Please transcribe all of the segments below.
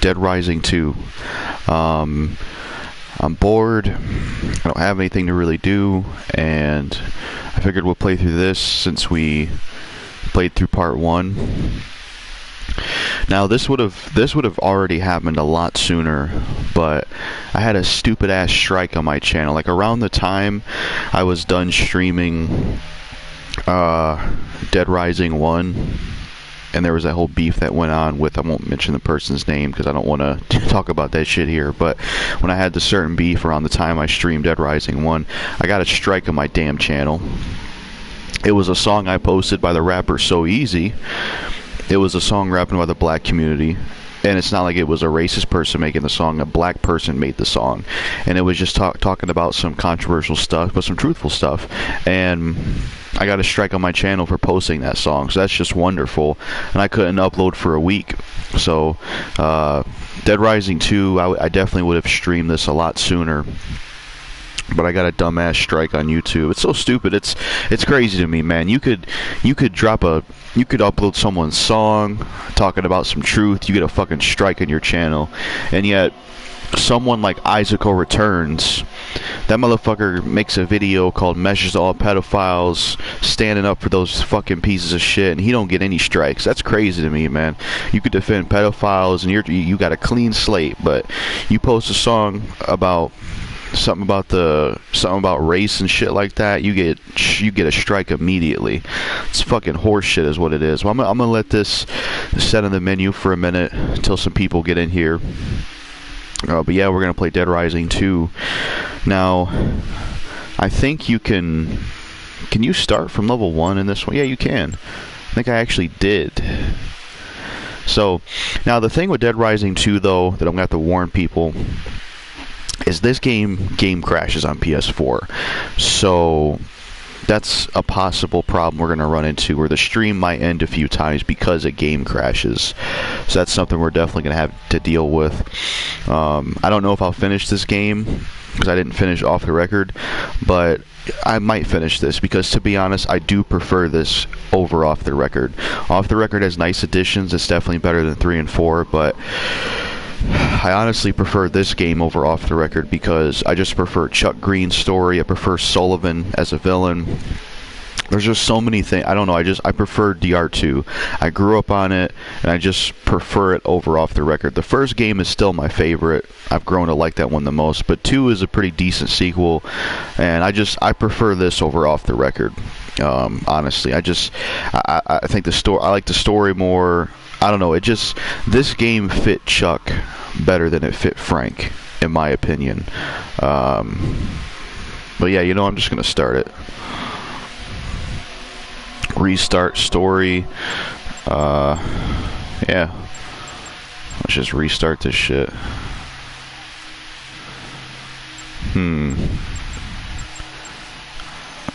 Dead Rising 2. I'm bored. I don't have anything to really do, and I figured we'll play through this since we played through part 1. Now this would have already happened a lot sooner, but I had a stupid ass strike on my channel. Like around the time I was done streaming Dead Rising 1, and there was that whole beef that went on with, I won't mention the person's name because I don't want to talk about that shit here, but when I had the certain beef around the time I streamed Dead Rising 1, I got a strike on my damn channel. It was a song I posted by the rapper So Easy. It was a song rapping by the black community, and it's not like it was a racist person making the song. A black person made the song, and it was just talking about some controversial stuff, but some truthful stuff. And I got a strike on my channel for posting that song, so that's just wonderful. And I couldn't upload for a week. So Dead Rising 2, I definitely would have streamed this a lot sooner, but I got a dumbass strike on YouTube. It's so stupid. It's crazy to me, man. You could upload someone's song talking about some truth, you get a fucking strike on your channel, and yet someone like Isaaco Returns, that motherfucker makes a video called Measures to All Pedophiles, standing up for those fucking pieces of shit, and he don't get any strikes. That's crazy to me, man. You could defend pedophiles and you got a clean slate, but you post a song about something about race and shit like that, you get a strike immediately. It's fucking horse shit is what it is. Well, I'm gonna let this set on the menu for a minute until some people get in here. But yeah, we're gonna play Dead Rising 2. Now, I think you can you start from level 1 in this one? Yeah, you can. I think I actually did. So, now the thing with Dead Rising 2 though, that I'm gonna have to warn people, is this game crashes on PS4. So that's a possible problem we're going to run into, where the stream might end a few times because a game crashes. So that's something we're definitely going to have to deal with. I don't know if I'll finish this game because I didn't finish Off the Record, but I might finish this because, to be honest, I do prefer this over Off the Record. Off the Record has nice additions. It's definitely better than 3 and 4, but I honestly prefer this game over Off the Record because I just prefer Chuck Green's story. I prefer Sullivan as a villain. There's just so many things. I don't know. I prefer DR2. I grew up on it, and I just prefer it over Off the Record. The first game is still my favorite. I've grown to like that one the most, but 2 is a pretty decent sequel, and I prefer this over Off the Record. Honestly, I think I like the story more. I don't know, this game fit Chuck better than it fit Frank, in my opinion. But yeah, I'm just going to start it. Restart story. Yeah. Let's just restart this shit.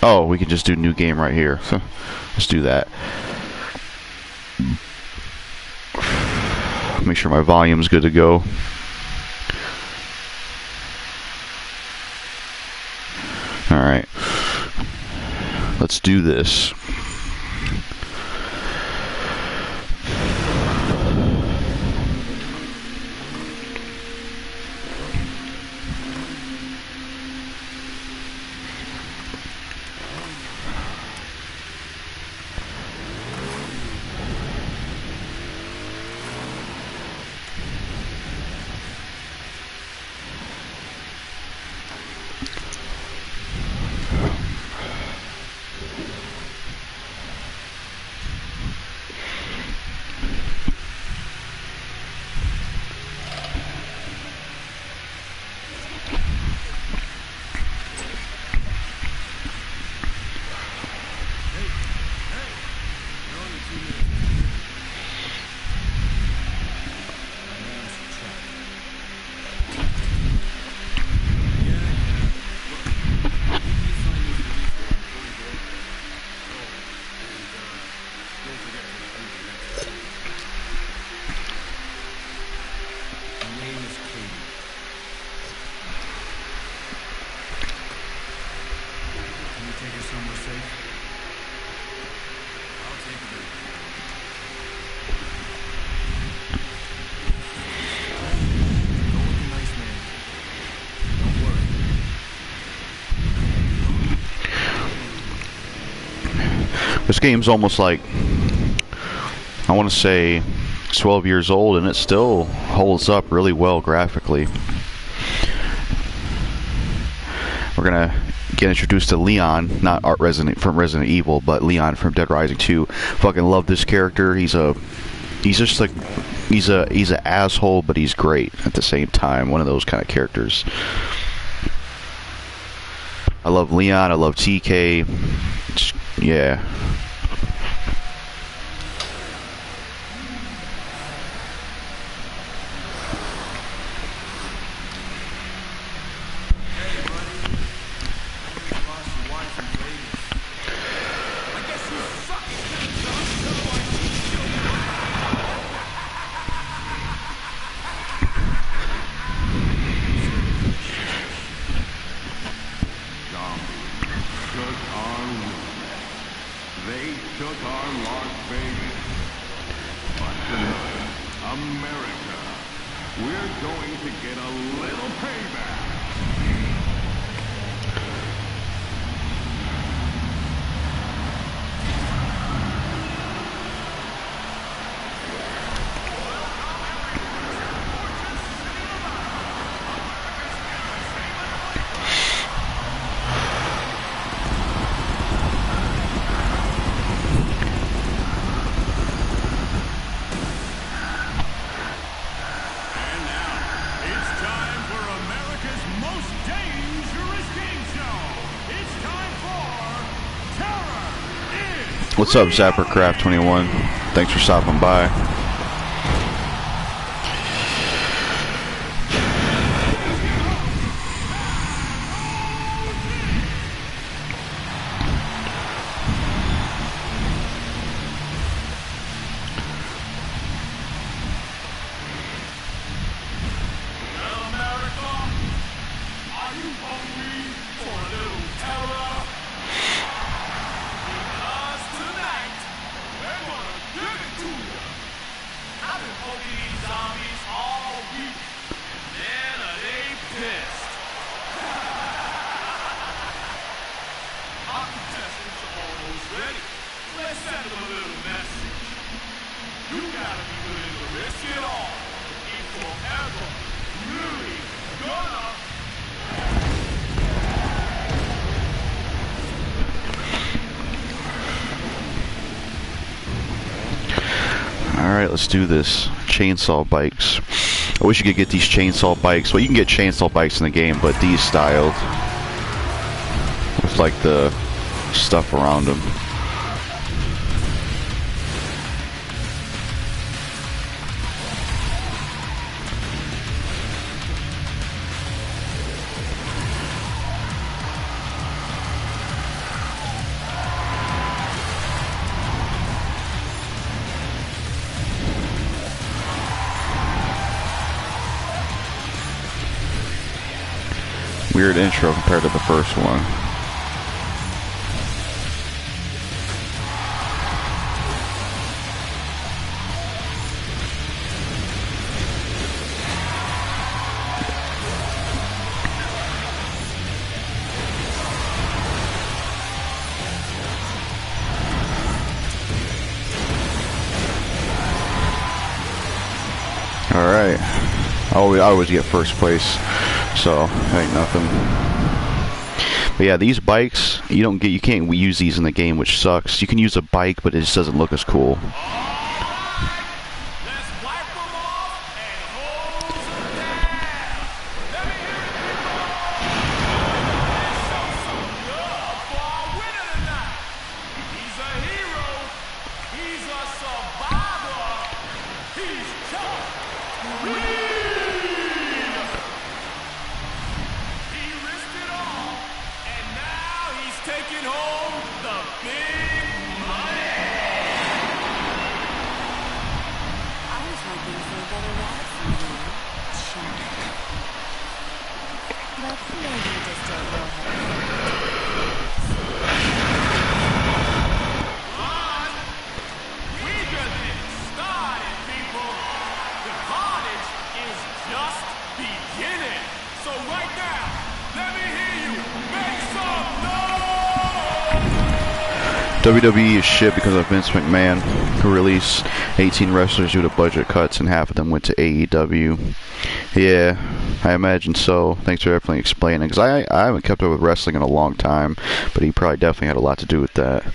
Oh, we can just do new game right here. Let's do that. Make sure my volume's good to go. Alright. Let's do this. This game's almost like, I want to say 12 years old, and it still holds up really well graphically. We're gonna get introduced to Leon, not Art Resident from Resident Evil, but Leon from Dead Rising 2. Fucking love this character. He's just like, he's an asshole, but he's great at the same time. One of those kind of characters. I love Leon. I love TK. Yeah. What's up, Zappercraft21? Thanks for stopping by. Alright, let's do this. Chainsaw bikes. I wish you could get these chainsaw bikes. Well, you can get chainsaw bikes in the game, but these styled with like the stuff around them. Weird intro compared to the first one. Alright. I always get first place, so ain't nothing. But yeah, these bikes, you can't use these in the game, which sucks. You can use a bike, but it just doesn't look as cool. WWE is shit because of Vince McMahon, who released 18 wrestlers due to budget cuts, and half of them went to AEW. Yeah, I imagine so. Thanks for definitely explaining, because I haven't kept up with wrestling in a long time, but he probably definitely had a lot to do with that.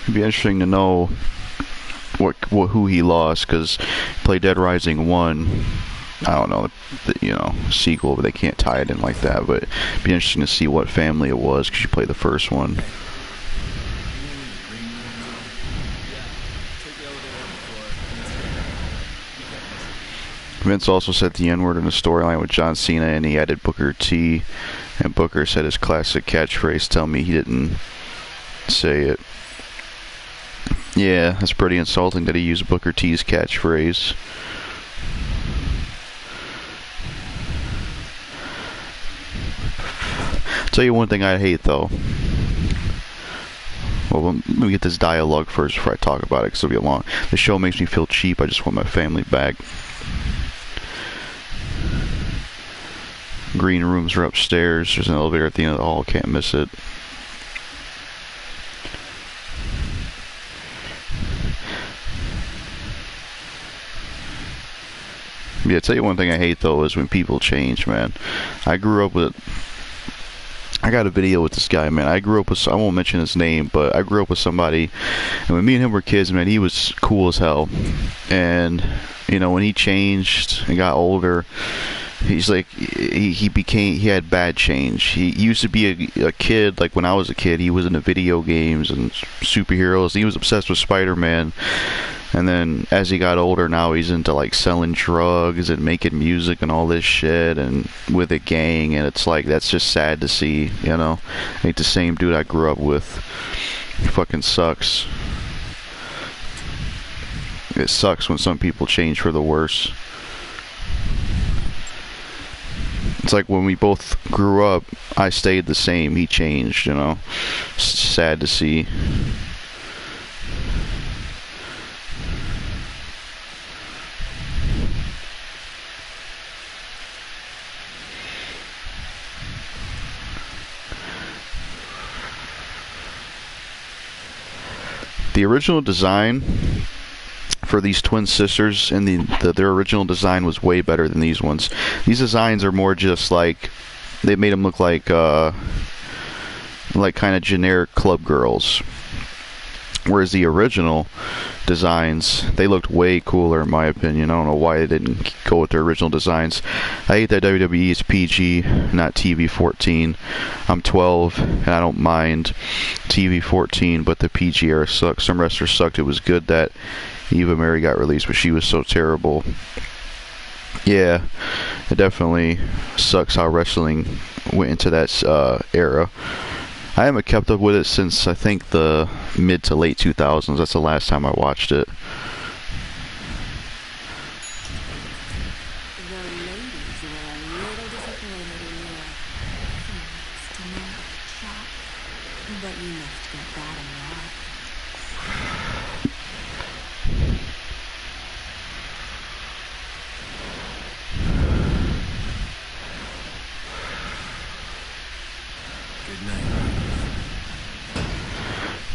It'd be interesting to know who he lost, because he played Dead Rising 1. I don't know, sequel, but they can't tie it in like that. But it'd be interesting to see what family it was, because you played the first one. Vince also said the N-word in the storyline with John Cena, and he added Booker T. And Booker said his classic catchphrase, "Tell me he didn't say it." Yeah, that's pretty insulting that he used Booker T's catchphrase. Tell you one thing I hate, though. Well, let me get this dialogue first before I talk about it, because it'll be long. The show makes me feel cheap. I just want my family back. Green rooms are upstairs. There's an elevator at the end of the hall. Can't miss it. Yeah, tell you one thing I hate, though, is when people change, man. I grew up with... I got a video with this guy, man. I grew up with... I won't mention his name, but I grew up with somebody, and when me and him were kids, man, he was cool as hell. And, when he changed and got older, he's like... He had bad change. He used to be a kid, like when I was a kid, he was into video games and superheroes. He was obsessed with Spider-Man. And then as he got older, now he's into like selling drugs and making music and all this shit, and with a gang, and it's like, that's just sad to see, Ain't the same dude I grew up with. It fucking sucks. It sucks when some people change for the worse. It's like when we both grew up, I stayed the same, he changed, It's sad to see. The original design for these twin sisters, and their original design was way better than these ones. These designs are more just like, they made them look like kind of generic club girls. Whereas the original designs, they looked way cooler in my opinion. I don't know why they didn't go with their original designs. I hate that WWE is PG, not TV-14. I'm 12, and I don't mind TV-14, but the PG era sucks. Some wrestlers sucked. It was good that Eva Marie got released, but she was so terrible. Yeah, it definitely sucks how wrestling went into that era. I haven't kept up with it since, I think, the mid to late 2000s. That's the last time I watched it.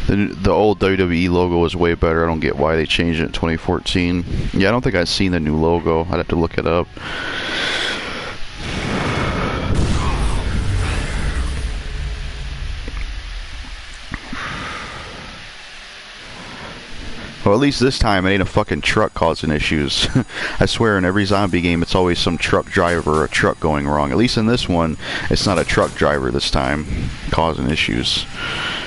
The old WWE logo was way better. I don't get why they changed it in 2014. Yeah, I don't think I've seen the new logo. I'd have to look it up. Well, at least this time it ain't a fucking truck causing issues. I swear in every zombie game it's always some truck driver or a truck going wrong. At least in this one, it's not a truck driver this time causing issues.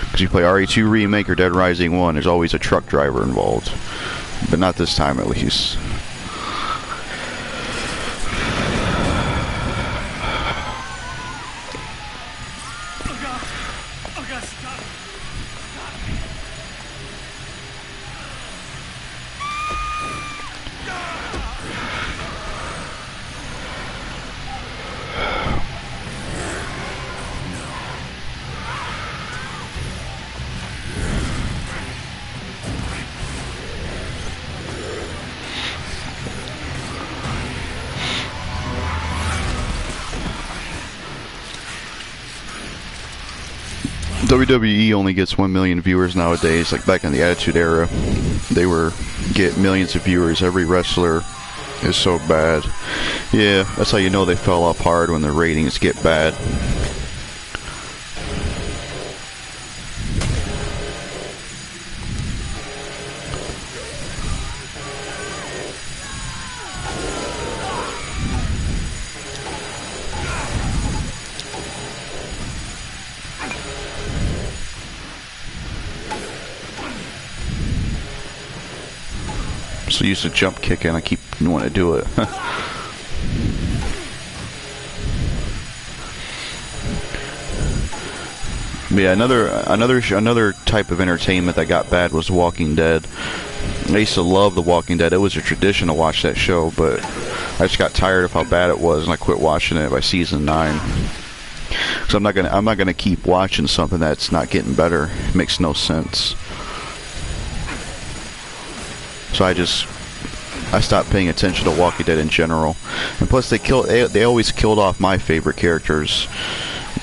Because you play RE2 Remake or Dead Rising 1, there's always a truck driver involved. But not this time at least. WWE only gets 1 million viewers nowadays. Like back in the Attitude Era, they were get millions of viewers. Every wrestler is so bad. Yeah, that's how you know they fell off hard, when the ratings get bad. So used to jump kicking, I keep wanting to do it. But yeah, another type of entertainment that got bad was Walking Dead. I used to love The Walking Dead. It was a tradition to watch that show, but I just got tired of how bad it was, and I quit watching it by season 9. So I'm not gonna keep watching something that's not getting better. It makes no sense. So I stopped paying attention to Walking Dead in general. And plus they always killed off my favorite characters,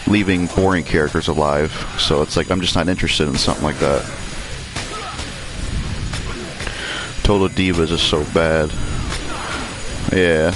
leaving boring characters alive. So it's like I'm just not interested in something like that. Total Divas is so bad. Yeah.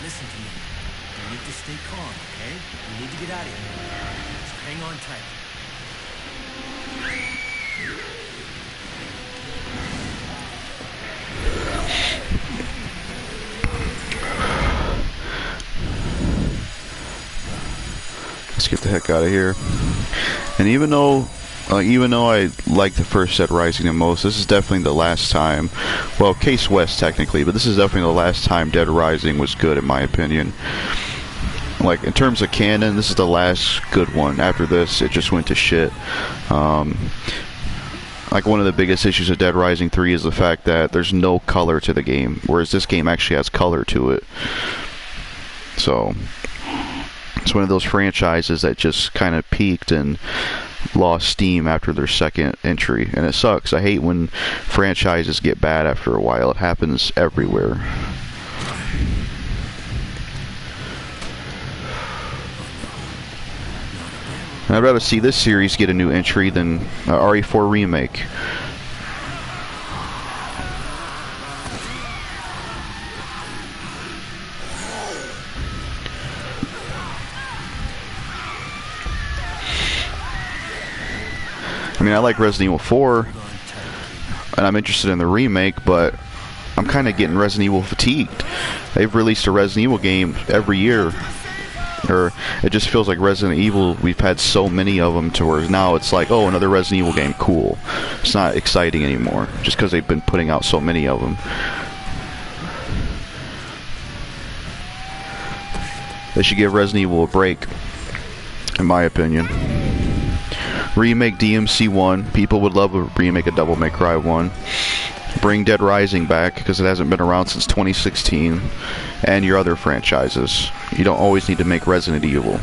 Listen to me. You need to stay calm, okay? You need to get out of here. Just hang on tight. Let's get the heck out of here. And even though I like the first Dead Rising the most, this is definitely the last time. Well, Case West technically, but this is definitely the last time Dead Rising was good in my opinion. Like in terms of canon, this is the last good one. After this, it just went to shit. Like one of the biggest issues of Dead Rising 3 is the fact that there's no color to the game, whereas this game actually has color to it. So it's one of those franchises that just kind of peaked and lost steam after their second entry, and it sucks. I hate when franchises get bad after a while. It happens everywhere. And I'd rather see this series get a new entry than RE4 Remake. I mean, I like Resident Evil 4, and I'm interested in the remake, but I'm kind of getting Resident Evil fatigued. They've released a Resident Evil game every year, or it just feels like Resident Evil, we've had so many of them to where now it's like, oh, another Resident Evil game, cool. It's not exciting anymore, just because they've been putting out so many of them. They should give Resident Evil a break, in my opinion. Remake DMC 1. People would love a remake of Devil May Cry 1. Bring Dead Rising back because it hasn't been around since 2016. And your other franchises. You don't always need to make Resident Evil.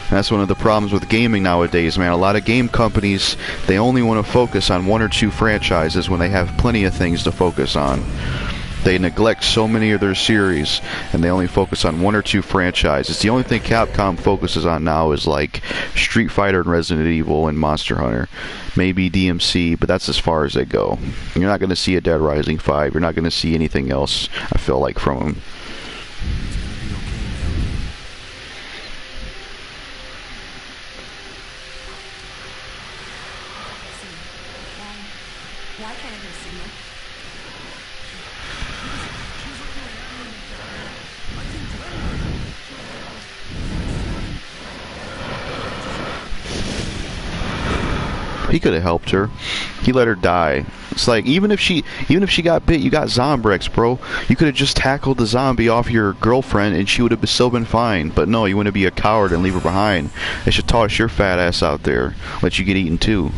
That's one of the problems with gaming nowadays, man. A lot of game companies, they only want to focus on one or two franchises when they have plenty of things to focus on. They neglect so many of their series, and they only focus on one or two franchises. The only thing Capcom focuses on now is like Street Fighter and Resident Evil and Monster Hunter. Maybe DMC, but that's as far as they go. You're not going to see a Dead Rising 5. You're not going to see anything else, I feel like, from them. Why can't I get a signal? He could have helped her. He let her die. It's like even if she got bit, you got Zombrex, bro. You could have just tackled the zombie off your girlfriend and she would have still been fine. But no, you want to be a coward and leave her behind. They should toss your fat ass out there. Let you get eaten too.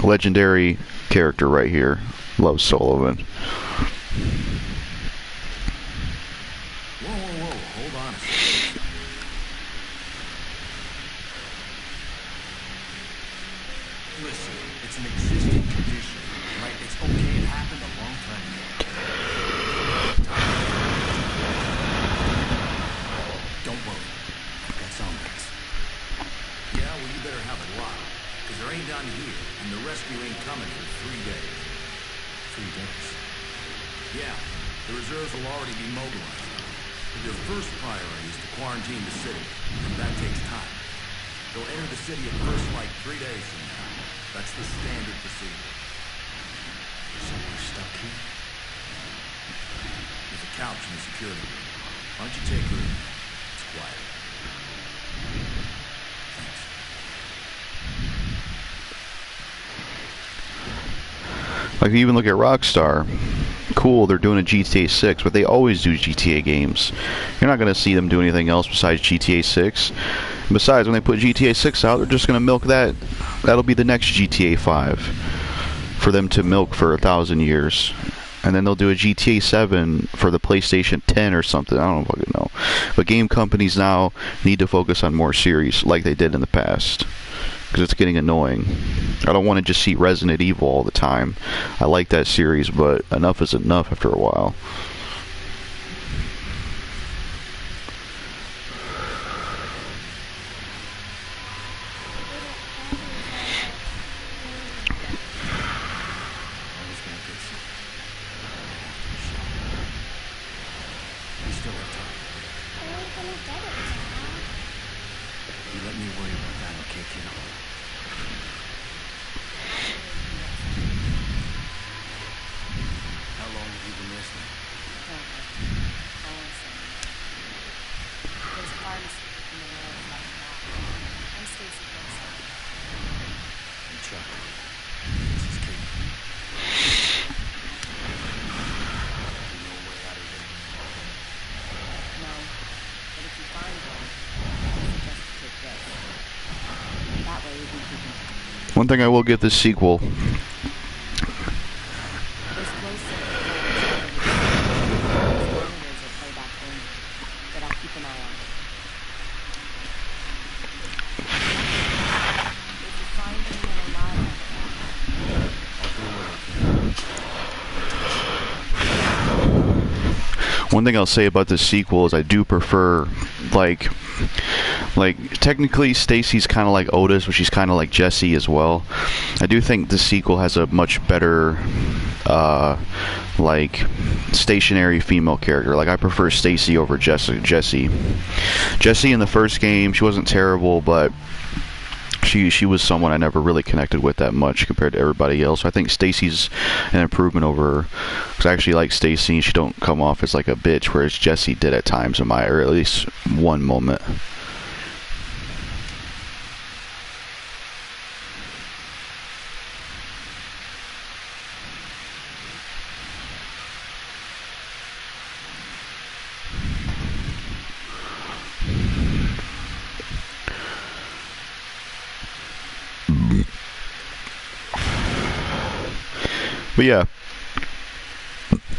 Legendary character right here. Love Sullivan. Whoa, hold on a second. Listen, it's an existing condition, right? It's okay, it happened a long time ago. Don't worry, I've got zombies. Yeah, well you better have a lot, because there ain't none here, and the rescue ain't coming for 3 days. 3 days? Yeah, the reserves will already be mobilized. But your first priority is to quarantine the city, and that takes time. They'll enter the city at first light 3 days from now. That's the standard procedure. So we're stuck here? There's a couch in the security room. Why don't you take her in? It's quiet. Thanks. Like, even look at Rockstar. Cool, they're doing a GTA 6, but they always do GTA games. You're not going to see them do anything else besides GTA 6. Besides, when they put GTA 6 out, they're just going to milk that. That'll be the next GTA 5 for them to milk for 1,000 years. And then they'll do a GTA 7 for the PlayStation 10 or something. I don't fucking know. But game companies now need to focus on more series like they did in the past. Because it's getting annoying. I don't want to just see Resident Evil all the time. I like that series, but enough is enough after a while. You let me worry about that, okay, kiddo? How long have you been listening? There's a pharmacy in the middle of that block. I'm Stacy Wilson. I'm Chuck. This is Kate. No way out of here. No, but if you find one, I suggest you take this. That way we can keep in touch. One thing I will give this sequel. There's close monitors will play back only, but I'll keep an eye on it. If you find anyone alive, One thing I'll say about this sequel is I do prefer, like technically Stacy's kind of like Otis, but she's kind of like Jesse as well. I do think the sequel has a much better like stationary female character. Like I prefer Stacy over Jesse. Jesse in the first game, she wasn't terrible, but she was someone I never really connected with that much compared to everybody else. So I think Stacy's an improvement over her. Because I actually like Stacy. She don't come off as like a bitch, whereas Jesse did at times or at least one moment. But yeah,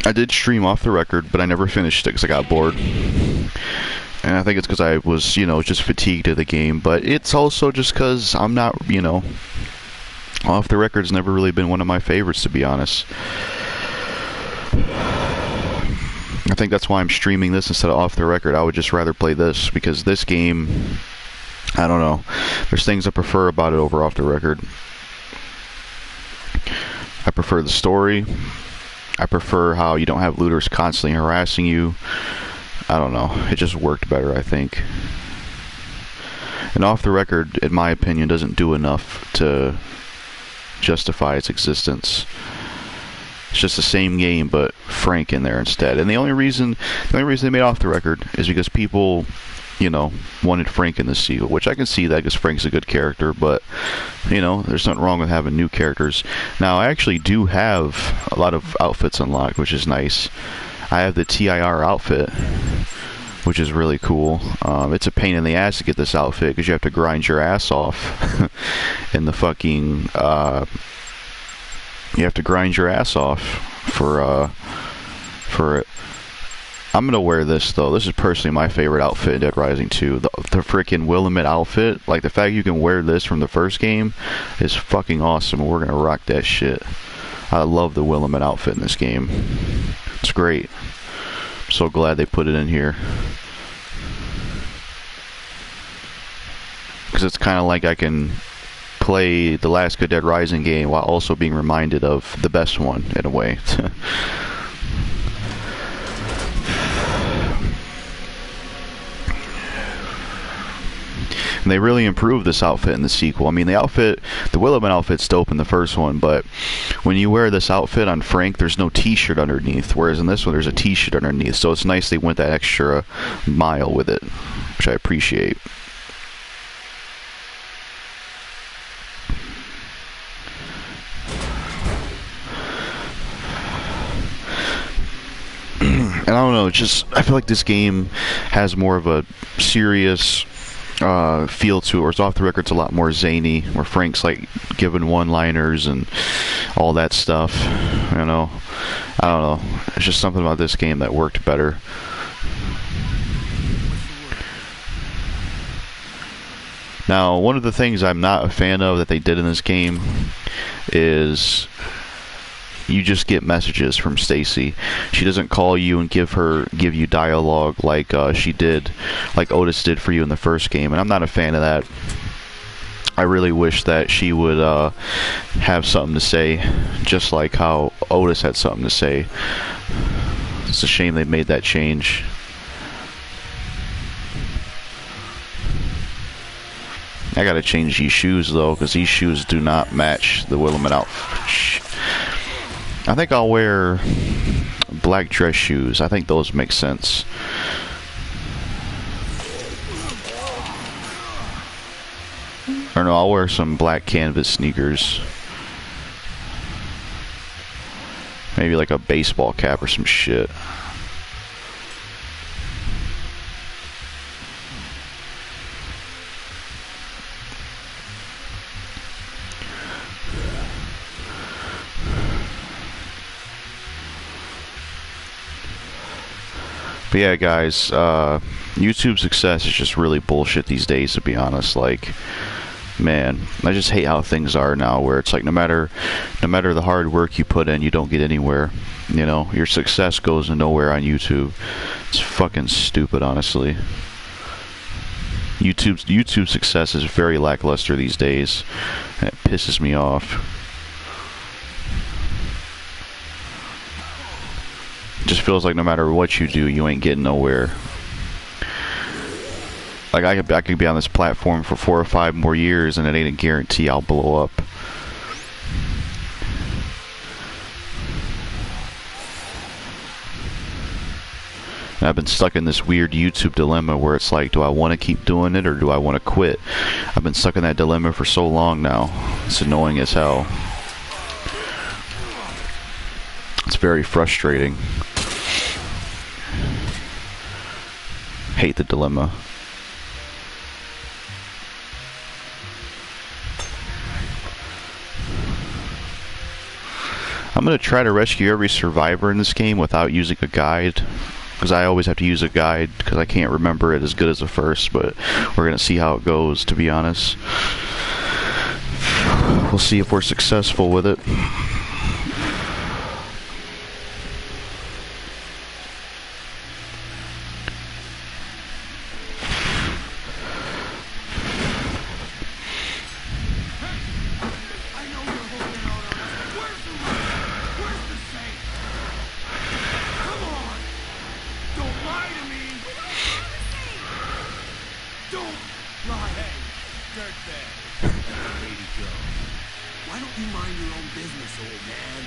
I did stream off the record, but I never finished it because I got bored. And I think it's because I was, just fatigued of the game. But it's also just because I'm not, off the record's never really been one of my favorites, to be honest. I think that's why I'm streaming this instead of off the record. I would just rather play this because this game, I don't know. There's things I prefer about it over off the record. I prefer the story. I prefer how you don't have looters constantly harassing you. I don't know. It just worked better, I think. And off the record, in my opinion, doesn't do enough to justify its existence. It's just the same game, but Frank in there instead. And the only reason they made off the record is because people, wanted Frank in the sequel, which I can see that because Frank's a good character. But there's nothing wrong with having new characters. Now, I actually do have a lot of outfits unlocked, which is nice. I have the TIR outfit, which is really cool. It's a pain in the ass to get this outfit because you have to grind your ass off in the fucking. You have to grind your ass off for it. I'm gonna wear this though. This is personally my favorite outfit in Dead Rising 2. The freaking Willamette outfit, like the fact you can wear this from the first game, is fucking awesome. We're gonna rock that shit. I love the Willamette outfit in this game. It's great. I'm so glad they put it in here. Because it's kind of like I can play the last good Dead Rising game while also being reminded of the best one, in a way. And they really improved this outfit in the sequel. I mean, the Willamette outfit's dope in the first one, but when you wear this outfit on Frank, there's no t-shirt underneath, whereas in this one, there's a t-shirt underneath. So it's nice they went that extra mile with it, which I appreciate. And I don't know, I feel like this game has more of a serious feel to it, whereas off the record's a lot more zany, where Frank's like giving one-liners and all that stuff. I don't know. It's just something about this game that worked better. Now, one of the things I'm not a fan of that they did in this game is you just get messages from Stacy. She doesn't call you and give you dialogue like Otis did for you in the first game, and I'm not a fan of that. I really wish that she would have something to say, just like how Otis had something to say. It's a shame they made that change. I gotta change these shoes though, because these shoes do not match the Willamette outfit. I think I'll wear black dress shoes. I think those make sense. Or no, I'll wear some black canvas sneakers. Maybe like a baseball cap or some shit. But yeah, guys, YouTube success is just really bullshit these days, to be honest. Like, man, I just hate how things are now, where it's like no matter the hard work you put in, you don't get anywhere. Your success goes to nowhere on YouTube. It's fucking stupid, honestly. YouTube success is very lackluster these days, and it pisses me off. Just feels like no matter what you do, you ain't getting nowhere. Like I could be on this platform for 4 or 5 more years, and it ain't a guarantee I'll blow up. And I've been stuck in this weird YouTube dilemma where it's like, do I want to keep doing it or do I want to quit? I've been stuck in that dilemma for so long now. It's annoying as hell. It's very frustrating. Hate the dilemma. I'm gonna try to rescue every survivor in this game without using a guide, because I always have to use a guide because I can't remember it as good as the first. But we're gonna see how it goes. To be honest, we'll see if we're successful with it.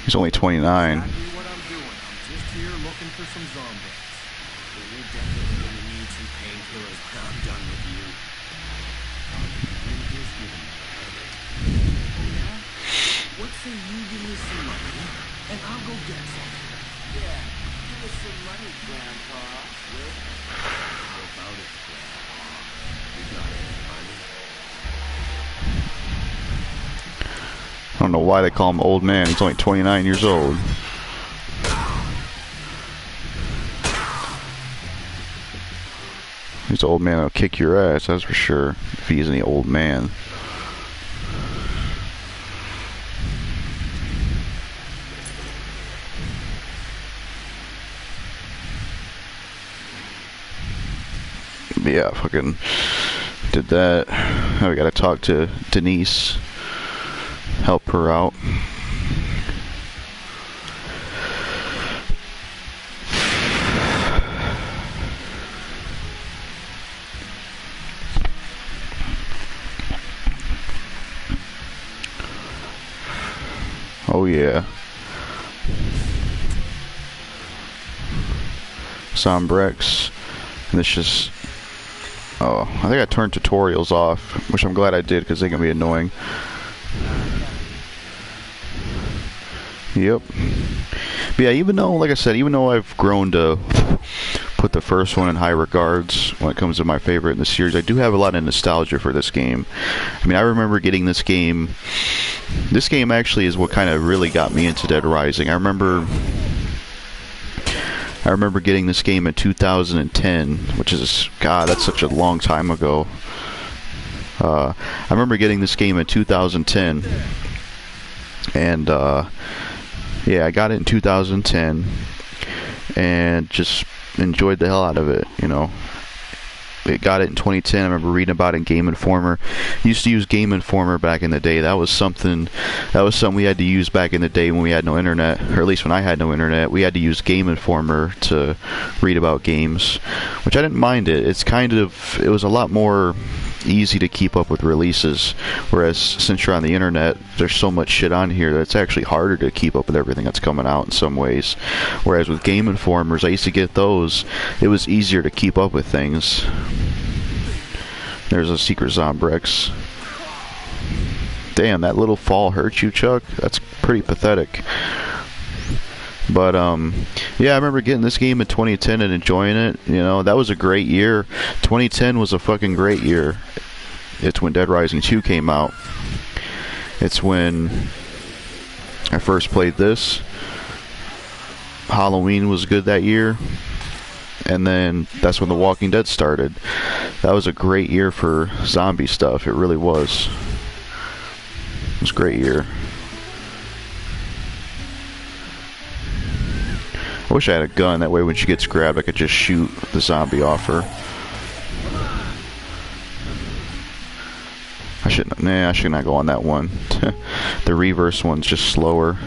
He's only 29. Exactly what I'm doing. I'm just here looking for some zombies. Well, you're definitely gonna need some painkillers when I'm done with you. Here's giving me a headache. Oh yeah? What say you give me some money, and I'll go get some. Yeah, give us some money, Grandpa. How about it, Grandpa? You got any money? I don't know why they call him old man. He's only 29 years old. He's an old man that'll kick your ass, that's for sure. If he's any old man. But yeah, fucking did that. Now we gotta talk to Denise. Help her out. Oh yeah. Sombrex. And this just... Oh, I think I turned tutorials off, which I'm glad I did because they can be annoying. Yep. But yeah, even though, like I said, even though I've grown to put the first one in high regards when it comes to my favorite in the series, I do have a lot of nostalgia for this game. I mean, I remember getting this game. This game actually is what kind of really got me into Dead Rising. I remember getting this game in 2010, which is, God, that's such a long time ago. I remember getting this game in 2010, and yeah, I got it in 2010, and just enjoyed the hell out of it, you know. It got it in 2010. I remember reading about it in Game Informer. Used to use Game Informer back in the day. That was something we had to use back in the day when we had no internet, or at least when I had no internet. We had to use Game Informer to read about games, which I didn't mind it. It was a lot more easy to keep up with releases, whereas since you're on the internet, there's so much shit on here that it's actually harder to keep up with everything that's coming out in some ways. Whereas with Game Informers, I used to get those, it was easier to keep up with things. There's a secret Zombrex. Damn, that little fall hurt you, Chuck? That's pretty pathetic. But yeah, I remember getting this game in 2010 and enjoying it. You know, that was a great year. 2010 was a fucking great year. It's when Dead Rising 2 came out. It's when I first played this. Halloween was good that year. And then that's when The Walking Dead started. That was a great year for zombie stuff. It really was. It was a great year. I wish I had a gun, that way when she gets grabbed I could just shoot the zombie off her. I should not go on that one. The reverse one's just slower.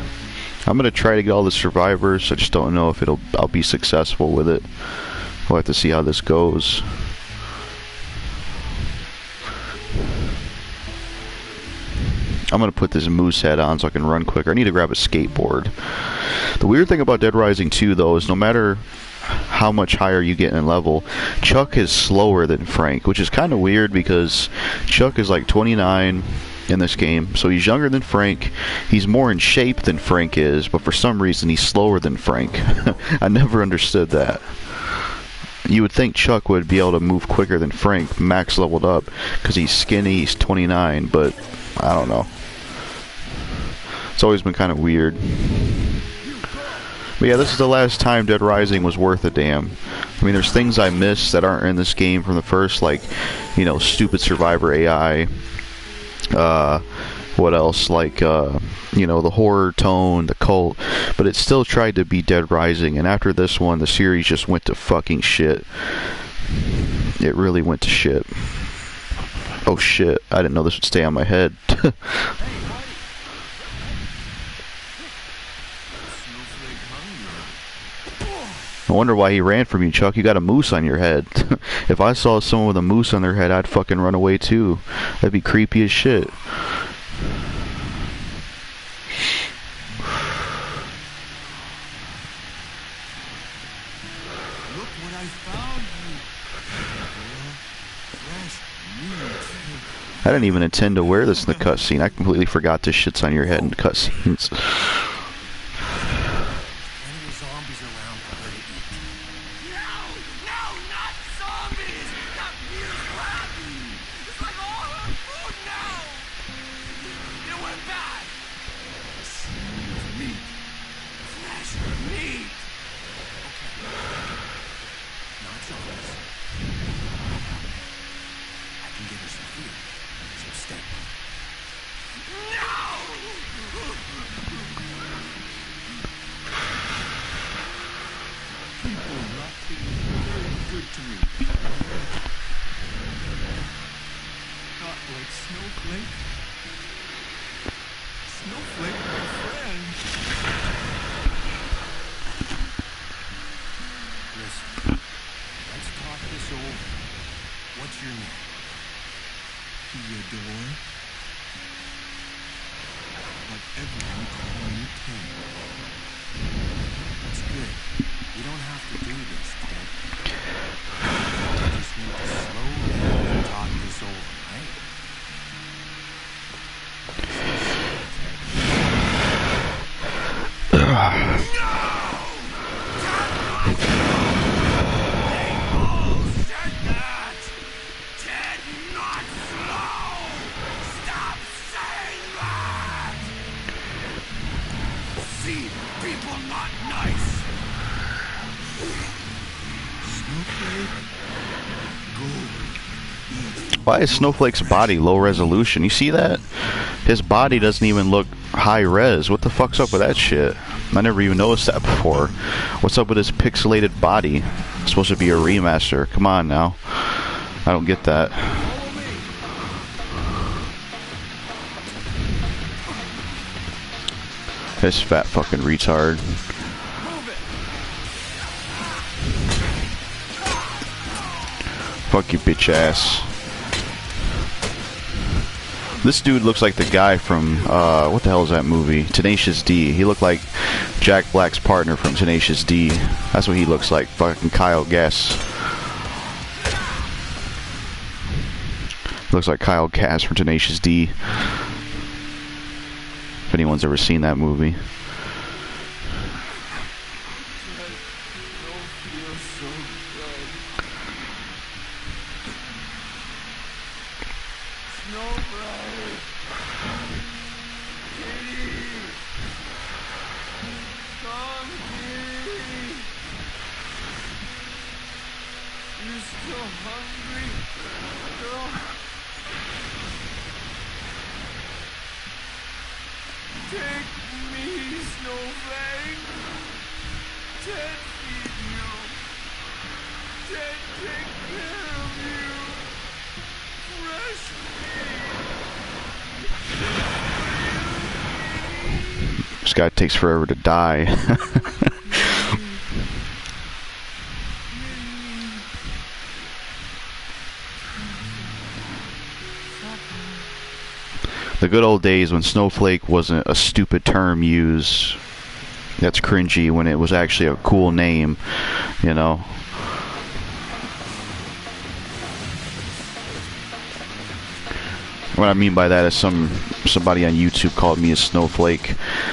I'm gonna try to get all the survivors. I just don't know if I'll be successful with it. We'll have to see how this goes. I'm gonna put this moose head on so I can run quicker. I need to grab a skateboard. The weird thing about Dead Rising 2 though is no matter how much higher you get in level, Chuck is slower than Frank, which is kind of weird because Chuck is like 29 in this game, so he's younger than Frank. He's more in shape than Frank is, but for some reason he's slower than Frank. I never understood that. You would think Chuck would be able to move quicker than Frank, max leveled up, because he's skinny, he's 29, but I don't know. It's always been kind of weird. But yeah, this is the last time Dead Rising was worth a damn. I mean, there's things I missed that aren't in this game from the first, like, you know, stupid survivor AI. What else? Like, you know, the horror tone, the cult. But it still tried to be Dead Rising. And after this one, the series just went to fucking shit. It really went to shit. Oh shit, I didn't know this would stay on my head. I wonder why he ran from you, Chuck. You got a moose on your head. If I saw someone with a moose on their head, I'd fucking run away too. That'd be creepy as shit. Look what I found you. Fresh meat. I didn't even intend to wear this in the cutscene. I completely forgot this shit's on your head in cutscenes. Why is Snowflake's body low resolution? You see that? His body doesn't even look high res. What the fuck's up with that shit? I never even noticed that before. What's up with his pixelated body? It's supposed to be a remaster. Come on now. I don't get that. This fat fucking retard. Fuck you, bitch ass. This dude looks like the guy from, what the hell is that movie? Tenacious D. He looked like Jack Black's partner from Tenacious D. That's what he looks like. Fucking Kyle Gass. Looks like Kyle Gass from Tenacious D. If anyone's ever seen that movie. This guy takes forever to die. The good old days when snowflake wasn't a stupid term used. That's cringy when it was actually a cool name, you know. What I mean by that is somebody on YouTube called me a snowflake,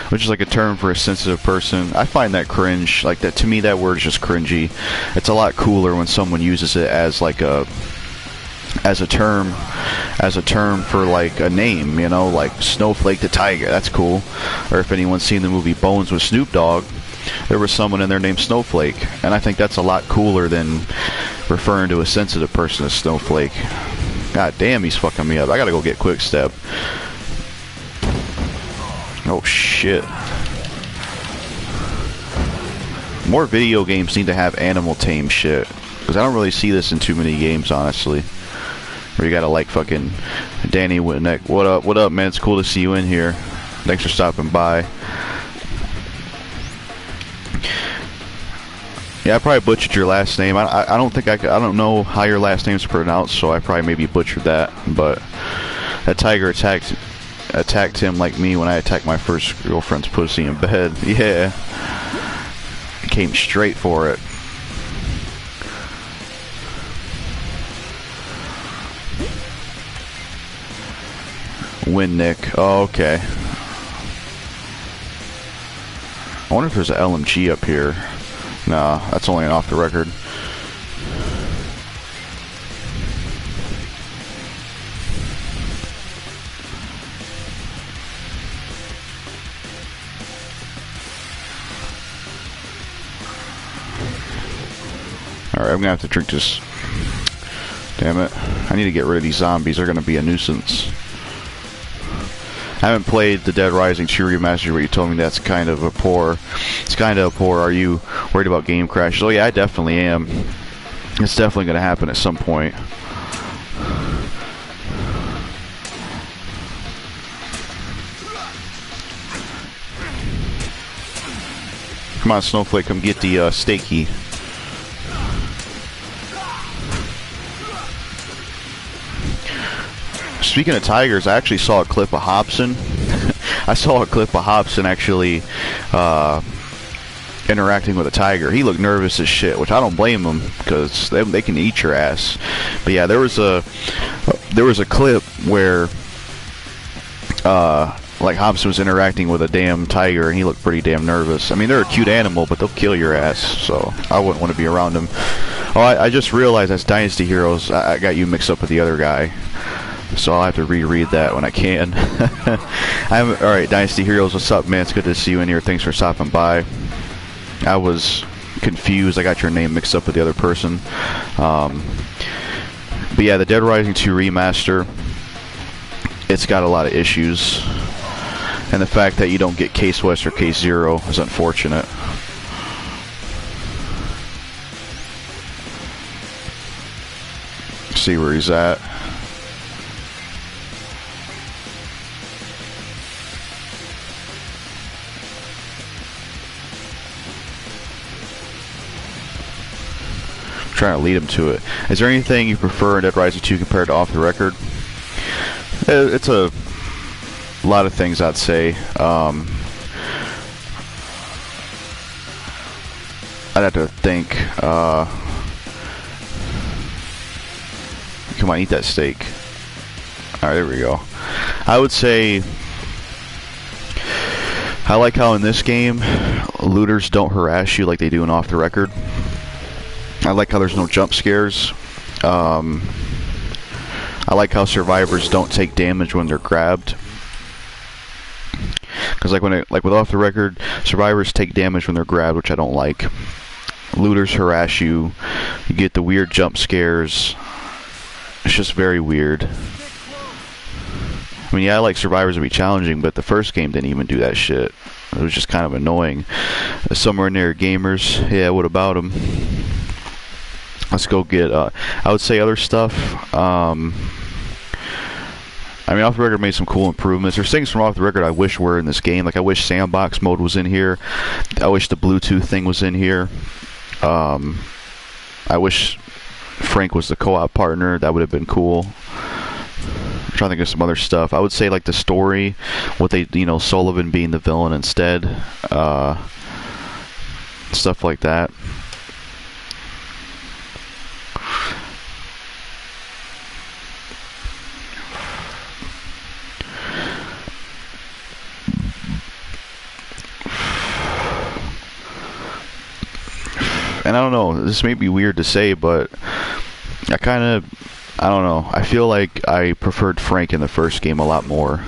which is like a term for a sensitive person. I find that cringe. Like that, to me, that word is just cringy. It's a lot cooler when someone uses it as like a term for like a name, you know, like Snowflake the Tiger. That's cool. Or if anyone's seen the movie Bones with Snoop Dogg, there was someone in there named Snowflake, and I think that's a lot cooler than referring to a sensitive person as Snowflake. God damn, he's fucking me up. I gotta go get Quick Step. Oh shit. More video games need to have animal tame shit, because I don't really see this in too many games, honestly. Where you gotta like fucking Danny Whitneck. What up? What up, man? It's cool to see you in here. Thanks for stopping by. Yeah, I probably butchered your last name. I don't think I don't know how your last name's pronounced, so I probably maybe butchered that. But that tiger attacked him like me when I attacked my first girlfriend's pussy in bed. Yeah, came straight for it. Win, Nick. Oh, okay. I wonder if there's an LMG up here. Nah, that's only an off the record. Alright, I'm gonna have to drink this. Damn it. I need to get rid of these zombies. They're gonna be a nuisance. I haven't played the Dead Rising 2 remaster, but you told me that's kind of a poor. It's kind of poor. Are you worried about game crashes? Oh yeah, I definitely am. It's definitely going to happen at some point. Come on, Snowflake, come get the steaky. Speaking of tigers, I actually saw a clip of Hobson. I saw a clip of Hobson actually interacting with a tiger. He looked nervous as shit, which I don't blame him, because they can eat your ass. But yeah, there was a clip where like Hobson was interacting with a damn tiger, and he looked pretty damn nervous. I mean, they're a cute animal, but they'll kill your ass, so I wouldn't want to be around them. Oh, I just realized that's Dynasty Heroes. I got you mixed up with the other guy. So I'll have to reread that when I can. Alright, Dynasty Heroes, what's up, man? It's good to see you in here. Thanks for stopping by. I was confused. I got your name mixed up with the other person. But yeah, the Dead Rising 2 remaster, it's got a lot of issues. And the fact that you don't get Case West or Case Zero is unfortunate. See where he's at. Trying to lead him to it. Is there anything you prefer in Dead Rising 2 compared to Off the Record? It's a lot of things, I'd say. I'd have to think. Come on, eat that steak. Alright, there we go. I would say I like how in this game looters don't harass you like they do in Off the Record. I like how there's no jump scares. I like how survivors don't take damage when they're grabbed. Because like with Off the Record, survivors take damage when they're grabbed, which I don't like. Looters harass you. You get the weird jump scares. It's just very weird. I mean, yeah, I like survivors to be challenging, but the first game didn't even do that shit. It was just kind of annoying. Somewhere near gamers, yeah, what about them? Let's go get, I would say other stuff. I mean, Off the Record made some cool improvements. There's things from Off the Record I wish were in this game. Like, I wish sandbox mode was in here. I wish the Bluetooth thing was in here. I wish Frank was the co-op partner. That would have been cool. I'm trying to think of some other stuff. I would say, like, the story, what they, you know, Sullivan being the villain instead. Stuff like that. And I don't know, this may be weird to say, but I kind of I don't know. I feel like I preferred Frank in the first game a lot more.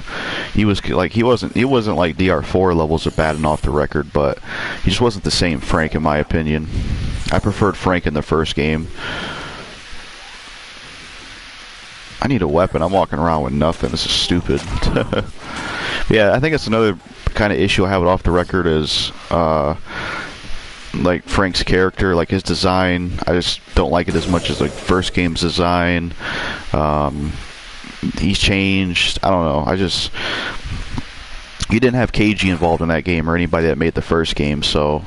He was like he wasn't like DR4 levels of bad and off the record, but he just wasn't the same Frank in my opinion. I preferred Frank in the first game. I need a weapon. I'm walking around with nothing. This is stupid. Yeah, I think that's another kind of issue I have with Off the Record is like Frank's character, like his design. I just don't like it as much as like first game's design. He's changed. I don't know. You didn't have KG involved in that game or anybody that made the first game, so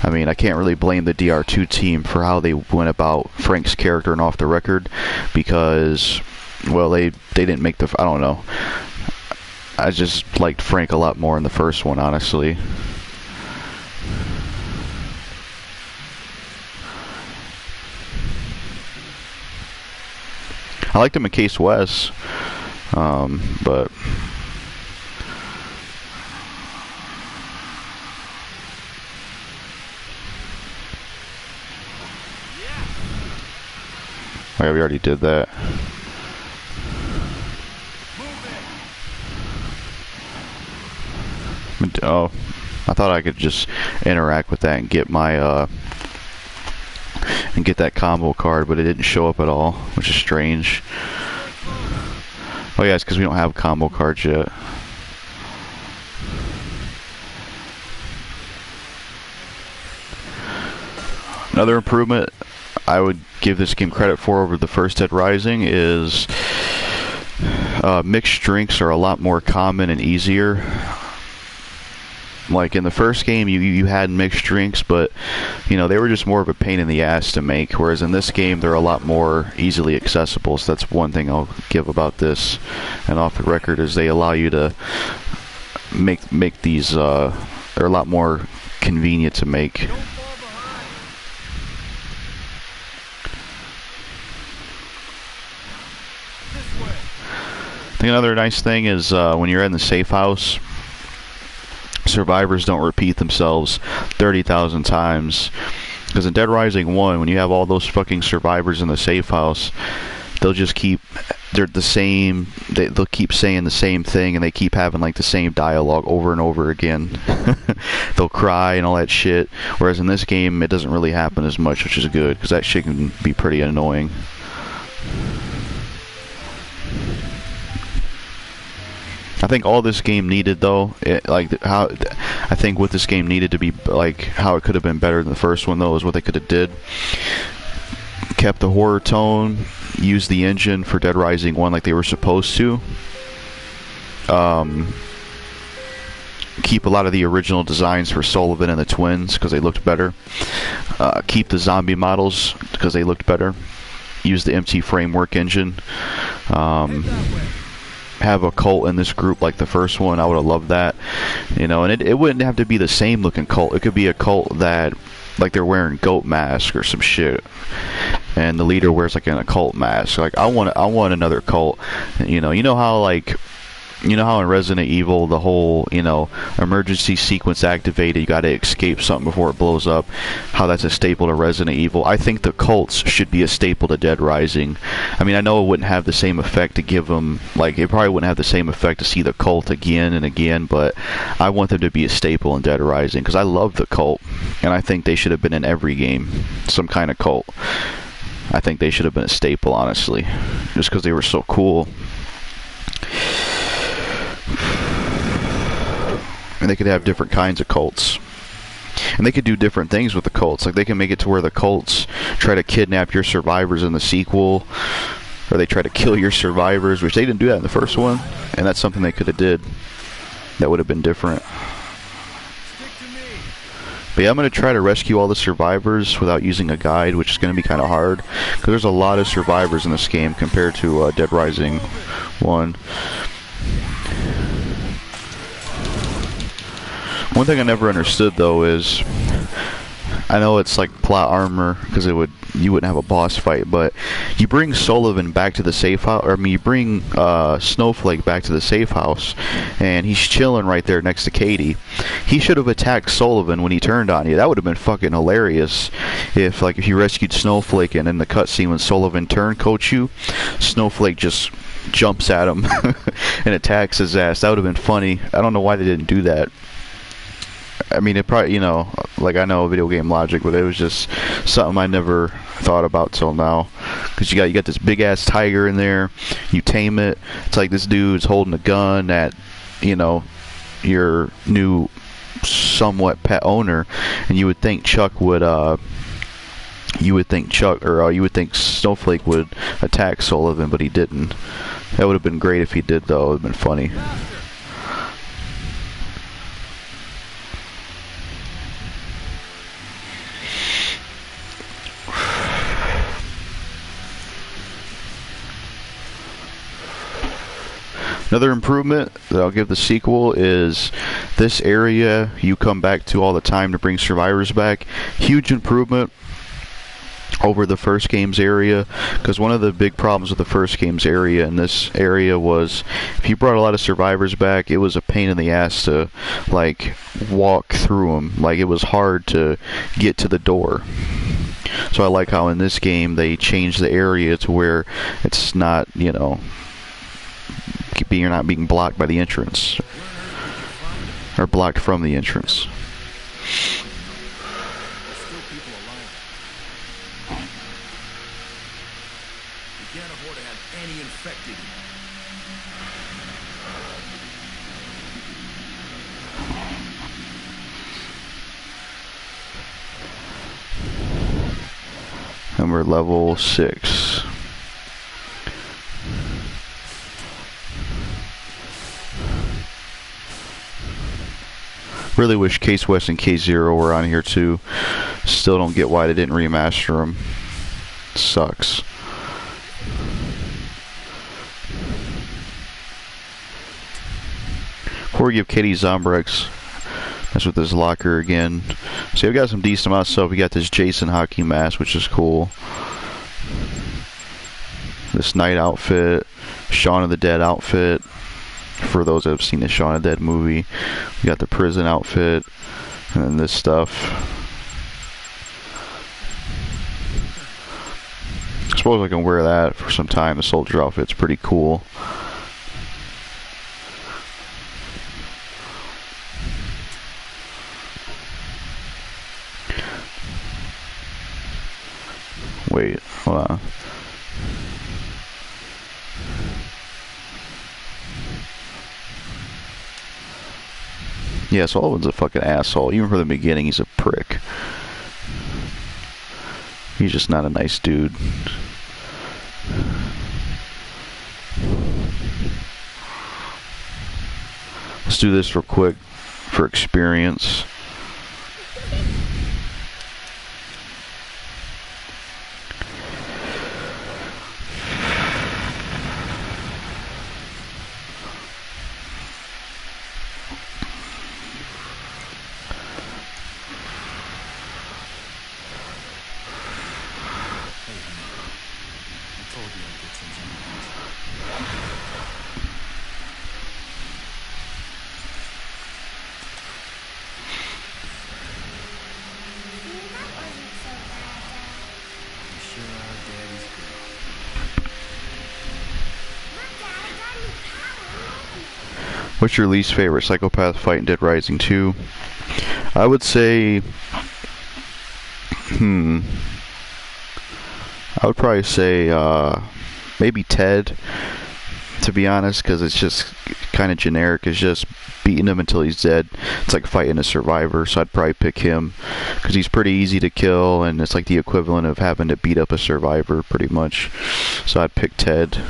I mean I can't really blame the DR2 team for how they went about Frank's character and Off the Record, because well they didn't make the, I don't know. I just liked Frank a lot more in the first one, honestly. I liked him in Case West, but oh, yeah, we already did that. Oh, I thought I could just interact with that and get my and get that combo card, but it didn't show up at all, which is strange. Oh yeah, it's because we don't have combo cards yet. Another improvement I would give this game credit for over the first Dead Rising is mixed drinks are a lot more common and easier. Like in the first game, you had mixed drinks, but you know they were just more of a pain in the ass to make. Whereas in this game, they're a lot more easily accessible. So that's one thing I'll give about this. And Off the Record is they allow you to make these. They're a lot more convenient to make. I think another nice thing is when you're in the safe house, survivors don't repeat themselves 30,000 times. Because in Dead Rising 1, when you have all those fucking survivors in the safe house, they'll just keep, they're the same, they'll keep saying the same thing, and they keep having like the same dialogue over and over again. They'll cry and all that shit. Whereas in this game, it doesn't really happen as much, which is good, because that shit can be pretty annoying. I think all this game needed, though, I think what this game needed to be, like, how it could have been better than the first one, though, is what they could have did. Kept the horror tone, used the engine for Dead Rising 1 like they were supposed to. Keep a lot of the original designs for Sullivan and the twins, because they looked better. Keep the zombie models, because they looked better. Use the MT Framework engine. Have a cult in this group like the first one. I would have loved that, you know. And it wouldn't have to be the same looking cult. It could be a cult that, like, they're wearing goat mask or some shit, and the leader wears like an occult mask. Like, I want another cult. You know how, like, you know how in Resident Evil the whole, you know, emergency sequence activated, you gotta escape something before it blows up, how that's a staple to Resident Evil. I think the cults should be a staple to Dead Rising. I mean, I know it wouldn't have the same effect to give them, like, it probably wouldn't have the same effect to see the cult again and again, but I want them to be a staple in Dead Rising, because I love the cult, and I think they should have been in every game, some kind of cult. I think they should have been a staple, honestly, just because they were so cool. And they could have different kinds of cults. And they could do different things with the cults. Like, they can make it to where the cults try to kidnap your survivors in the sequel, or they try to kill your survivors, which they didn't do that in the first one. And that's something they could have did. That would have been different. But yeah, I'm going to try to rescue all the survivors without using a guide, which is going to be kind of hard, because there's a lot of survivors in this game compared to Dead Rising 1. One thing I never understood, though, is I know it's like plot armor because you wouldn't have a boss fight, but you bring Sullivan back to the safe house, or I mean, you bring Snowflake back to the safe house, and he's chilling right there next to Katie. He should have attacked Sullivan when he turned on you. That would have been fucking hilarious if you rescued Snowflake and in the cutscene when Sullivan turncoats you, Snowflake just jumps at him and attacks his ass. That would have been funny. I don't know why they didn't do that. I mean, it probably, like I know video game logic, but it was just something I never thought about till now. Because you got this big ass tiger in there, you tame it. It's like this dude's holding a gun at, your new somewhat pet owner, and you would think Snowflake would attack Sullivan, but he didn't. That would have been great if he did, though. It would have been funny. Another improvement that I'll give the sequel is this area you come back to all the time to bring survivors back. Huge improvement over the first game's area, because one of the big problems with the first game's area and this area was if you brought a lot of survivors back, it was a pain in the ass to like walk through them. Like it was hard to get to the door. So I like how in this game they changed the area to where it's not, you're not being blocked by the entrance, or blocked from the entrance. Still people alive. We can't afford to have any infected. And we're level 6. Really wish Case West and Case Zero were on here too. Still don't get why they didn't remaster them. Sucks. Before we give Katie Zombrex, that's with this locker again. So we got some decent amount of stuff. We got this Jason hockey mask, which is cool. This night outfit, Shaun of the Dead outfit. For those that have seen the Shaun of the Dead movie, we got the prison outfit, and then this stuff. I suppose I can wear that for some time. The soldier outfit's pretty cool. Wait, hold on. Yeah, Sullivan's a fucking asshole. Even from the beginning, he's a prick. He's just not a nice dude. Let's do this real quick for experience. What's your least favorite psychopath fight in Dead Rising 2? I would say, I would probably say maybe Ted, to be honest, because it's just kind of generic. It's just beating him until he's dead. It's like fighting a survivor, so I'd probably pick him because he's pretty easy to kill, and it's like the equivalent of having to beat up a survivor, pretty much. So I'd pick Ted.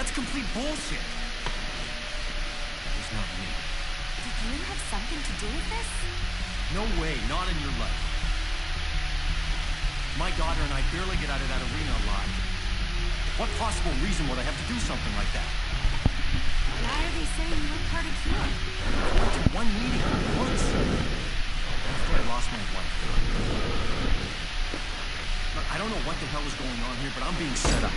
That's complete bullshit. It's not me. Did you have something to do with this? No way, not in your life. My daughter and I barely get out of that arena alive. What possible reason would I have to do something like that? Why are they saying you were part of Cure? I went to one meeting once. After I lost my wife. Look, I don't know what the hell is going on here, but I'm being set up. I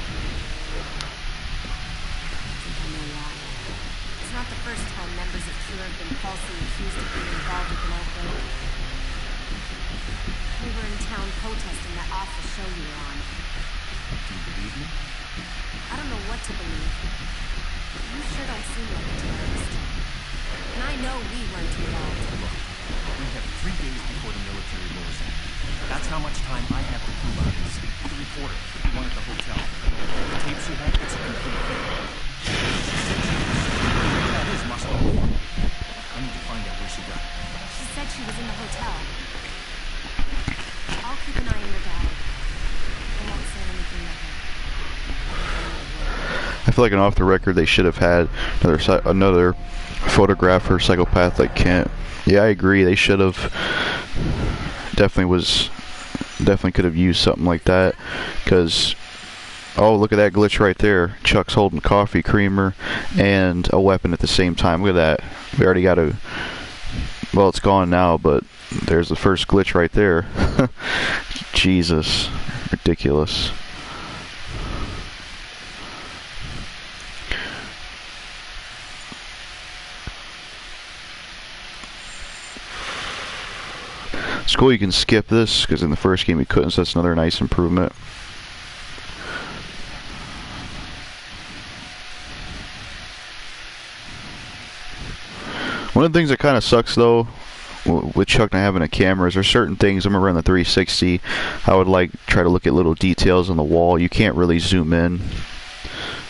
think I know why. It's not the first time members of Cure have been falsely accused of being involved with an outbreak. We were in town protesting that awful show you were on. Do you believe me? I don't know what to believe. You sure don't seem like a terrorist. And I know we weren't involved. Look, we have 3 days before the military rolls in. That's how much time I have to prove out this. The reporter, the one at the hotel. The tape she had, it's a complete fake. That is muscle. I need to find out where she got it. She said she was in the hotel. I'll keep an eye on your daughter. I won't say anything to her. I feel like an off the record they should have had another photographer, psychopath like Kent. Yeah, I agree. They should have. Definitely could have used something like that. Because, oh, look at that glitch right there. Chuck's holding coffee creamer and a weapon at the same time. Look at that. We already got a. Well, it's gone now, but there's the first glitch right there. Jesus, ridiculous. It's cool you can skip this, because in the first game you couldn't, so that's another nice improvement. One of the things that kind of sucks though, with Chuck not having a camera, is there's certain things, I remember on the 360, I would try to look at little details on the wall. You can't really zoom in,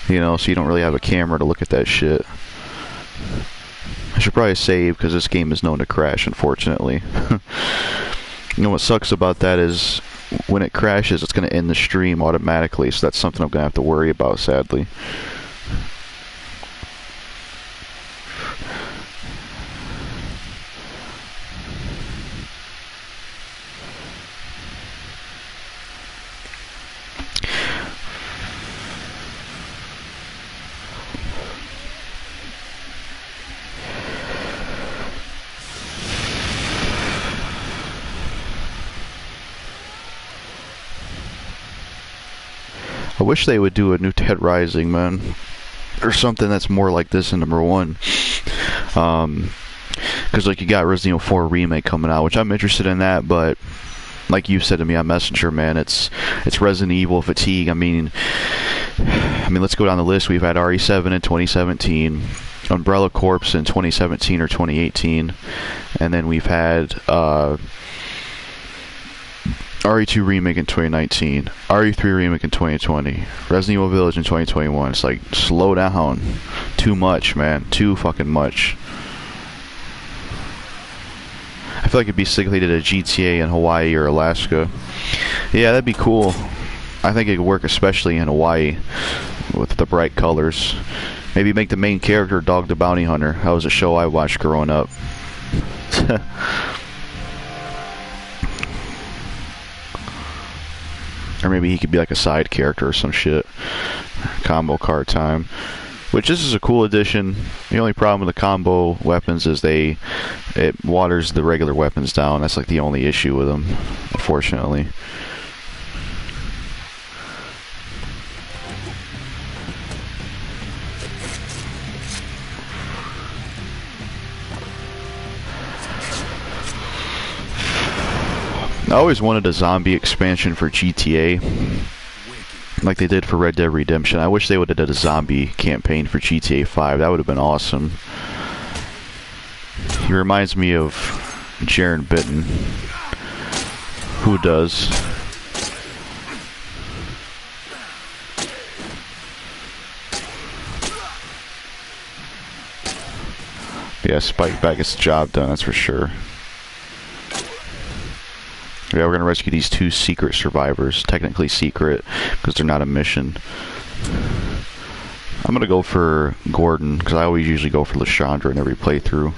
you know, so you don't really have a camera to look at that shit. I should probably save, because this game is known to crash, unfortunately. You know what sucks about that is when it crashes, it's going to end the stream automatically, so that's something I'm going to have to worry about, sadly. I wish they would do a new Dead Rising, man, or something that's more like this in number 1. Because like you got Resident Evil 4 remake coming out, which I'm interested in that, but like you said to me on Messenger, man, it's Resident Evil fatigue. I mean, let's go down the list. We've had RE7 in 2017, Umbrella Corps in 2017 or 2018, and then we've had RE2 remake in 2019, RE3 remake in 2020, Resident Evil Village in 2021. It's like, slow down. Too much, man. Too fucking much. I feel like it'd be sick if they did a GTA in Hawaii or Alaska. Yeah, that'd be cool. I think it could work especially in Hawaii with the bright colors. Maybe make the main character Dog the Bounty Hunter. That was a show I watched growing up. Or maybe he could be like a side character or some shit. Combo card time. Which, this is a cool addition. The only problem with the combo weapons is it waters the regular weapons down. That's like the only issue with them, unfortunately. I always wanted a zombie expansion for GTA, like they did for Red Dead Redemption. I wish they would have did a zombie campaign for GTA 5. That would have been awesome. He reminds me of Jaren Bitten. Who does? Yeah, Spike Back gets the job done, that's for sure. Yeah, we're gonna rescue these 2 secret survivors. Technically secret, because they're not a mission. I'm gonna go for Gordon, because I always usually go for Lashondra in every playthrough.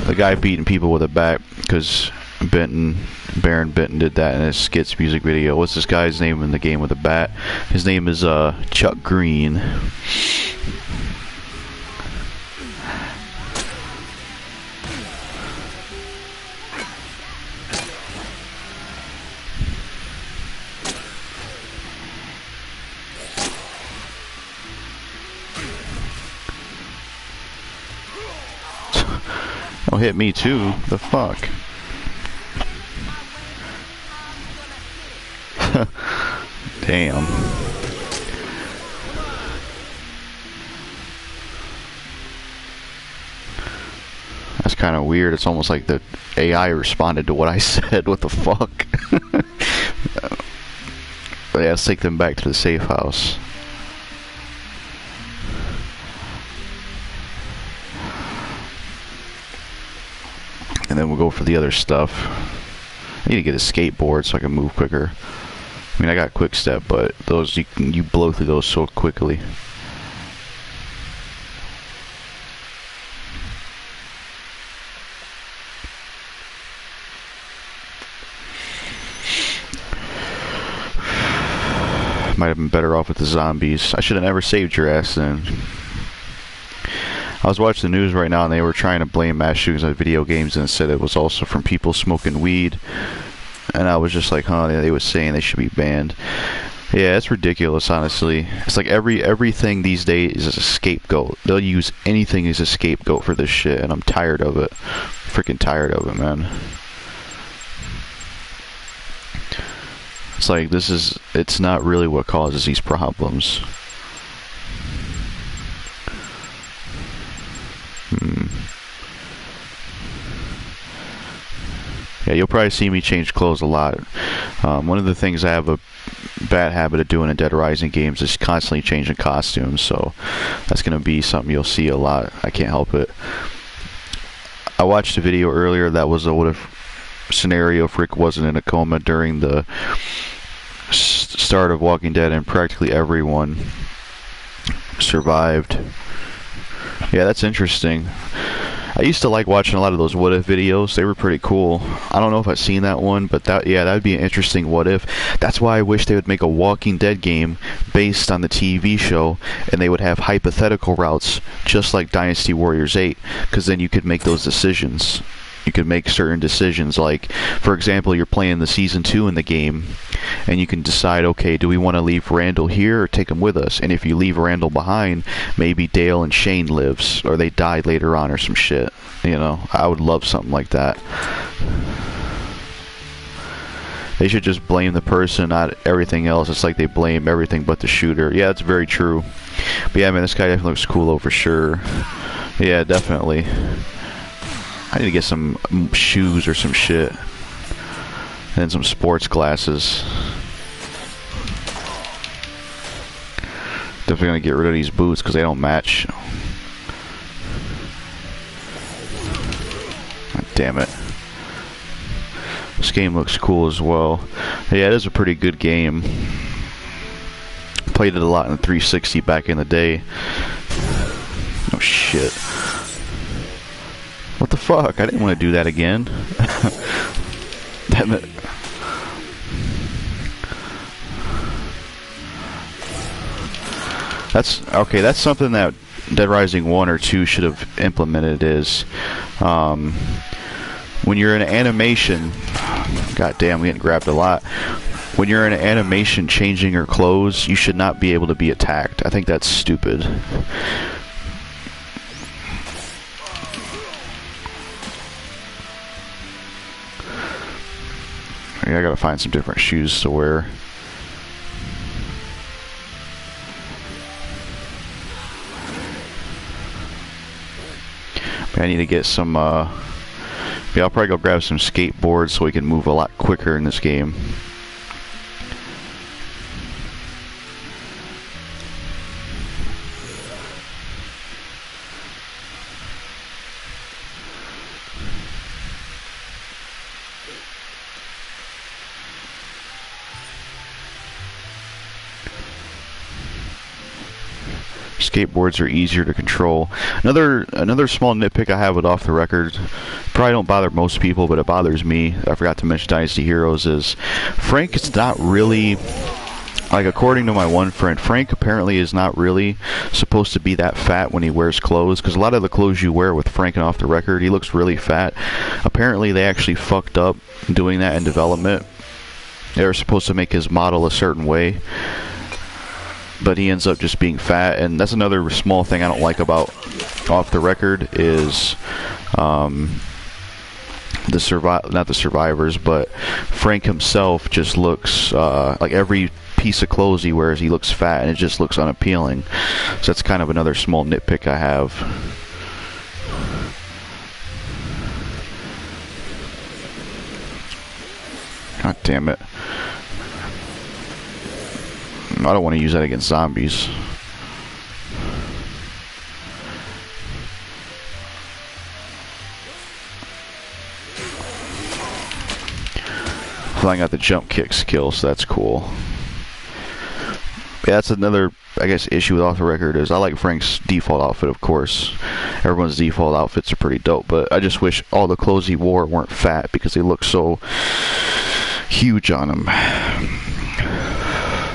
The guy beating people with a bat, because Baron Benton did that in his Skits music video. What's this guy's name in the game with a bat? His name is Chuck Green. Don't hit me too. The fuck? Damn. That's kind of weird. It's almost like the AI responded to what I said. What the fuck? But yeah, let's take them back to the safe house. And then we'll go for the other stuff. I need to get a skateboard so I can move quicker. I mean, I got quick step, but those you blow through those so quickly. Might have been better off with the zombies. I should have never saved your ass then. I was watching the news right now and they were trying to blame mass shootings on video games and said it was also from people smoking weed. And I was just like, huh, they were saying they should be banned. Yeah, it's ridiculous, honestly. It's like everything these days is a scapegoat. They'll use anything as a scapegoat for this shit, and I'm tired of it. Freaking tired of it, man. It's like, it's not really what causes these problems. Yeah, you'll probably see me change clothes a lot. One of the things I have a bad habit of doing in Dead Rising games is constantly changing costumes, so that's going to be something you'll see a lot. I can't help it. I watched a video earlier that was a what if scenario if Rick wasn't in a coma during the start of Walking Dead, and practically everyone survived. Yeah, that's interesting. I used to like watching a lot of those what if videos. They were pretty cool. I don't know if I've seen that one, but that would be an interesting what if. That's why I wish they would make a Walking Dead game based on the TV show, and they would have hypothetical routes just like Dynasty Warriors 8, because then you could make those decisions. You could make certain decisions, like, for example, you're playing the Season 2 in the game, and you can decide, okay, do we want to leave Randall here or take him with us? And if you leave Randall behind, maybe Dale and Shane lives, or they die later on or some shit. You know, I would love something like that. They should just blame the person, not everything else. It's like they blame everything but the shooter. Yeah, that's very true. But yeah, man, this guy definitely looks cool, though, for sure. Yeah, definitely. I need to get some shoes or some shit. And some sports glasses. Definitely gonna get rid of these boots because they don't match. God damn it. This game looks cool as well. Yeah, it is a pretty good game. Played it a lot in the 360 back in the day. Oh shit. What the fuck? I didn't want to do that again. Damn it. That's something that Dead Rising 1 or 2 should have implemented is when you're in animation, god damn, we getting grabbed a lot. When you're in animation changing your clothes, you should not be able to be attacked. I think that's stupid. I gotta find some different shoes to wear. I need to get some, yeah, I'll probably go grab some skateboards so we can move a lot quicker in this game. Skateboards are easier to control. Another small nitpick I have with Off the Record, probably don't bother most people, but it bothers me. I forgot to mention Dynasty Heroes is Frank is not really, like, according to my one friend, Frank apparently is not really supposed to be that fat when he wears clothes, because a lot of the clothes you wear with Frank and Off the Record, he looks really fat. Apparently they actually fucked up doing that in development. They were supposed to make his model a certain way, but he ends up just being fat. And that's another small thing I don't like about Off the Record is not the survivors, but Frank himself just looks like every piece of clothes he wears, he looks fat, and it just looks unappealing. So that's kind of another small nitpick I have. God damn it. I don't want to use that against zombies. I got the jump kick skill, so that's cool. Yeah, that's another, I guess, issue with Off the Record is I like Frank's default outfit, of course. Everyone's default outfits are pretty dope, but I just wish all the clothes he wore weren't fat because they look so huge on him.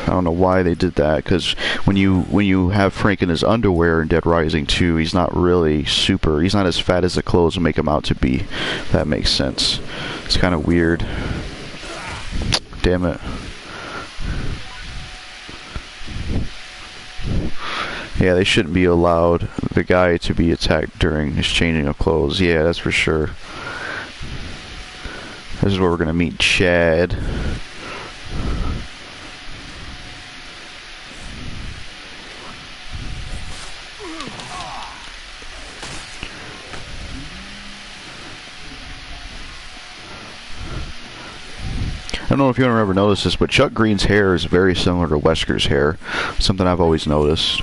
I don't know why they did that, because when you have Frank in his underwear in Dead Rising 2, he's not really he's not as fat as the clothes make him out to be. If that makes sense. It's kind of weird. Damn it. Yeah, they shouldn't be allowed the guy to be attacked during his changing of clothes. Yeah, that's for sure. This is where we're gonna meet Chad. I don't know if you ever noticed this, but Chuck Green's hair is very similar to Wesker's hair. Something I've always noticed.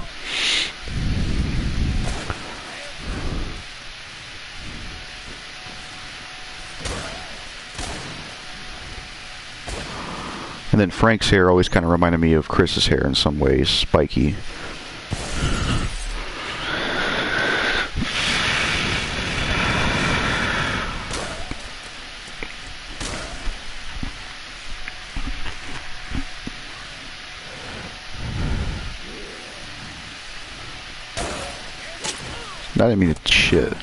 And then Frank's hair always kind of reminded me of Chris's hair in some ways, spiky. I didn't mean to shit.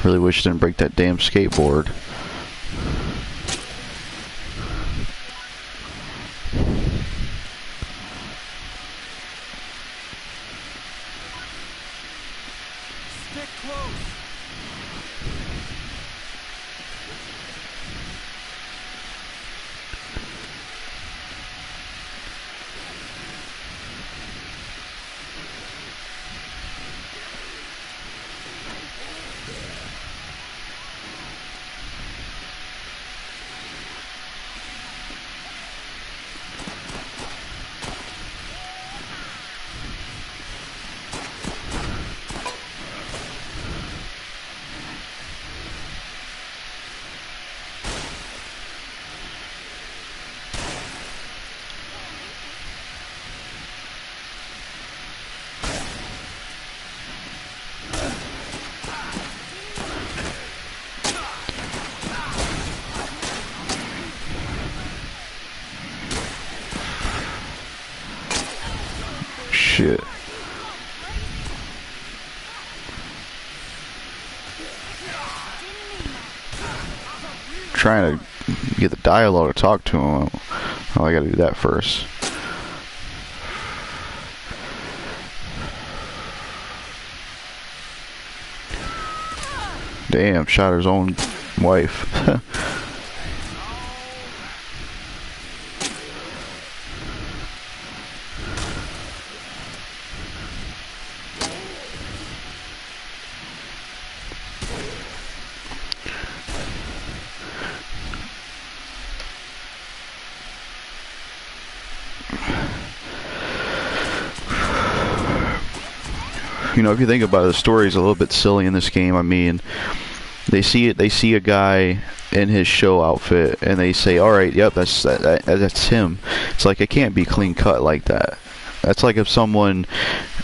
Really wish I didn't break that damn skateboard. Stick close. Shit. Trying to get the dialogue to talk to him. Oh, I gotta do that first. Damn, shot his own wife. You know, if you think about it, the story's a little bit silly in this game. I mean, they see a guy in his show outfit, and they say, "All right, yep, that's him." It's like it can't be clean cut like that. That's like if someone,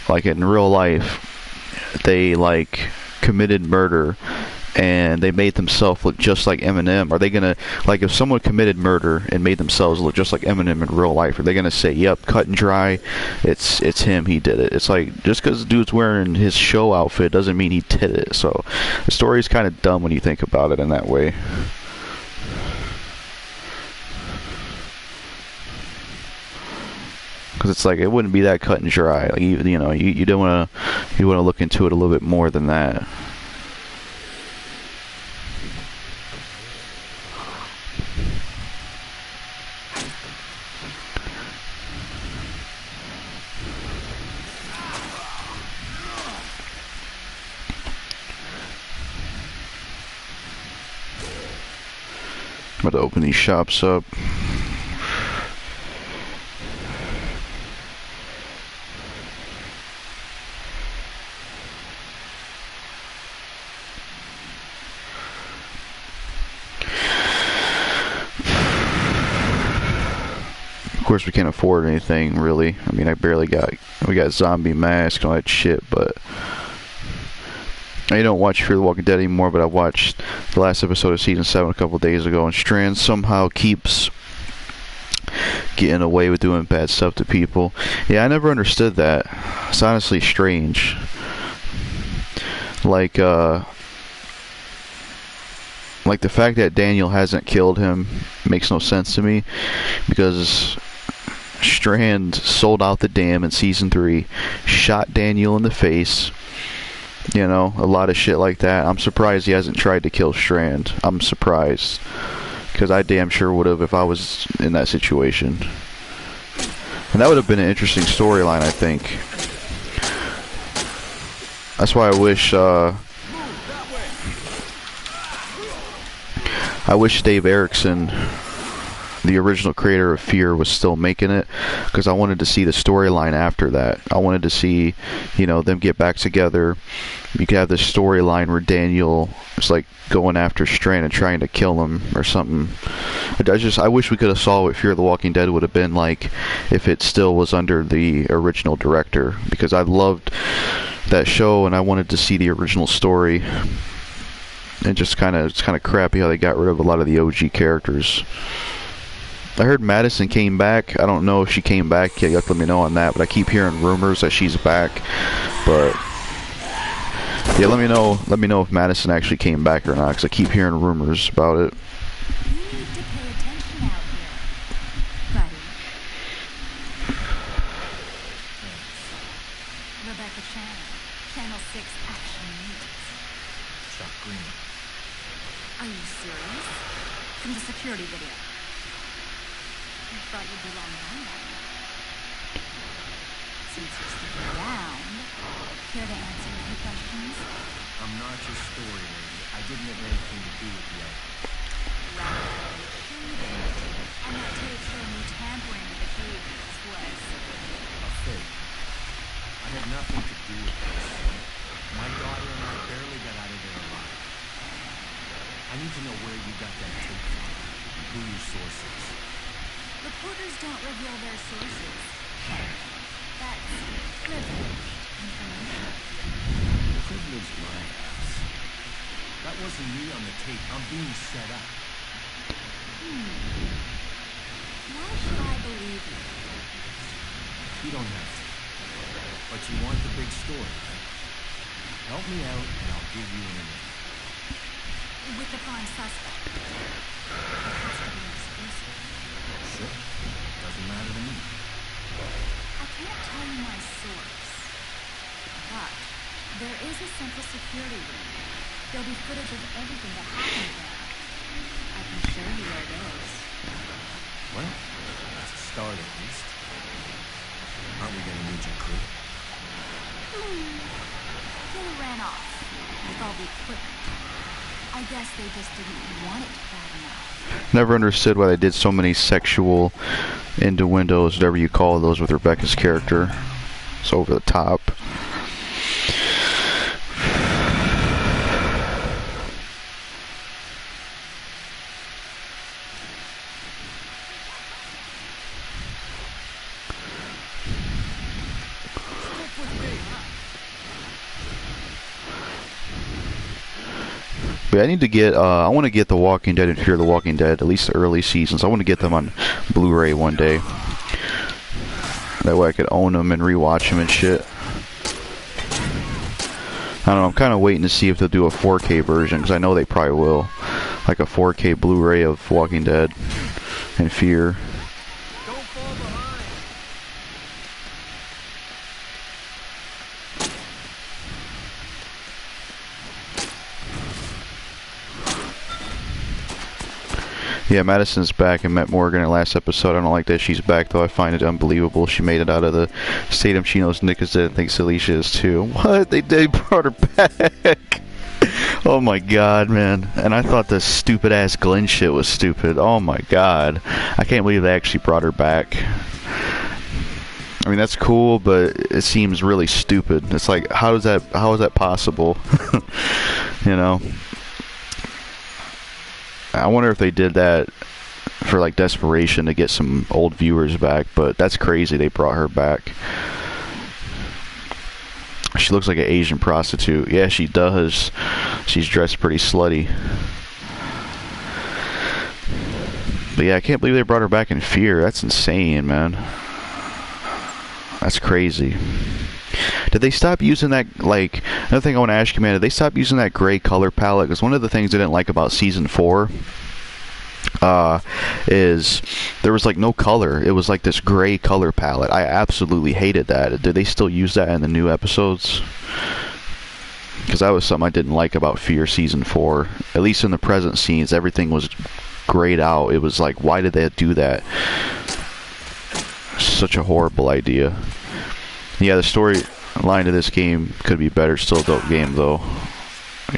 like in real life, they like committed murder and they made themselves look just like Eminem. Are they gonna, like, if someone committed murder and made themselves look just like Eminem in real life, are they gonna say, "Yep, cut and dry, it's him, he did it"? It's like, just because the dude's wearing his show outfit doesn't mean he did it. So the story's kind of dumb when you think about it in that way. Because it's like, it wouldn't be that cut and dry. Like, you know, you don't want to look into it a little bit more than that. I'm about to open these shops up. Of course, we can't afford anything, really. I mean, we got zombie masks and all that shit, but I don't watch Fear the Walking Dead anymore, but I watched the last episode of Season 7 a couple days ago, and Strand somehow keeps getting away with doing bad stuff to people. Yeah, I never understood that. It's honestly strange. Like the fact that Daniel hasn't killed him makes no sense to me, because Strand sold out the dam in Season 3, shot Daniel in the face, you know, a lot of shit like that. I'm surprised he hasn't tried to kill Strand. I'm surprised, because I damn sure would have if I was in that situation. And that would have been an interesting storyline, I think. That's why I wish Dave Erickson, the original creator of Fear, was still making it, because I wanted to see the storyline after that. I wanted to see, you know, them get back together. You could have this storyline where Daniel is like going after Strand and trying to kill him or something. I wish we could have saw what Fear the Walking Dead would have been like if it still was under the original director, because I loved that show and I wanted to see the original story. And it's kind of crappy how they got rid of a lot of the OG characters. I heard Madison came back. I don't know if she came back yet. You have to let me know on that. But I keep hearing rumors that she's back. But yeah, let me know if Madison actually came back or not, because I keep hearing rumors about it. You need to pay attention out here, buddy. Rebecca Channel, Channel 6 Action News. Chuck Green. Are you serious? From the security video. I thought you'd be long gone by now. Since you're sticking around, care to answer any questions? I'm not your story lady. I didn't have anything to do with the outfit. Rather intriguing. And that tape showing you tampering with the cages was... A fake. I had nothing to do with this. My daughter and I barely got out of there alive. I need to know where you got that tape from, and who your source is. Reporters don't reveal their sources. That's privileged information. Privileged my ass. That wasn't me on the tape. I'm being set up. Why should I believe you? You don't have to. But you want the big story, right? Help me out, and I'll give you an interview. With the prime suspect. It has to be exclusive. Sure. Doesn't matter to me. I can't tell you my source, but there is a central security room There'll be footage of everything that happened there. I can show you where it is. Well, that's a start at least. Aren't we gonna need your crew? They ran off with all the equipment. I guess they just didn't want it bad enough. Never understood why they did so many sexual innuendos, whatever you call those, with Rebecca's character. It's over the top. But I need to get, I want to get The Walking Dead and Fear the Walking Dead, at least the early seasons. I want to get them on Blu-ray one day. That way I could own them and rewatch them and shit. I don't know, I'm kind of waiting to see if they'll do a 4K version, because I know they probably will. Like a 4K Blu-ray of Walking Dead and Fear. Don't fall behind. Yeah, Madison's back and met Morgan in the last episode. I don't like that she's back, though. I find it unbelievable. She made it out of the stadium. She knows Nick is dead and thinks Alicia is too. What? They brought her back. Oh my god, man. And I thought this stupid ass Glenn shit was stupid. Oh my god. I can't believe they actually brought her back. I mean, that's cool, but it seems really stupid. It's like, how is that possible? You know? I wonder if they did that for like desperation to get some old viewers back, but that's crazy they brought her back. She looks like an Asian prostitute. Yeah, she does. She's dressed pretty slutty. But yeah, I can't believe they brought her back in Fear. That's insane, man. That's crazy. Did they stop using that, like, another thing I want to ask you, man, did they stop using that gray color palette? Because one of the things I didn't like about Season 4 is there was, like, no color. It was, like, this gray color palette. I absolutely hated that. Did they still use that in the new episodes? Because that was something I didn't like about Fear Season 4. At least in the present scenes, everything was grayed out. It was like, why did they do that? Such a horrible idea. Yeah, the storyline of this game could be better. Still a dope game, though.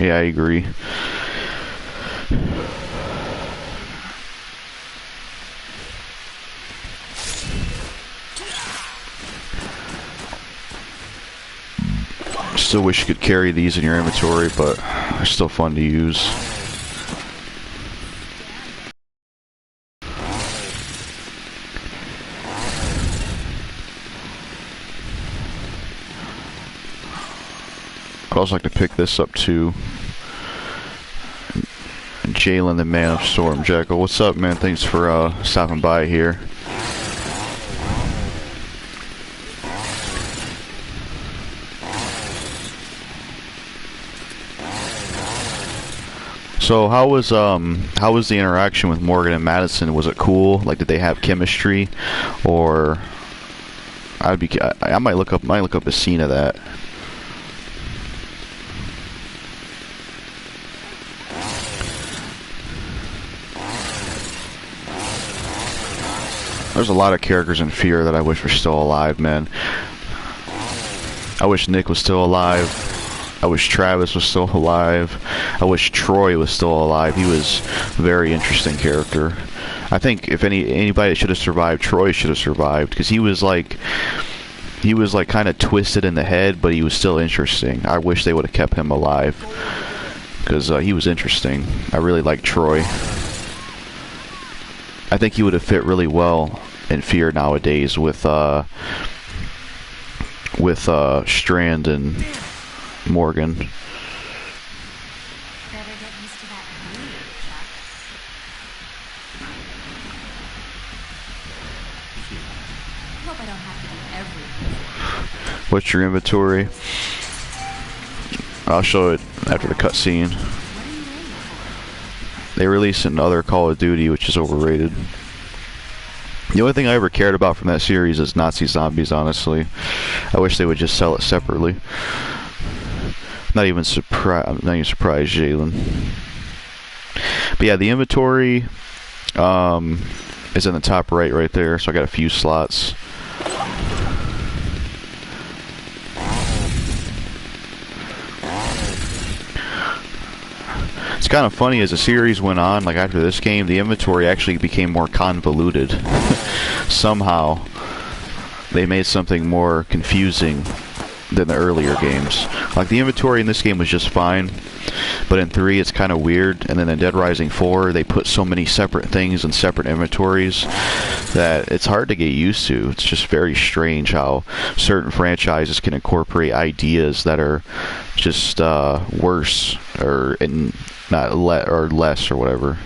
Yeah, I agree. Still wish you could carry these in your inventory, but they're still fun to use. I'd also like to pick this up too. Jalen, the man of Storm. Jekyll, what's up, man? Thanks for stopping by here. So how was the interaction with Morgan and Madison? Was it cool? Like, did they have chemistry? Or I might look up a scene of that. There's a lot of characters in Fear that I wish were still alive, man. I wish Nick was still alive. I wish Travis was still alive. I wish Troy was still alive. He was a very interesting character. I think if anybody that should have survived, Troy should have survived, because he was like kind of twisted in the head, but he was still interesting. I wish they would have kept him alive, because he was interesting. I really liked Troy. I think he would have fit really well in Fear nowadays with Strand and Morgan. Better get used to that mood, Chuck. Hope I don't have to do everything. What's your inventory? I'll show it after the cutscene. What are you waiting for? They released another Call of Duty, which is overrated. The only thing I ever cared about from that series is Nazi zombies, honestly. I wish they would just sell it separately. Not even surprised. I'm not even surprised, Jalen. But yeah, the inventory is in the top right there. So I got a few slots. It's kind of funny, as the series went on, like after this game, the inventory actually became more convoluted. Somehow, they made something more confusing than the earlier games. Like, the inventory in this game was just fine, but in 3 it's kind of weird, and then in Dead Rising 4 they put so many separate things in separate inventories that it's hard to get used to. It's just very strange how certain franchises can incorporate ideas that are just worse or not or less or whatever.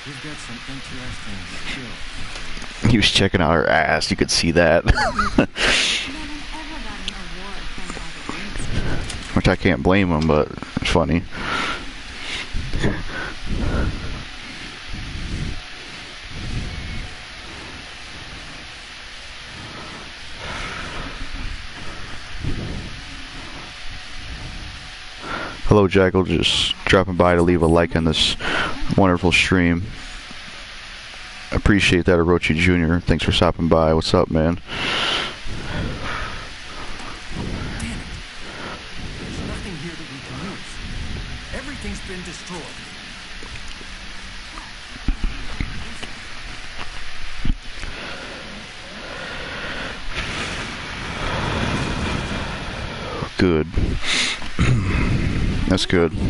We've got some interesting skills. He was checking out her ass. You could see that. Which I can't blame him, but it's funny. Hello, Jackal. Just dropping by to leave a like on this wonderful stream. Appreciate that, Orochi Jr. Thanks for stopping by. What's up, man? There's nothing here that we can use. Everything's been destroyed. Good. That's good. But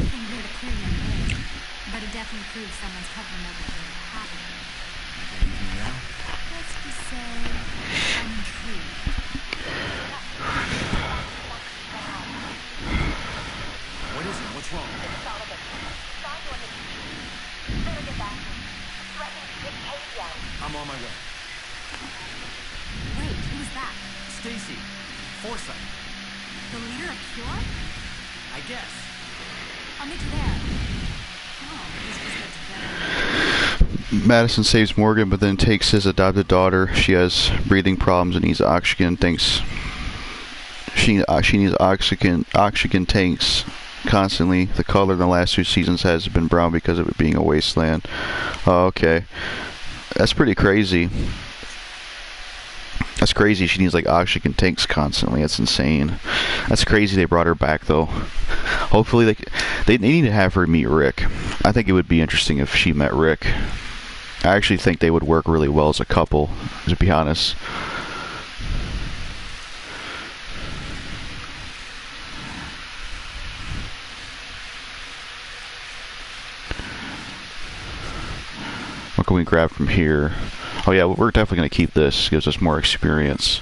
it definitely proves someone's covering everything that happened. Believe me now? Let's just say I'm intrigued. What is it? What's wrong? I'm on my way. Wait, who's that? Stacy. Forsyth. The leader of Cure? I guess. I'll meet you there. Oh, this just gets better. Madison saves Morgan, but then takes his adopted daughter. She has breathing problems and needs oxygen. She needs oxygen tanks constantly. The color in the last 2 seasons has been brown because of it being a wasteland. Oh, okay. That's pretty crazy. That's crazy. She needs like oxygen tanks constantly. That's insane. That's crazy they brought her back though. Hopefully they need to have her meet Rick. I think it would be interesting if she met Rick. I actually think they would work really well as a couple, to be honest. What can we grab from here? Oh yeah, we're definitely going to keep this. Gives us more experience.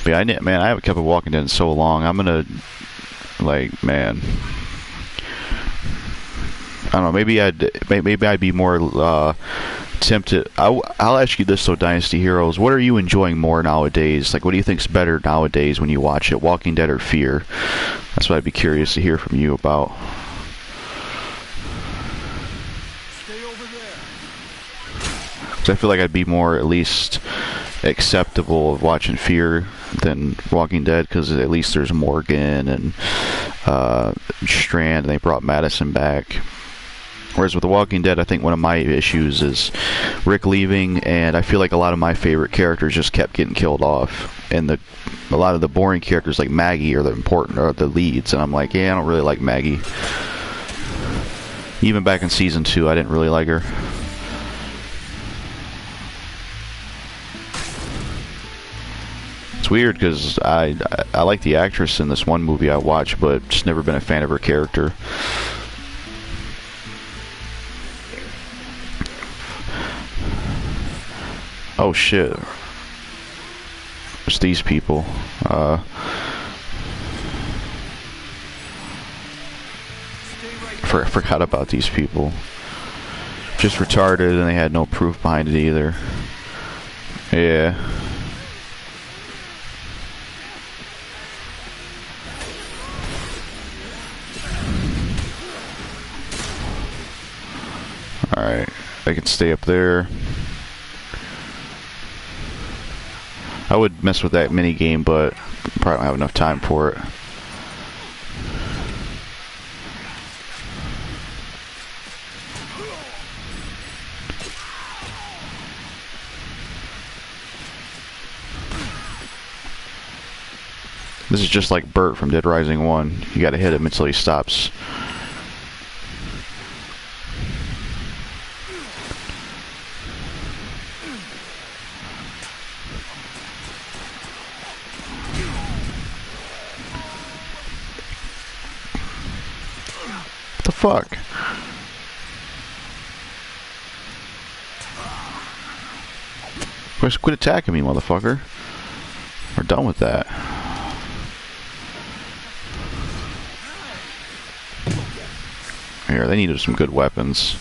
But yeah, man, I haven't kept a Walking Dead in so long. I'm going to, like, man, I don't know. Maybe I'd be more tempted. I'll ask you this though, Dynasty Heroes. What are you enjoying more nowadays? Like, what do you think's better nowadays when you watch it? Walking Dead or Fear? That's what I'd be curious to hear from you about. Stay over there. 'Cause I feel like I'd be more, at least, acceptable of watching Fear than Walking Dead, because at least there's Morgan and Strand, and they brought Madison back. Whereas with The Walking Dead, I think one of my issues is Rick leaving, and I feel like a lot of my favorite characters just kept getting killed off, and a lot of the boring characters like Maggie are the leads, and I'm like, yeah, I don't really like Maggie. Even back in season 2, I didn't really like her. It's weird because I like the actress in this one movie I watched, but just never been a fan of her character. Oh shit. It's these people. Forgot about these people. Just retarded, and they had no proof behind it either. Yeah. Alright, I can stay up there. I would mess with that mini game, but probably don't have enough time for it. This is just like Bert from Dead Rising 1. You gotta hit him until he stops. What the fuck? Quit attacking me, motherfucker. We're done with that. Here, they needed some good weapons.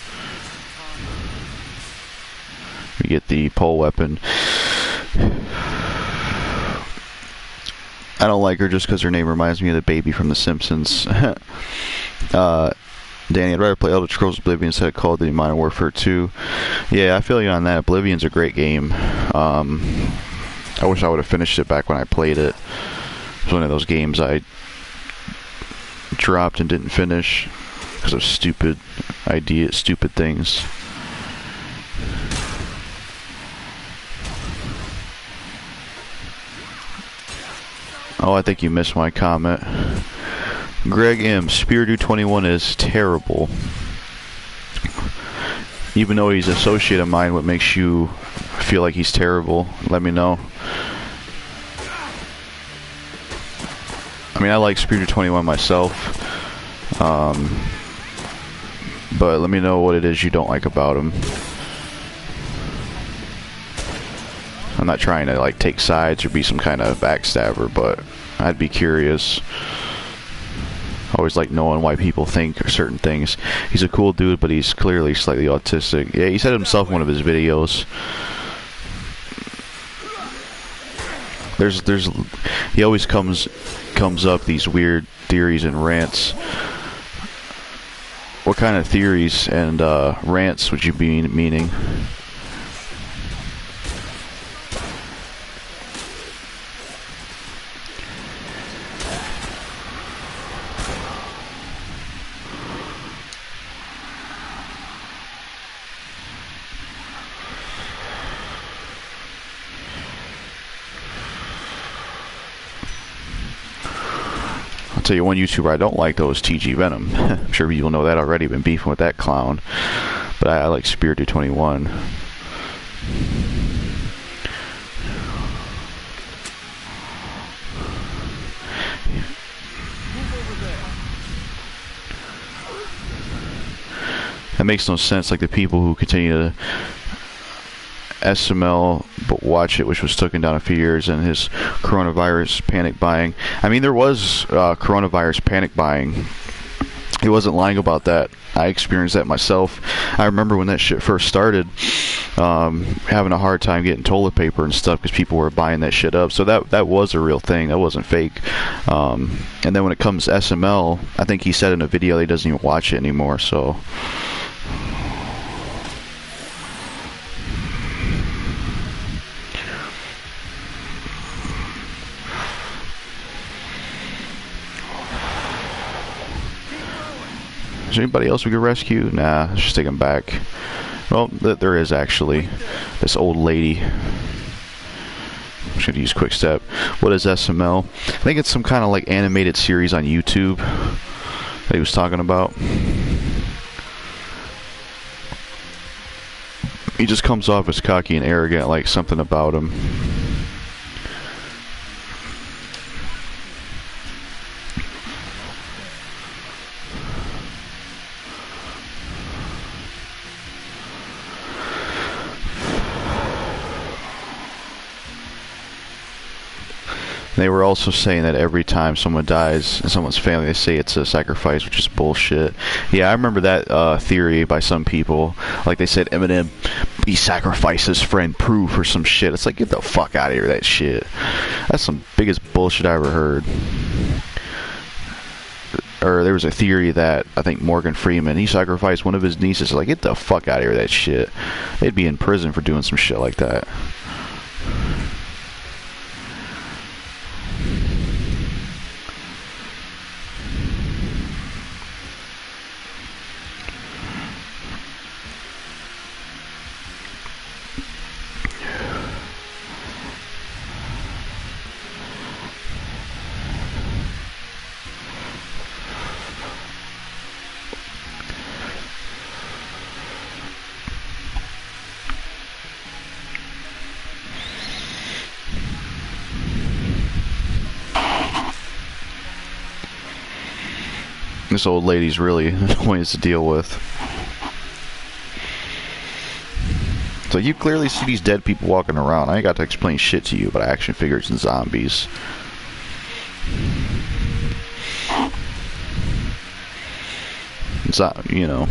We get the pole weapon. I don't like her just because her name reminds me of the baby from The Simpsons. Danny, I'd rather play Elder Scrolls Oblivion instead of Call of Duty Modern Warfare 2. Yeah, I feel you on that. Oblivion's a great game. I wish I would have finished it back when I played it. It was one of those games I dropped and didn't finish because of stupid ideas, stupid things. Oh, I think you missed my comment. Greg M. Speardo 21 is terrible. Even though he's an associate of mine, what makes you feel like he's terrible? Let me know. I mean, I like Speardo 21 myself. But let me know what it is you don't like about him. I'm not trying to like take sides or be some kind of backstabber, but I'd be curious. I always like knowing why people think certain things. He's a cool dude, but he's clearly slightly autistic. Yeah, he said himself in one of his videos. He always comes up these weird theories and rants. What kind of theories and rants would you be meaning? I'll tell you one YouTuber I don't like though is TG Venom. I'm sure you'll know that already. Been beefing with that clown, but I like Speardo 21. That makes no sense. Like the people who continue to SML but watch it, which was taken down a few years, and his coronavirus panic buying. I mean, there was coronavirus panic buying. He wasn't lying about that. I experienced that myself. I remember when that shit first started, having a hard time getting toilet paper and stuff because people were buying that shit up. So that was a real thing. That wasn't fake. And then when it comes to SML, I think he said in a video that he doesn't even watch it anymore. So. Is there anybody else we could rescue? Nah, let's just take him back. Well, there is actually this old lady. I'm just gonna use Quick Step. What is SML? I think it's some kind of like animated series on YouTube that he was talking about. He just comes off as cocky and arrogant, like something about him. They were also saying that every time someone dies in someone's family, they say it's a sacrifice, which is bullshit. Yeah, I remember that theory by some people. Like they said, Eminem, he sacrificed his friend Proof or some shit. It's like, get the fuck out of here, that shit. That's some biggest bullshit I ever heard. Or there was a theory that I think Morgan Freeman, he sacrificed one of his nieces. Like, get the fuck out of here, that shit. They'd be in prison for doing some shit like that. This old lady's really annoying to deal with. So you clearly see these dead people walking around. I ain't got to explain shit to you about action figures and zombies. It's not, you know.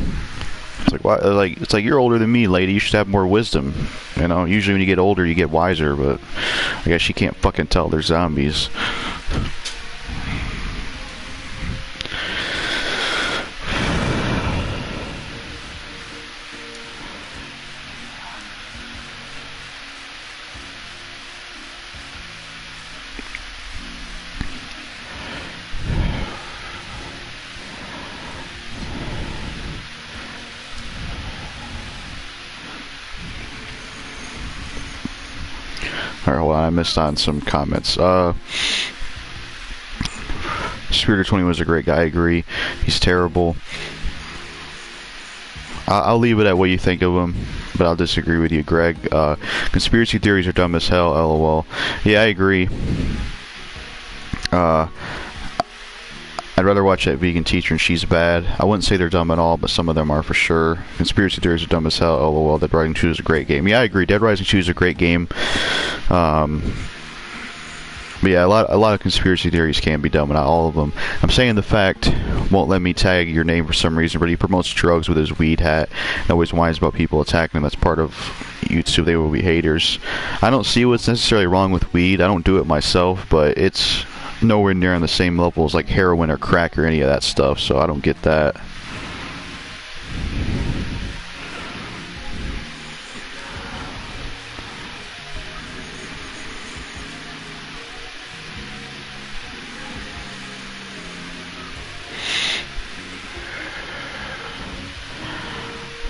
It's like, why? It's like you're older than me, lady. You should have more wisdom. You know. Usually when you get older, you get wiser. But I guess she can't fucking tell they're zombies. Alright, hold on, I missed on some comments. Spirit 20 was a great guy, I agree. He's terrible. I'll leave it at what you think of him, but I'll disagree with you, Greg. Conspiracy theories are dumb as hell, lol. Yeah, I agree. I'd rather watch that vegan teacher and she's bad. I wouldn't say they're dumb at all, but some of them are for sure. Conspiracy theories are dumb as hell, lol. Dead Rising 2 is a great game. Yeah, I agree. Dead Rising 2 is a great game. But yeah, a lot of conspiracy theories can be dumb, but not all of them. I'm saying the fact won't let me tag your name for some reason, but he promotes drugs with his weed hat and always whines about people attacking him. That's part of YouTube. They will be haters. I don't see what's necessarily wrong with weed. I don't do it myself, but it's nowhere near on the same level as like heroin or crack or any of that stuff, so I don't get that.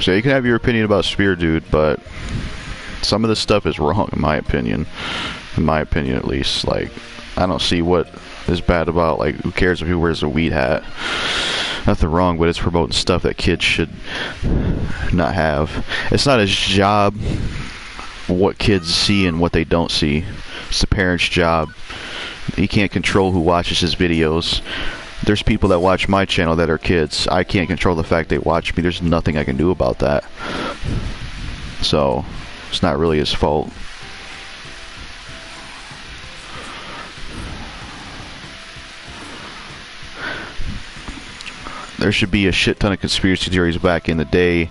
So you can have your opinion about Spear Dude, but some of this stuff is wrong in my opinion. In my opinion, at least. Like, I don't see what is bad about, like, who cares if he wears a weed hat? Nothing wrong, but it's promoting stuff that kids should not have. It's not his job what kids see and what they don't see. It's the parent's job. He can't control who watches his videos. There's people that watch my channel that are kids. I can't control the fact they watch me. There's nothing I can do about that. So, it's not really his fault. There should be a shit ton of conspiracy theories back in the day,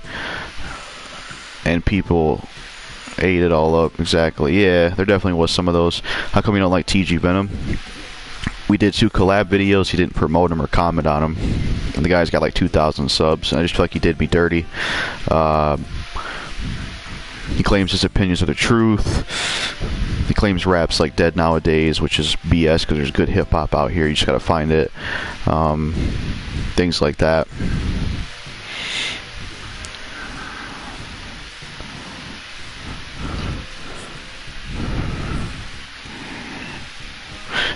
and people ate it all up. Exactly. Yeah, there definitely was some of those. How come you don't like TG Venom? We did 2 collab videos. He didn't promote them or comment on them. And the guy's got like 2,000 subs. And I just feel like he did me dirty. He claims his opinions are the truth. He claims rap's like dead nowadays, which is BS because there's good hip hop out here. You just gotta find it. Things like that.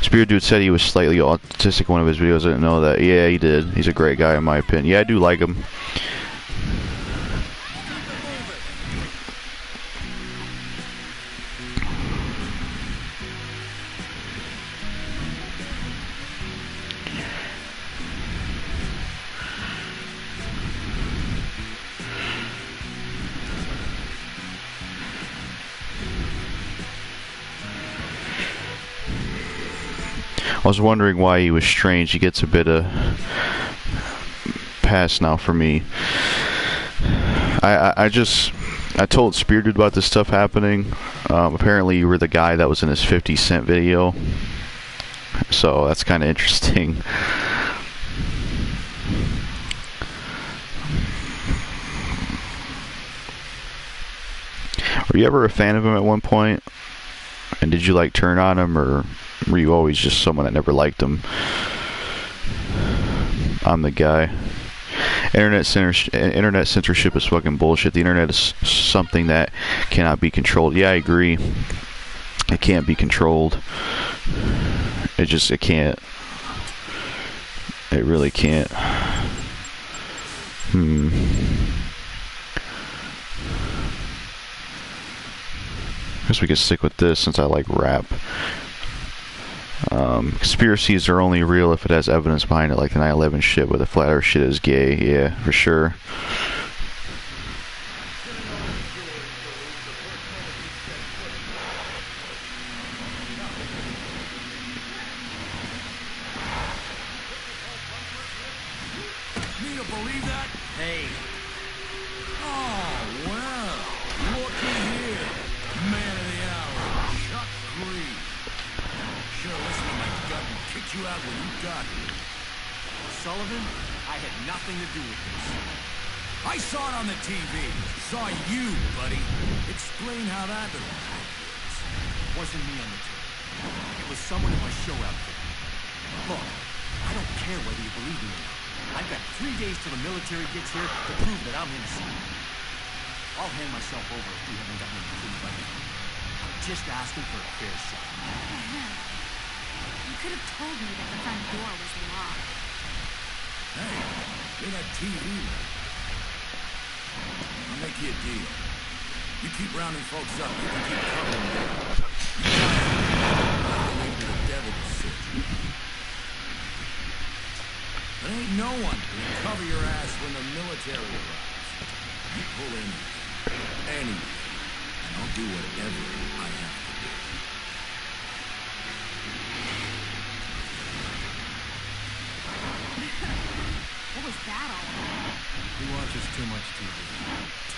Spear Dude said he was slightly autistic in one of his videos. I didn't know that. Yeah, he did. He's a great guy in my opinion. Yeah, I do like him. I was wondering why he was strange. He gets a bit of pass now for me. I told Spear Dude about this stuff happening. Apparently you were the guy that was in his 50 Cent video. So that's kind of interesting. Were you ever a fan of him at one point? And did you like turn on him, or were you always just someone that never liked him? I'm the guy. Internet censorship is fucking bullshit. The internet is something that cannot be controlled. Yeah, I agree. It can't be controlled. It can't. It really can't. I guess we could stick with this since I like rap. Conspiracies are only real if it has evidence behind it, like the 9/11 shit, where the flat earth shit is gay. Yeah, for sure. Me to believe that? Hey. Oh, well. Looky here. Man of the hour. Chuck Green. Should've listened to my gut and kicked you out when you got here. Sullivan, I had nothing to do with this. I saw it on the TV. Saw you, buddy. Explain how that little hack is. It wasn't me on the tape. It was someone in my show outfit. Look, I don't care whether you believe me or not. I've got 3 days till the military gets here to prove that I'm innocent. I'll hand myself over if we haven't gotten any clues by now. I'm just asking for a fair shot. You could have told me that the front door was locked. Hey, you're that TV man. I'll make you a deal. You keep rounding folks up, you can keep covering me. I'll leave to the devil to sit. There ain't no one who'll cover your ass when the military arrives. You pull in anyway, and I'll do whatever I have to do. What was that all about? He watches too much TV.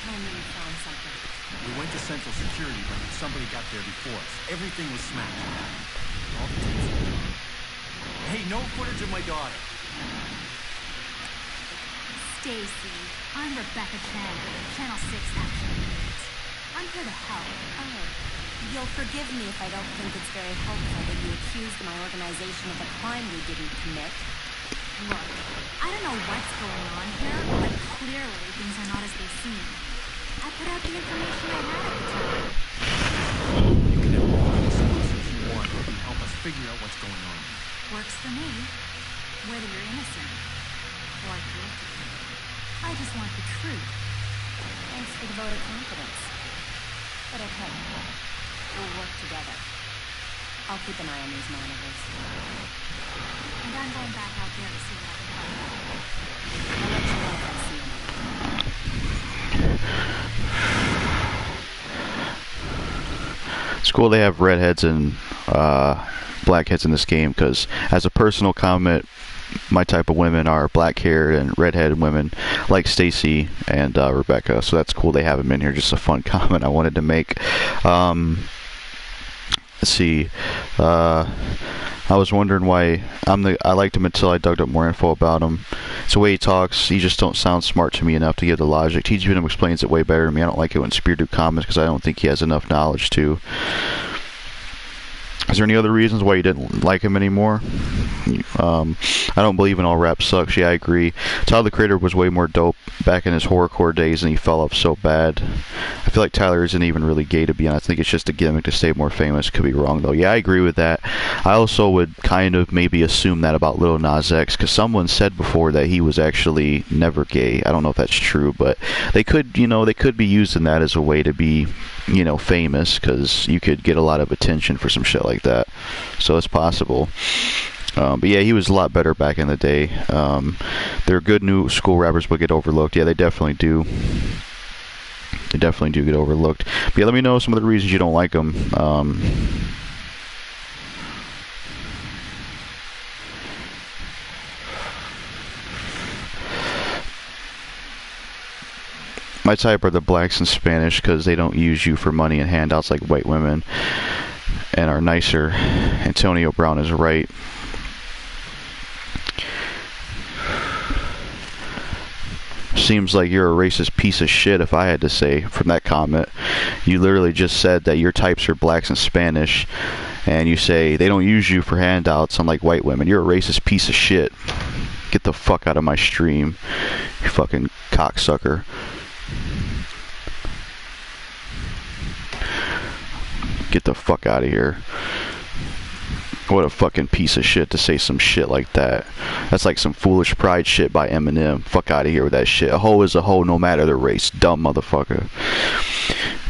Tell me you found something. We went to Central Security, but somebody got there before us. Everything was smashed. All the tapes were gone. Hey, no footage of my daughter. Stacy, I'm Rebecca Chen, Channel 6 Action News. I'm here to help. Oh, you'll forgive me if I don't think it's very helpful that you accused my organization of a crime we didn't commit. Look, I don't know what's going on here, but clearly things are not as they seem. I put out the information I had at the time. You can have all the excuses you want if you help us figure out what's going on. Works for me, whether you're innocent or guilty. I just want the truth. Thanks for the vote of confidence. But okay, we'll work together. I'll keep an eye on these monitors. And I'm going back out there to see what I can find out. I'll let you know if I see anything. It's cool they have redheads and blackheads in this game, because as a personal comment, my type of women are black-haired and red-headed women like Stacy and Rebecca, so that's cool they have them in here. Just a fun comment I wanted to make. Let's see. I was wondering why I liked him until I dug up more info about him. It's the way he talks. He just don't sound smart to me enough to get the logic. TG Venom explains it way better to me. I don't like it when Spear Dude comments because I don't think he has enough knowledge to. Is there any other reasons why you didn't like him anymore? I don't believe in all rap sucks. Yeah, I agree. Tyler the Creator was way more dope back in his horrorcore days, and he fell off so bad. I feel like Tyler isn't even really gay, to be honest. I think it's just a gimmick to stay more famous. Could be wrong, though. Yeah, I agree with that. I also would kind of maybe assume that about Lil Nas X, because someone said before that he was actually never gay. I don't know if that's true, but they could, they could be using that as a way to be, famous, because you could get a lot of attention for some shit like that. So it's possible. But yeah, he was a lot better back in the day. They're good new school rappers, but get overlooked. Yeah, they definitely do. They definitely do get overlooked. But yeah, let me know some of the reasons you don't like them. My type are the blacks and Spanish because they don't use you for money and handouts like white women and are nicer. Antonio Brown is right. Seems like you're a racist piece of shit, if I had to say, from that comment. You literally just said that your types are blacks and Spanish, and you say they don't use you for handouts unlike white women. You're a racist piece of shit. Get the fuck out of my stream, you fucking cocksucker. Get the fuck out of here. What a fucking piece of shit to say some shit like that. That's like some foolish pride shit by Eminem. Fuck out of here with that shit. A hoe is a hoe no matter the race. Dumb motherfucker.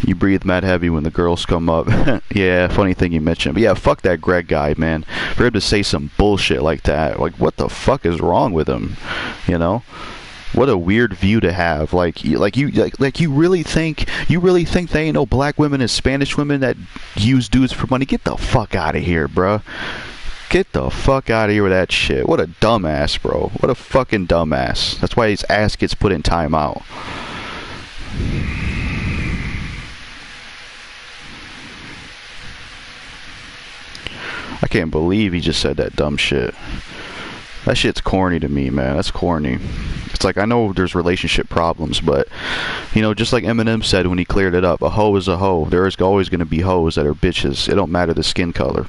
You breathe mad heavy when the girls come up. Yeah, funny thing you mentioned. But yeah, fuck that Greg guy, man. For him to say some bullshit like that. Like, what the fuck is wrong with him? You know? What a weird view to have. You really think they ain't no black women and Spanish women that use dudes for money? Get the fuck out of here, bro. Get the fuck out of here with that shit. What a dumbass, bro. What a fucking dumbass. That's why his ass gets put in timeout. I can't believe he just said that dumb shit. That shit's corny to me, man. That's corny. It's like, I know there's relationship problems, but, you know, just like Eminem said when he cleared it up, a hoe is a hoe. There is always going to be hoes that are bitches. It don't matter the skin color.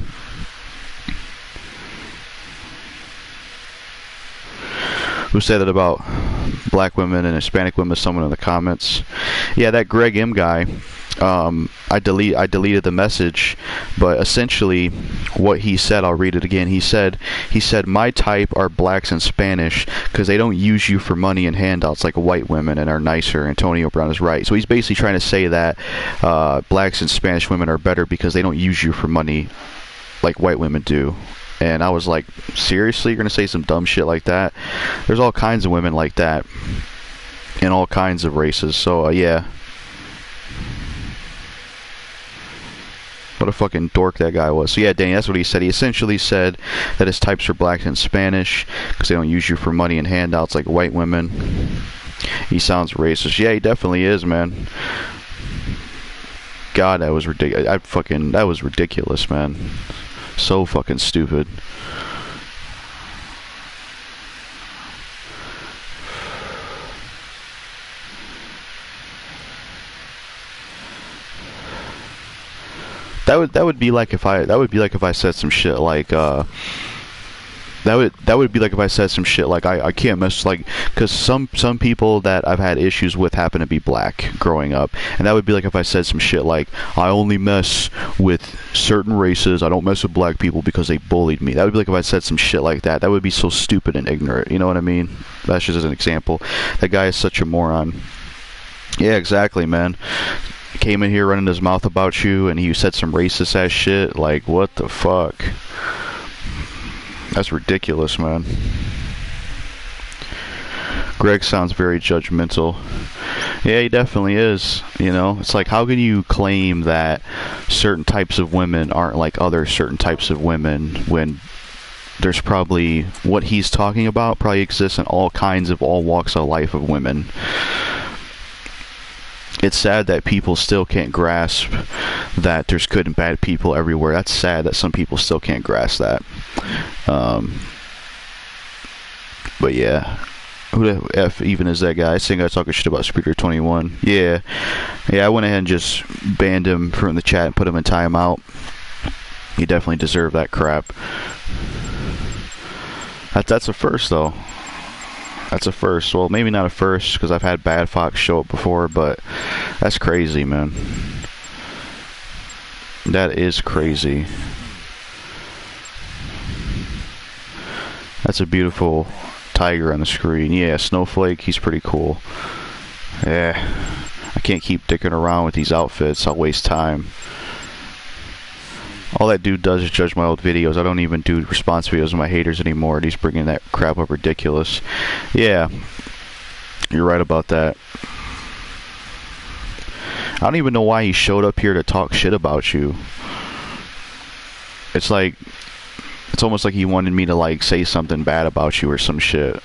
Who said it about black women and Hispanic women? Someone in the comments. Yeah, that Greg M guy. I deleted the message, but essentially what he said, I'll read it again. He said my type are blacks and Spanish because they don't use you for money and handouts like white women and are nicer. Antonio Brown is right. So he's basically trying to say that blacks and Spanish women are better because they don't use you for money like white women do. And I was like, seriously, you're gonna say some dumb shit like that? There's all kinds of women like that in all kinds of races. So yeah. What a fucking dork that guy was. So yeah, Danny, that's what he said. He essentially said that his types are black and Spanish because they don't use you for money and handouts like white women. He sounds racist. Yeah, he definitely is, man. God, that was ridiculous. That was ridiculous, man. So fucking stupid. That would be like if I said some shit like that would be like if I said some shit like I can't mess, like, because some people that I've had issues with happen to be black growing up, and that would be like if I said some shit like I only mess with certain races, I don't mess with black people because they bullied me. That would be like if I said some shit like that. That would be so stupid and ignorant, you know what I mean? That's just as an example. That guy is such a moron. Yeah, exactly, man. Came in here running his mouth about you and he said some racist ass shit. Like, what the fuck? That's ridiculous, man. Greg sounds very judgmental. Yeah, he definitely is. You know, it's like, how can you claim that certain types of women aren't like other certain types of women when there's probably what he's talking about probably exists in all walks of life of women. It's sad that people still can't grasp that there's good and bad people everywhere. That's sad that some people still can't grasp that. But yeah, who the F even is that guy? I think I was talking shit about Speaker 21. Yeah, I went ahead and just banned him from the chat and put him in timeout. He definitely deserved that crap. That's a first, though. That's a first. Well, maybe not a first, because I've had Bad Fox show up before, but that's crazy, man. That is crazy. That's a beautiful tiger on the screen. Yeah, Snowflake, he's pretty cool. Yeah, I can't keep dicking around with these outfits. I'll waste time. All that dude does is judge my old videos. I don't even do response videos of my haters anymore. He's bringing that crap up ridiculous. Yeah, you're right about that. I don't even know why he showed up here to talk shit about you. It's like, it's almost like he wanted me to like say something bad about you or some shit.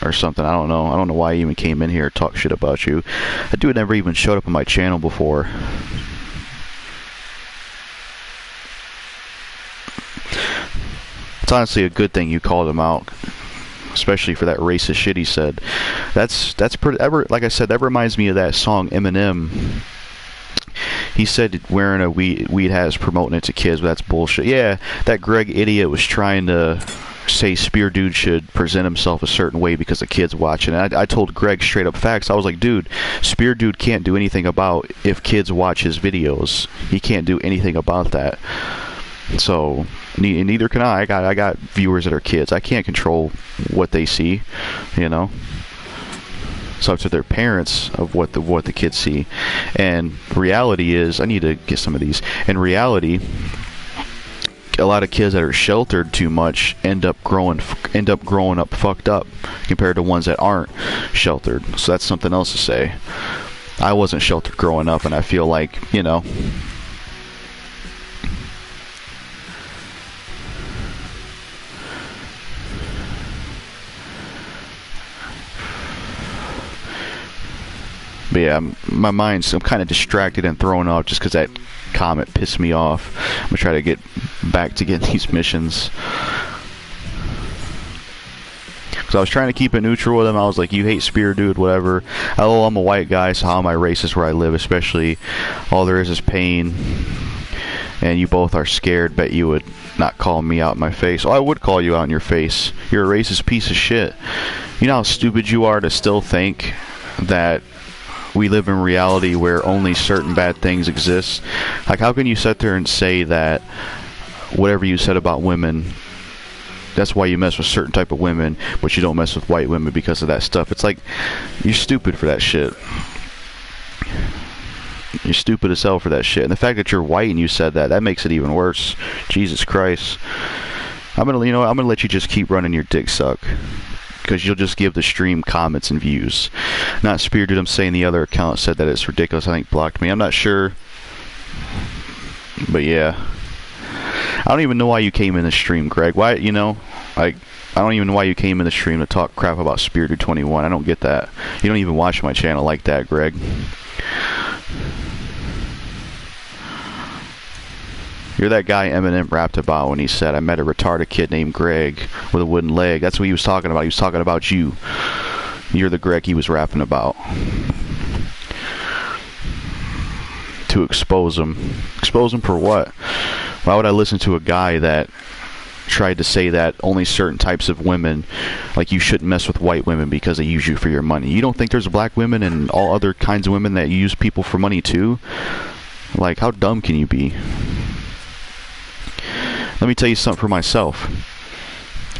or something. I don't know. I don't know why I even came in here to talk shit about you. That dude never even showed up on my channel before. It's honestly a good thing you called him out, especially for that racist shit he said. That's pretty. Like I said, that reminds me of that song Eminem. He said wearing a weed hat is promoting it to kids, but that's bullshit. Yeah, that Greg idiot was trying to say Spear Dude should present himself a certain way because the kids watching. And I told Greg straight up facts. I was like, dude, Spear Dude can't do anything about if kids watch his videos. He can't do anything about that. So neither can I. I got viewers that are kids. I can't control what they see, you know. It's up to their parents of what the kids see. And reality is, I need to get some of these. In reality, a lot of kids that are sheltered too much end up growing up fucked up compared to ones that aren't sheltered. So that's something else to say. I wasn't sheltered growing up, and I feel like, you know, but yeah, I'm kind of distracted and thrown off just because that comment pissed me off. I'm gonna try to get back to getting these missions. Because I was trying to keep it neutral with him. I was like, you hate Spear Dude, whatever. Oh, I'm a white guy, so how am I racist where I live? Especially, all there is pain. And you both are scared. Bet you would not call me out in my face. Oh, I would call you out in your face. You're a racist piece of shit. You know how stupid you are to still think that we live in reality where only certain bad things exist? Like, how can you sit there and say that whatever you said about women, that's why you mess with certain type of women, but you don't mess with white women because of that stuff? It's like, you're stupid for that shit. You're stupid as hell for that shit. And the fact that you're white and you said that makes it even worse. Jesus Christ. I'm gonna let you just keep running your dick suck, because you'll just give the stream comments and views. Not Spear Dude. I'm saying the other account said that it's ridiculous. I think blocked me. I'm not sure. But yeah. I don't even know why you came in the stream, Greg. Why, you know, like, I don't even know why you came in the stream to talk crap about Spear Dude 21. I don't get that. You don't even watch my channel like that, Greg. You're that guy Eminem rapped about when he said, I met a retarded kid named Greg with a wooden leg. That's what he was talking about. He was talking about you. You're the Greg he was rapping about. To expose him. Expose him for what? Why would I listen to a guy that tried to say that only certain types of women, like you shouldn't mess with white women because they use you for your money? You don't think there's black women and all other kinds of women that use people for money too? Like, how dumb can you be? Let me tell you something for myself.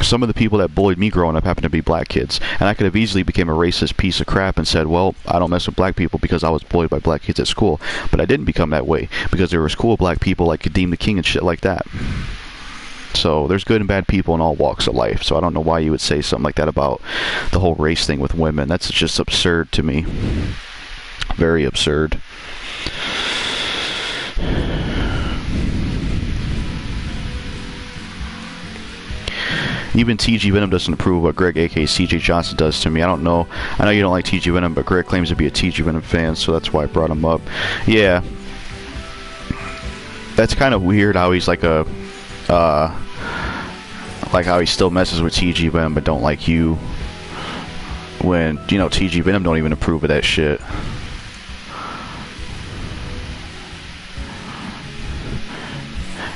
Some of the people that bullied me growing up happened to be black kids, and I could have easily became a racist piece of crap and said, well, I don't mess with black people because I was bullied by black kids at school. But I didn't become that way because there was cool black people like Kadeem the King and shit like that. So there's good and bad people in all walks of life. So I don't know why you would say something like that about the whole race thing with women. That's just absurd to me. Very absurd. Even TG Venom doesn't approve of what Greg aka CJ Johnson does to me. I don't know. I know you don't like TG Venom, but Greg claims to be a TG Venom fan, so that's why I brought him up. Yeah. That's kind of weird how he's like a like how he still messes with TG Venom but don't like you, when, you know, TG Venom don't even approve of that shit.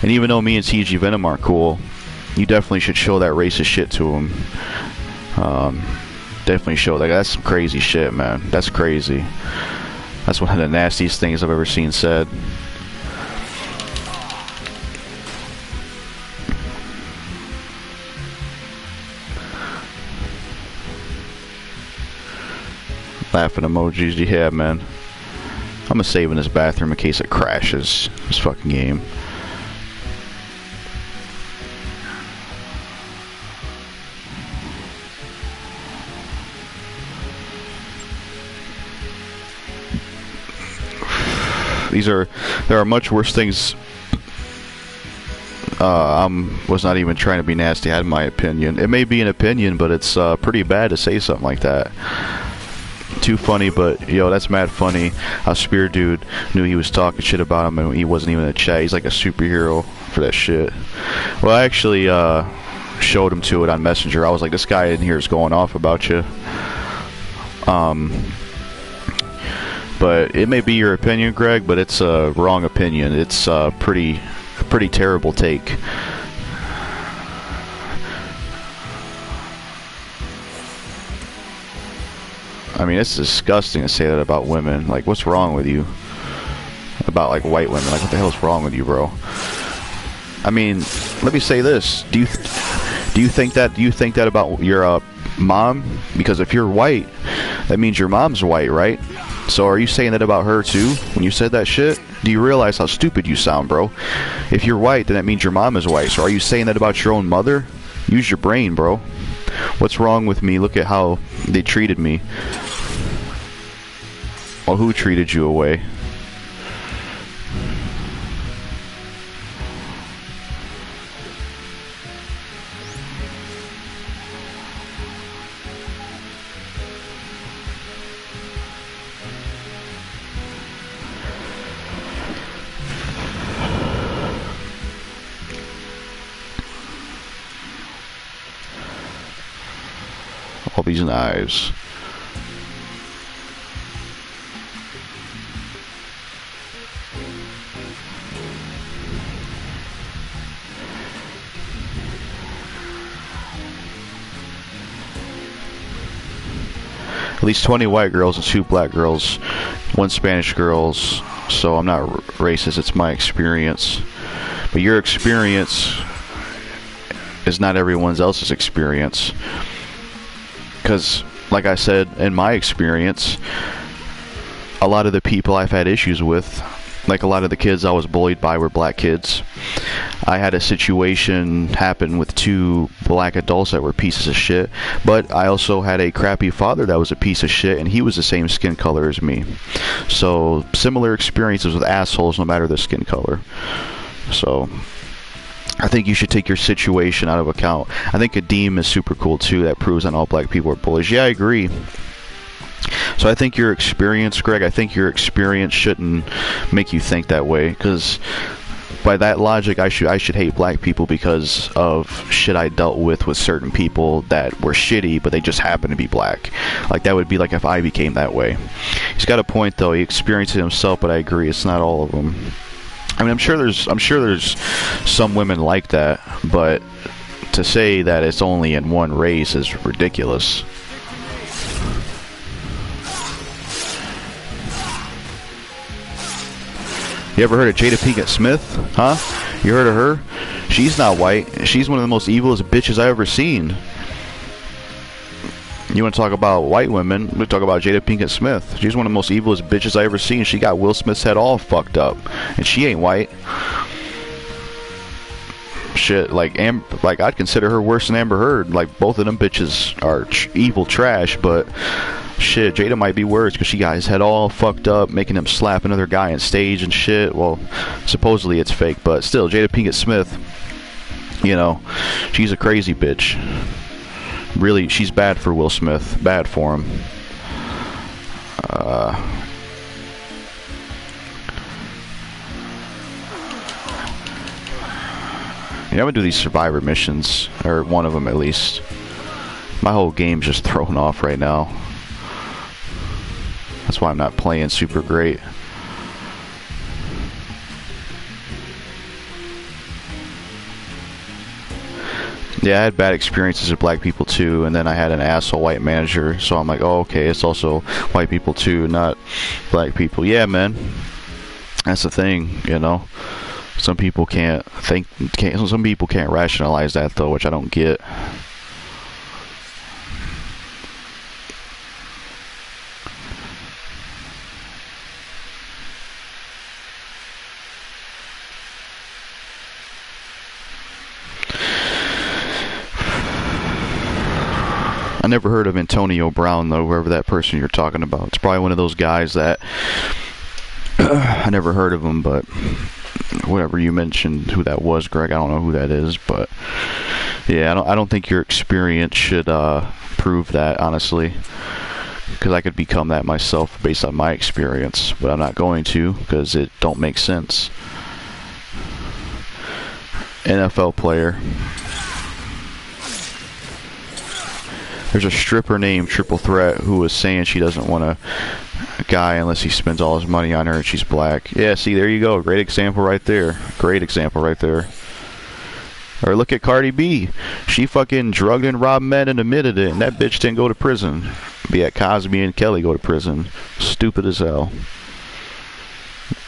And even though me and TG Venom aren't cool, you definitely should show that racist shit to him. Definitely show that. That's some crazy shit, man. That's crazy. That's one of the nastiest things I've ever seen said. Laughing emojis, yeah, man. I'm gonna save in this bathroom in case it crashes. This fucking game. There are much worse things Was not even trying to be nasty. I had my opinion. It may be an opinion, but it's pretty bad to say something like that. Too funny, but yo, that's mad funny. How Spear Dude knew he was talking shit about him and he wasn't even in the chat. He's like a superhero for that shit. Well, I actually showed him to it on Messenger. I was like, this guy in here is going off about you. But it may be your opinion, Greg, but it's a wrong opinion. It's a pretty terrible take. I mean, it's disgusting to say that about women. Like, what's wrong with you? About, like, white women. Like, what the hell's wrong with you, bro? I mean, let me say this. Do you think that about your mom? Because if you're white, that means your mom's white, right? So are you saying that about her too when you said that shit? Do you realize how stupid you sound, bro? If you're white, then that means your mom is white. So are you saying that about your own mother? Use your brain, bro. What's wrong with me? Look at how they treated me. Well, who treated you away? All these knives. At least 20 white girls and 2 black girls, 1 Spanish girls. So I'm not racist, it's my experience. But your experience is not everyone else's experience. Because, like I said, in my experience, a lot of the people I've had issues with, like a lot of the kids I was bullied by were black kids. I had a situation happen with 2 black adults that were pieces of shit, but I also had a crappy father that was a piece of shit, and he was the same skin color as me. So, similar experiences with assholes no matter their skin color. So, I think you should take your situation out of account. I think Kadeem is super cool too. That proves that all black people are bullies. Yeah, I agree. So I think your experience, Greg, I think your experience shouldn't make you think that way. Because by that logic, I should hate black people because of shit I dealt with certain people that were shitty, but they just happen to be black. Like that would be like if I became that way. He's got a point though. He experienced it himself, but I agree, it's not all of them. I mean, I'm sure there's some women like that, but to say that it's only in one race is ridiculous. You ever heard of Jada Pinkett Smith? Huh? You heard of her? She's not white. She's one of the most evilest bitches I ever seen. You want to talk about white women? We talk about Jada Pinkett Smith. She's one of the most evilest bitches I ever seen. She got Will Smith's head all fucked up, and she ain't white. Shit, like I'd consider her worse than Amber Heard. Like both of them bitches are evil trash, but shit, Jada might be worse because she got his head all fucked up, making him slap another guy on stage and shit. Well, supposedly it's fake, but still, Jada Pinkett Smith, you know, she's a crazy bitch. Really, she's bad for Will Smith. Bad for him. Yeah, I'm gonna do these Survivor missions, or one of them at least. My whole game's just thrown off right now. That's why I'm not playing super great. Yeah, I had bad experiences with black people too, and then I had an asshole white manager, so I'm like, oh, okay, it's also white people too, not black people. Yeah, man, that's the thing, you know. Some people some people can't rationalize that though, which I don't get. I never heard of Antonio Brown though, whoever that person you're talking about. It's probably one of those guys that I never heard of him, but whatever, you mentioned who that was, Greg. I don't know who that is, but yeah, I don't think your experience should prove that, honestly, because I could become that myself based on my experience, but I'm not going to because it don't make sense. NFL player. There's a stripper named Triple Threat who was saying she doesn't want a guy unless he spends all his money on her and she's black. Yeah, see, there you go. Great example right there. Great example right there. Or look at Cardi B. She fucking drugged and robbed men and admitted it, and that bitch didn't go to prison. Be at Cosby and Kelly go to prison. Stupid as hell.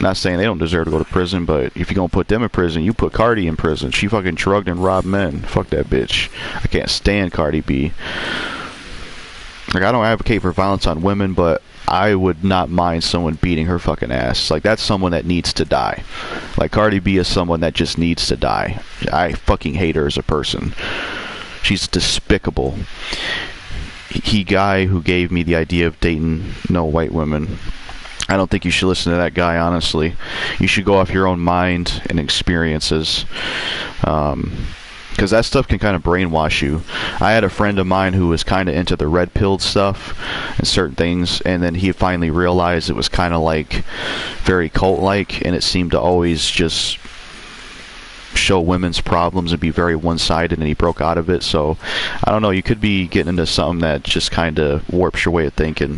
Not saying they don't deserve to go to prison, but if you're gonna put them in prison, you put Cardi in prison. She fucking drugged and robbed men. Fuck that bitch. I can't stand Cardi B. Like, I don't advocate for violence on women, but I would not mind someone beating her fucking ass. Like, that's someone that needs to die. Like, Cardi B is someone that just needs to die. I fucking hate her as a person. She's despicable. He guy who gave me the idea of dating no white women. I don't think you should listen to that guy, honestly. You should go off your own mind and experiences. Because that stuff can kind of brainwash you. I had a friend of mine who was kind of into the red pill stuff and certain things, and then he finally realized it was kind of like very cult-like, and it seemed to always just show women's problems and be very one-sided, and he broke out of it. So I don't know, you could be getting into something that just kind of warps your way of thinking.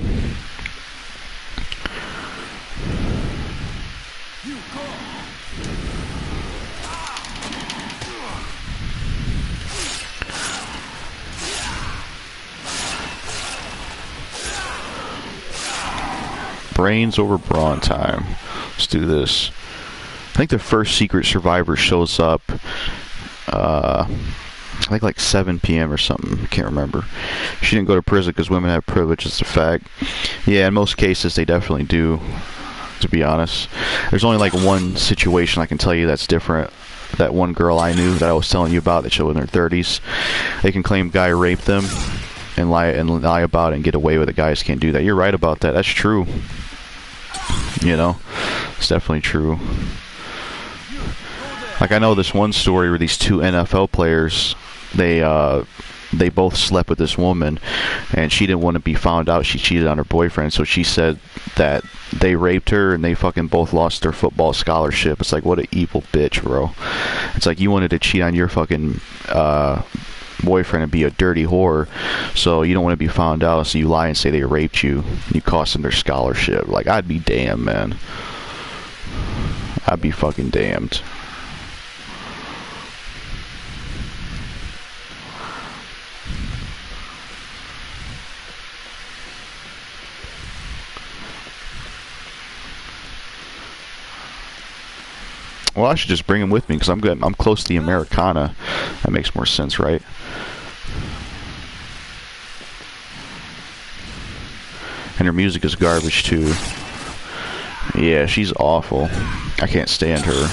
Brains over brawn time. Let's do this. I think the first secret survivor shows up I think like 7 p.m. or something. I can't remember. She didn't go to prison because women have privilege. It's a fact. Yeah, in most cases they definitely do, to be honest. There's only like one situation I can tell you that's different. That one girl I knew that I was telling you about that she was in her 30s. They can claim guy raped them and lie about it and get away with it. Guys can't do that. You're right about that. That's true. You know, it's definitely true. Like, I know this one story where these two NFL players, they both slept with this woman, and she didn't want to be found out she cheated on her boyfriend, so she said that they raped her and they fucking both lost their football scholarship. It's like, what an evil bitch, bro. It's like, you wanted to cheat on your fucking boyfriend and be a dirty whore, so you don't want to be found out, so you lie and say they raped you. You cost them their scholarship. Like, I'd be damned, man. I'd be fucking damned. Well, I should just bring him with me because I'm good. I'm close to the Americana. That makes more sense, right? And her music is garbage too. Yeah, she's awful. I can't stand her.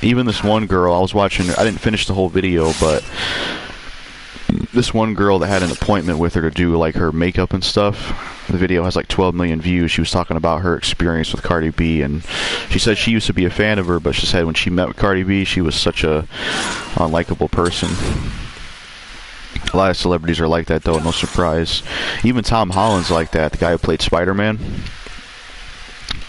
Even this one girl, I was watching, I didn't finish the whole video, but this one girl that had an appointment with her to do like her makeup and stuff, the video has like 12 million views. She was talking about her experience with Cardi B, and she said she used to be a fan of her, but she said when she met with Cardi B, she was such a unlikable person. A lot of celebrities are like that, though, no surprise. Even Tom Holland's like that, the guy who played Spider-Man.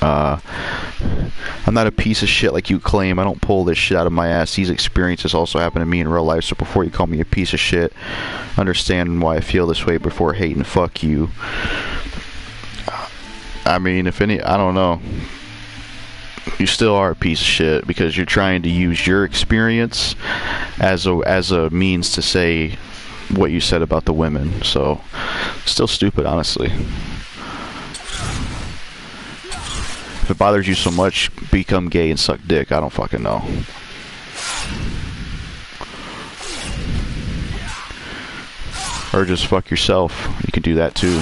I'm not a piece of shit like you claim. I don't pull this shit out of my ass. These experiences also happen to me in real life, so before you call me a piece of shit, understand why I feel this way before hating fuck you. I mean, if any, I don't know. You still are a piece of shit because you're trying to use your experience as a means to say what you said about the women. So, still stupid, honestly. If it bothers you so much, become gay and suck dick. I don't fucking know. Or just fuck yourself. You can do that too.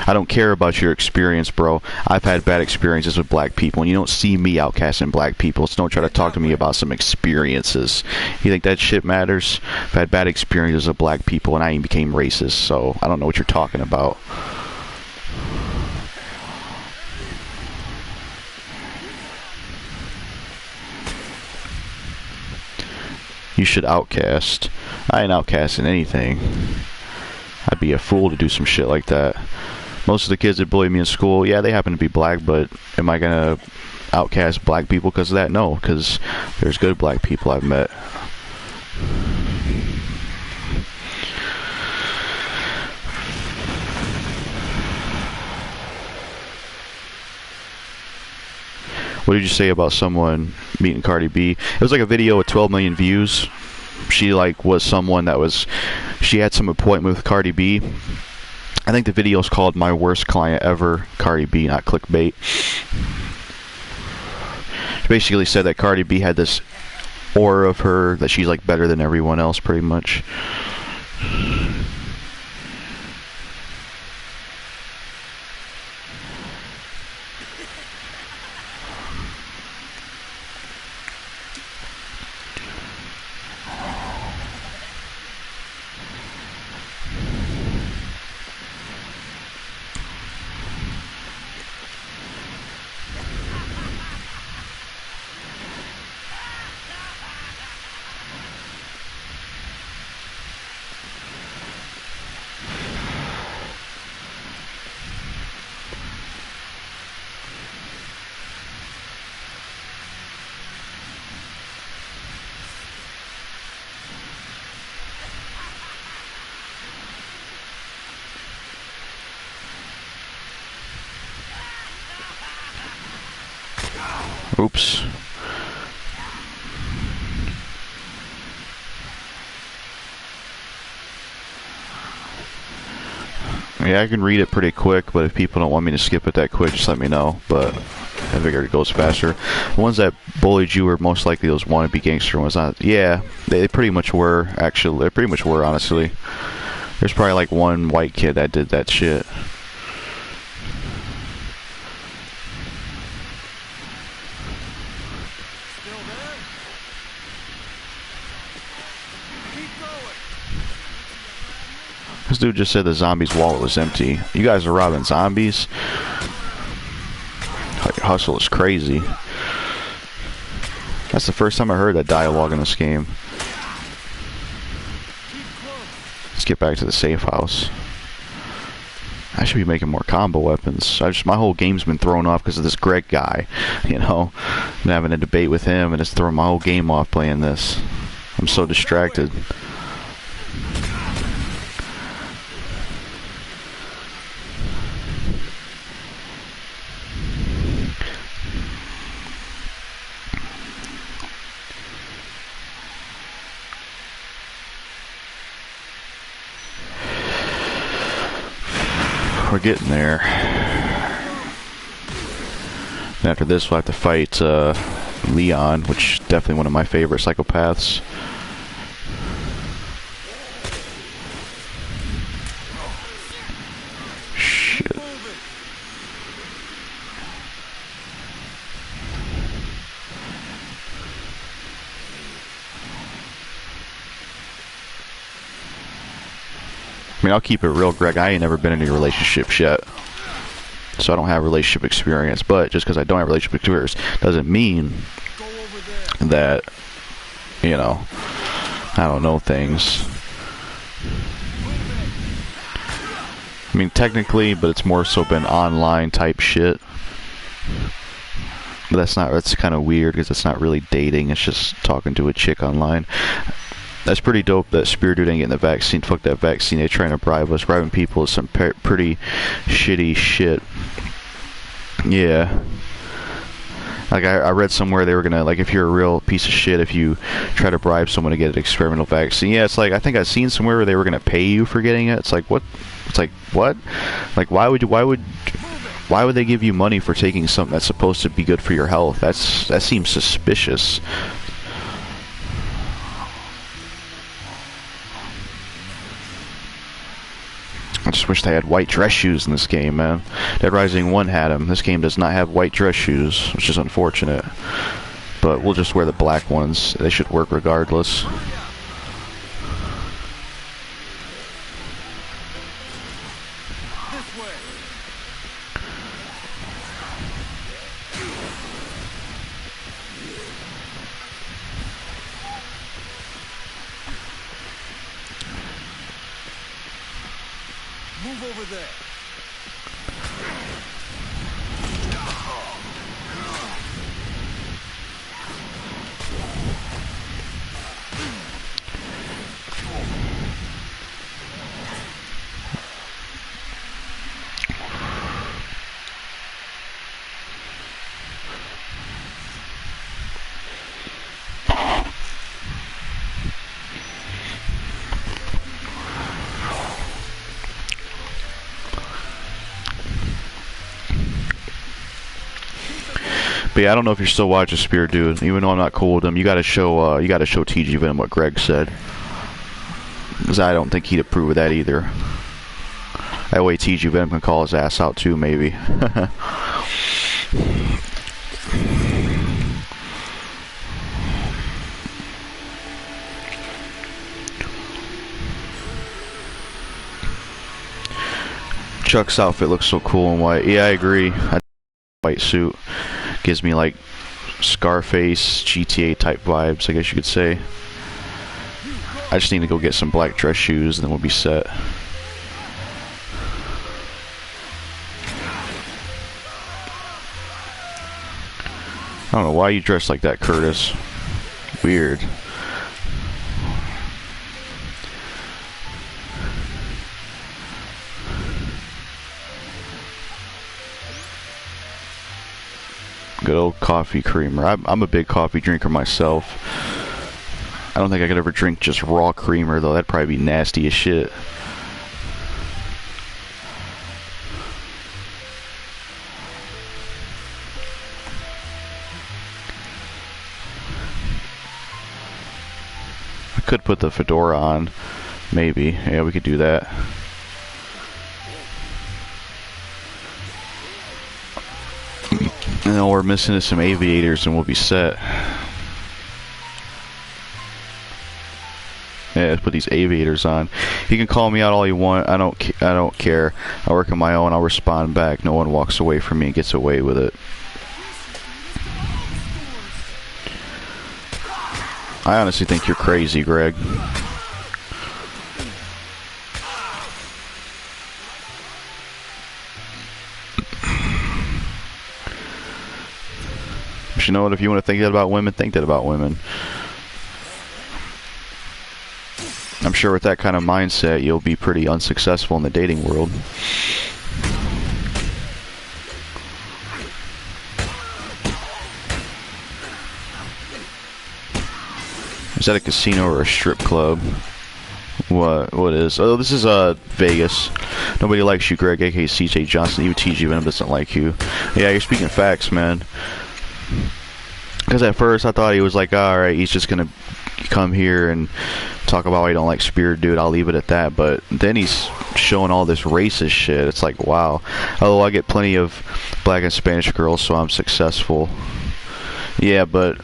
I don't care about your experience, bro. I've had bad experiences with black people, and you don't see me outcasting black people, so don't try to talk to me about some experiences. You think that shit matters? I've had bad experiences with black people, and I even became racist, so I don't know what you're talking about. You should outcast. I ain't outcasting anything. I'd be a fool to do some shit like that. Most of the kids that bully me in school, yeah, they happen to be black, but am I gonna outcast black people because of that? No, because there's good black people I've met. What did you say about someone meeting Cardi B? It was like a video with 12 million views. She like was someone that was, she had some appointment with Cardi B. I think the video is called "My Worst Client Ever," Cardi B, not clickbait. She basically said that Cardi B had this aura of her, that she's like better than everyone else, pretty much. Oops. Yeah, I can read it pretty quick, but if people don't want me to skip it that quick, just let me know. But I figured it goes faster. The ones that bullied you were most likely those wannabe gangster ones. Yeah, they pretty much were, actually. They pretty much were, honestly. There's probably like one white kid that did that shit. This dude just said the zombie's wallet was empty. You guys are robbing zombies? Hustle is crazy. That's the first time I heard that dialogue in this game. Let's get back to the safe house. I should be making more combo weapons. My whole game's been thrown off because of this Greg guy. You know, I'm having a debate with him and it's throwing my whole game off playing this. I'm so distracted. We're getting there. And after this, we'll have to fight Leon, which is definitely one of my favorite psychopaths. Shit. I mean, I'll keep it real, Greg. I ain't never been in any relationships yet, so I don't have relationship experience. But just because I don't have relationship experience doesn't mean that, you know, I don't know things. I mean, technically, but it's more so been online type shit. But that's kind of weird because it's not really dating. It's just talking to a chick online. That's pretty dope that Spear Dude ain't getting the vaccine. Fuck that vaccine. They're trying to bribe us. Bribing people is some pretty shitty shit. Yeah. Like, I read somewhere they were gonna, like, if you're a real piece of shit, if you try to bribe someone to get an experimental vaccine. Yeah, it's like, I think I've seen somewhere where they were gonna pay you for getting it. It's like, what? It's like, what? Like, why would they give you money for taking something that's supposed to be good for your health? That seems suspicious. I just wish they had white dress shoes in this game, man. Dead Rising 1 had them. This game does not have white dress shoes, which is unfortunate. But we'll just wear the black ones. They should work regardless. This way. Move over there. But yeah, I don't know if you're still watching Spear Dude. Even though I'm not cool with him, you gotta show TG Venom what Greg said, because I don't think he'd approve of that either. That way TG Venom can call his ass out too, maybe. Chuck's outfit looks so cool in white. Yeah, I agree. White suit gives me like Scarface, GTA type vibes, I guess you could say. I just need to go get some black dress shoes and then we'll be set. I don't know why you dress like that, Curtis. Weird. Good old coffee creamer. I'm a big coffee drinker myself. I don't think I could ever drink just raw creamer though. That'd probably be nasty as shit. I could put the fedora on. Maybe. Yeah, we could do that. And all we're missing is some aviators and we'll be set. Yeah, let's put these aviators on. He can call me out all you want. I don't care. I work on my own. I'll respond back. No one walks away from me and gets away with it. I honestly think you're crazy, Greg. But you know what? If you want to think that about women, think that about women. I'm sure with that kind of mindset, you'll be pretty unsuccessful in the dating world. Is that a casino or a strip club? What is? Oh, this is Vegas. Nobody likes you, Greg, aka CJ Johnson. Even TG Venom doesn't like you. Yeah, you're speaking facts, man. Because at first I thought he was like, alright, he's just gonna come here and talk about why he don't like Spirit Dude. I'll leave it at that. But then he's showing all this racist shit. It's like, wow. Although I get plenty of black and Spanish girls, so I'm successful. Yeah, but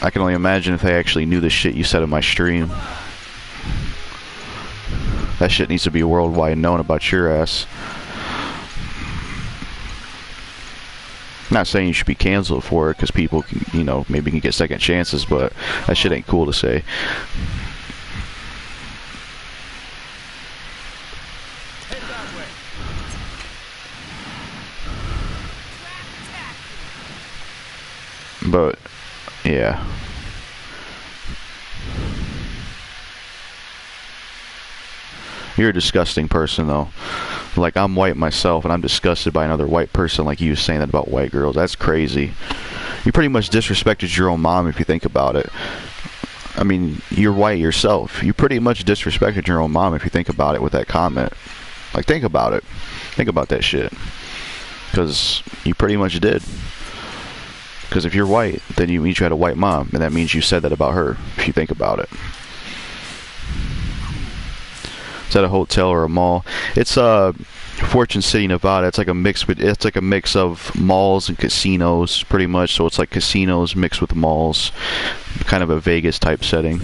I can only imagine if they actually knew the shit you said in my stream. That shit needs to be worldwide known about your ass. Not saying you should be canceled for it, because people can, you know, maybe can get second chances, but that shit ain't cool to say. But yeah, you're a disgusting person though. Like, I'm white myself and I'm disgusted by another white person like you saying that about white girls. That's crazy. You pretty much disrespected your own mom if you think about it. I mean, you're white yourself. You pretty much disrespected your own mom if you think about it with that comment. Like, think about it. Think about that shit. Because you pretty much did. Because if you're white, then you mean you had a white mom, and that means you said that about her, if you think about it. Is that a hotel or a mall? It's Fortune City, Nevada. It's like a mix of malls and casinos, pretty much. So it's like casinos mixed with malls, kind of a Vegas type setting.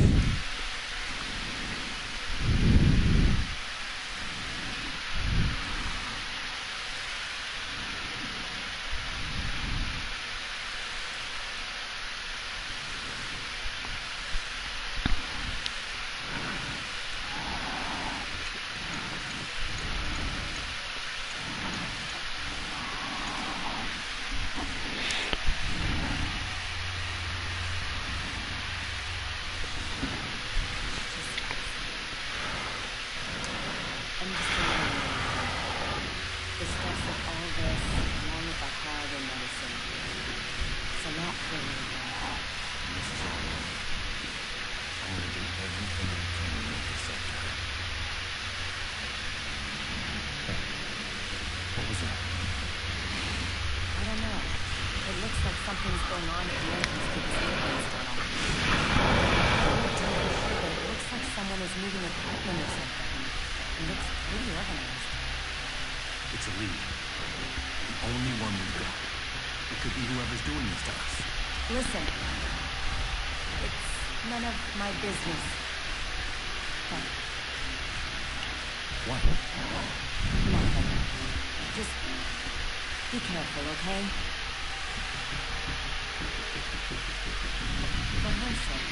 I'm just the stress of all this, along with the hard and medicine. It's a lot for me. This is all right. I'm gonna do everything I can to make this up to her. Hey, what was that? I don't know. It looks like something's going on at the entrance to this maintenance tunnel. I won't tell you for sure, but it looks like someone is moving equipment or something. It looks pretty organized. It's a lead. The only one we've got. It could be whoever's doing this to us. Listen. It's none of my business. Okay. What? Nothing. Just be careful, okay? For her sake.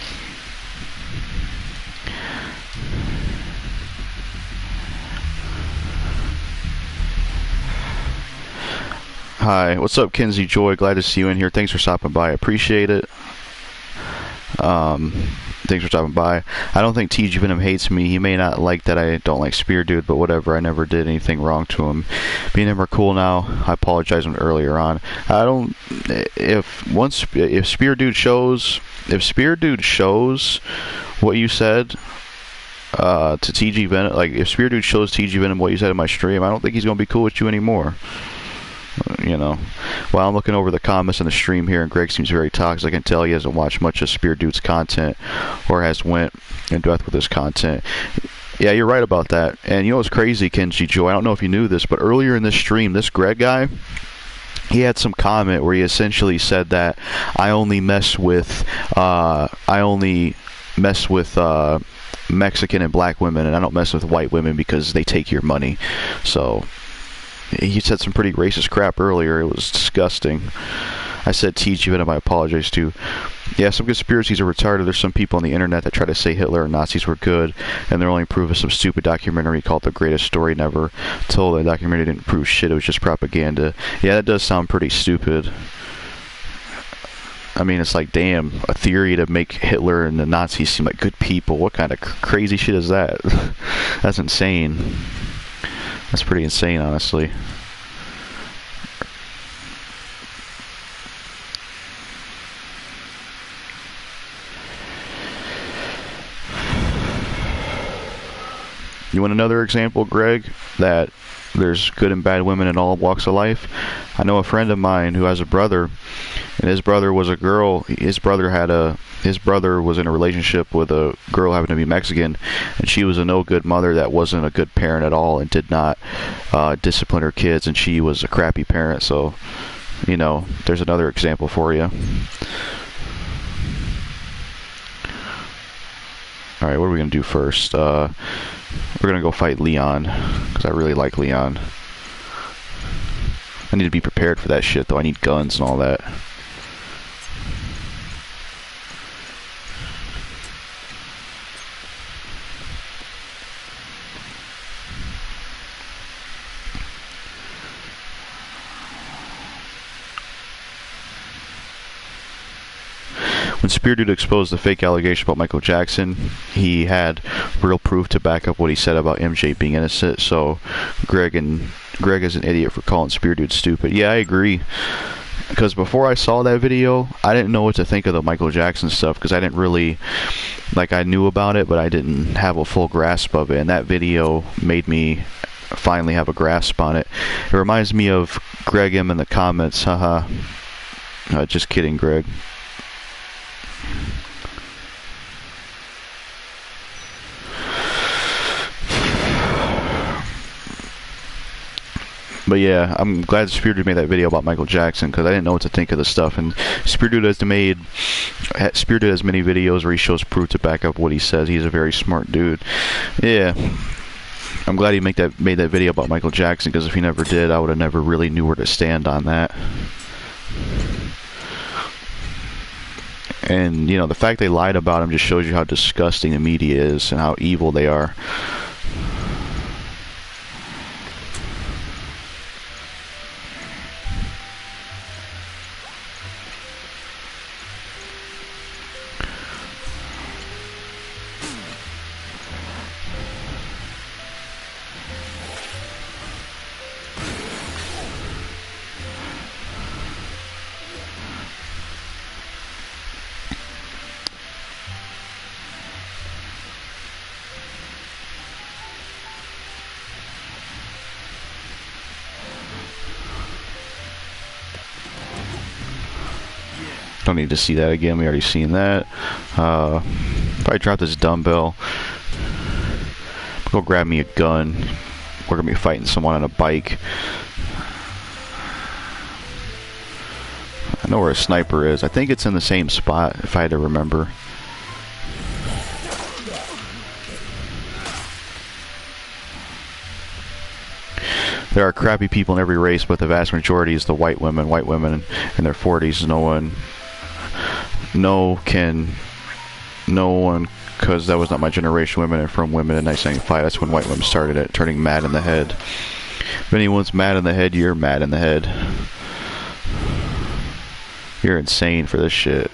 Hi, what's up, Kinsey Joy? Glad to see you in here. Thanks for stopping by. I appreciate it. Thanks for stopping by. I don't think TG Venom hates me. He may not like that I don't like Spear Dude, but whatever. I never did anything wrong to him. Me and him are cool now. I apologized earlier on. I don't. If Spear Dude shows what you said to TG Venom, like if Spear Dude shows TG Venom what you said in my stream, I don't think he's gonna be cool with you anymore. You know, while I'm looking over the comments on the stream here, and Greg seems very toxic, I can tell he hasn't watched much of Spear Dude's content or has went in depth with his content. Yeah, you're right about that. And you know what's crazy, Kenji Joe? I don't know if you knew this, but earlier in this stream, this Greg guy, he had some comment where he essentially said that I only mess with Mexican and black women, and I don't mess with white women because they take your money. So he said some pretty racist crap earlier. It was disgusting. I said TG Venom, I apologize to. Yeah, some conspiracies are retarded. There's some people on the internet that try to say Hitler and Nazis were good, and they're only proof of some stupid documentary called The Greatest Story Never Told. That documentary didn't prove shit, it was just propaganda. Yeah, that does sound pretty stupid. I mean, it's like, damn, a theory to make Hitler and the Nazis seem like good people. What kind of crazy shit is that? That's insane. That's pretty insane, honestly. You want another example, Greg, that there's good and bad women in all walks of life? I know a friend of mine who has a brother, and his brother was a girl. His brother was in a relationship with a girl who happened to be Mexican, and she was a no-good mother that wasn't a good parent at all and did not discipline her kids, and she was a crappy parent. So, you know, there's another example for you. Alright, what are we going to do first? We're going to go fight Leon, because I really like Leon. I need to be prepared for that shit, though. I need guns and all that. When Spear Dude exposed the fake allegation about Michael Jackson, he had real proof to back up what he said about MJ being innocent. So Greg is an idiot for calling Spear Dude stupid. Yeah, I agree. Because before I saw that video, I didn't know what to think of the Michael Jackson stuff, because I didn't really, like, I knew about it, but I didn't have a full grasp of it. And that video made me finally have a grasp on it. It reminds me of Greg M in the comments. Haha. Just kidding, Greg. But yeah, I'm glad Spear Dude made that video about Michael Jackson because I didn't know what to think of the stuff. And Spear Dude has many videos where he shows proof to back up what he says. He's a very smart dude. Yeah, I'm glad he made that video about Michael Jackson because if he never did, I would have never really knew where to stand on that. And you know, the fact they lied about him just shows you how disgusting the media is and how evil they are. Don't need to see that again. We already seen that. Probably drop this dumbbell. Go grab me a gun. We're gonna be fighting someone on a bike. I know where a sniper is. I think it's in the same spot, if I had to remember. There are crappy people in every race, but the vast majority is the white women. White women in their 40s. No one, because that was not my generation. Women are from women in 1995. That's when white women started it, turning mad in the head. If anyone's mad in the head, you're mad in the head. You're insane for this shit.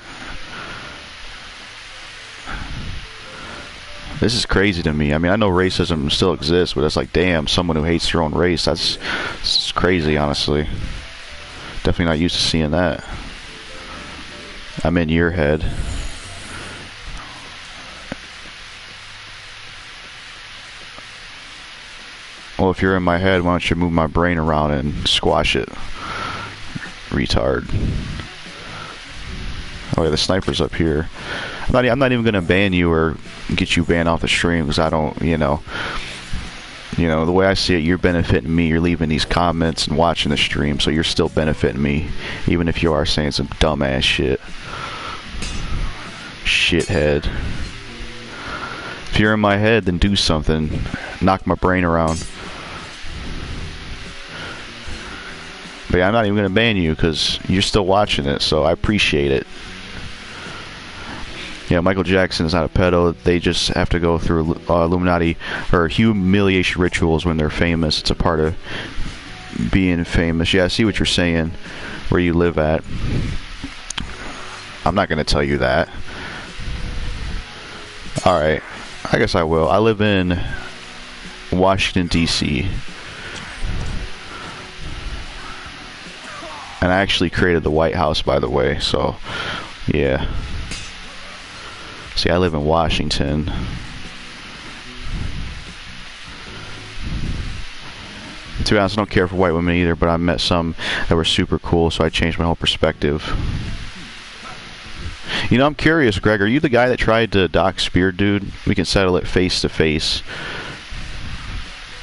This is crazy to me. I mean, I know racism still exists, but it's like, damn, someone who hates their own race. That's crazy, honestly. Definitely not used to seeing that. I'm in your head. Well, if you're in my head, why don't you move my brain around and squash it? Retard. Oh yeah, the sniper's up here. I'm not even gonna ban you or get you banned off the stream because I don't, you know, the way I see it, you're benefiting me. You're leaving these comments and watching the stream, so you're still benefiting me, even if you are saying some dumbass shit. Shithead. If you're in my head, then do something. Knock my brain around. But yeah, I'm not even gonna ban you because you're still watching it, so I appreciate it. Yeah, Michael Jackson is not a pedo. They just have to go through Illuminati or humiliation rituals when they're famous. It's a part of being famous. Yeah, I see what you're saying, where you live at. I'm not going to tell you that. Alright, I guess I will. I live in Washington, D.C. And I actually created the White House, by the way, so, yeah. See, I live in Washington. To be honest, I don't care for white women either, but I met some that were super cool, so I changed my whole perspective. You know, I'm curious, Greg, are you the guy that tried to dox Spear Dude? We can settle it face to face.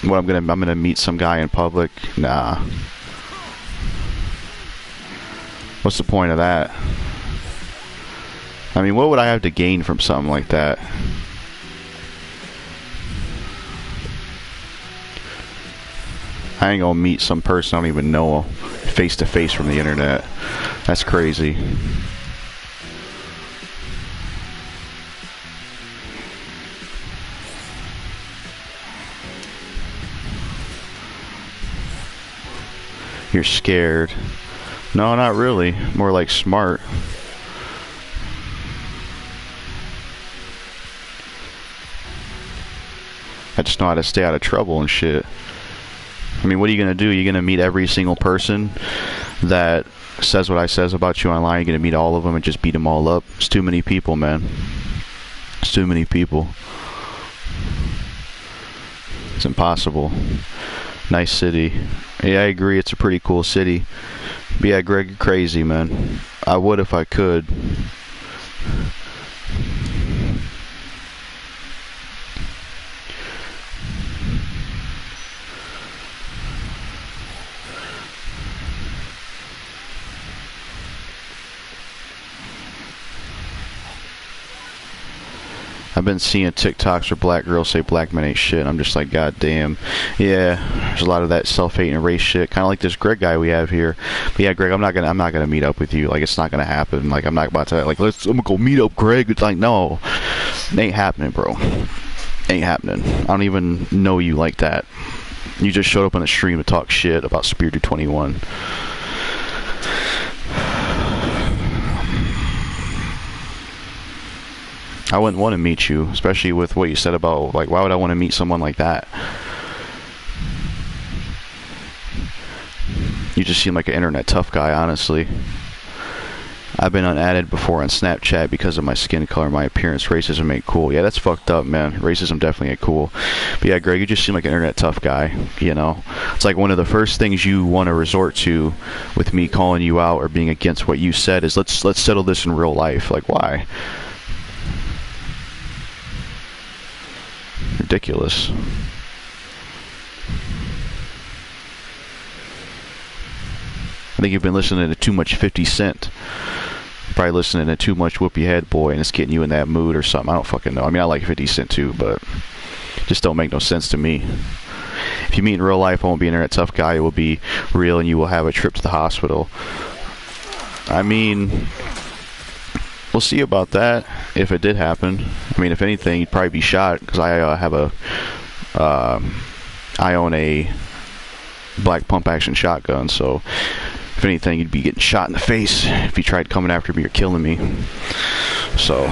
What, I'm gonna meet some guy in public? Nah. What's the point of that? I mean, what would I have to gain from something like that? I ain't gonna meet some person I don't even know face to face from the internet. That's crazy. You're scared. No, not really. More like smart. I just know how to stay out of trouble and shit. I mean, what are you going to do? You're going to meet every single person that says what I says about you online. You're going to meet all of them and just beat them all up. It's too many people, man. It's too many people. It's impossible. Nice city. Yeah, I agree. It's a pretty cool city. But yeah, Greg, you're crazy, man. I would if I could. I've been seeing TikToks where black girls say black men ain't shit. I'm just like, god damn. Yeah, there's a lot of that self-hate and race shit. Kind of like this Greg guy we have here. But yeah, Greg, I'm not gonna meet up with you. Like, it's not gonna happen. Like, I'm not about to like, I'm gonna go meet up, Greg. It's like, no, it ain't happening, bro. Ain't happening. I don't even know you like that. You just showed up on the stream to talk shit about Spirited 21. I wouldn't want to meet you, especially with what you said about, like, why would I want to meet someone like that? You just seem like an internet tough guy, honestly. I've been unadded before on Snapchat because of my skin color, my appearance. Racism ain't cool. Yeah, that's fucked up, man. Racism definitely ain't cool. But yeah, Greg, you just seem like an internet tough guy, you know? It's like one of the first things you want to resort to with me calling you out or being against what you said is, let's settle this in real life. Like, why? Ridiculous. I think you've been listening to too much 50 Cent. Probably listening to too much Whoop Your Head Boy, and it's getting you in that mood or something. I don't fucking know. I mean, I like 50 Cent too, but it just don't make no sense to me. If you meet in real life, I won't be an internet tough guy. It will be real, and you will have a trip to the hospital. I mean, we'll see about that if it did happen. I mean, if anything, you'd probably be shot because I own a black pump action shotgun. So, if anything, you'd be getting shot in the face if you tried coming after me or killing me. So.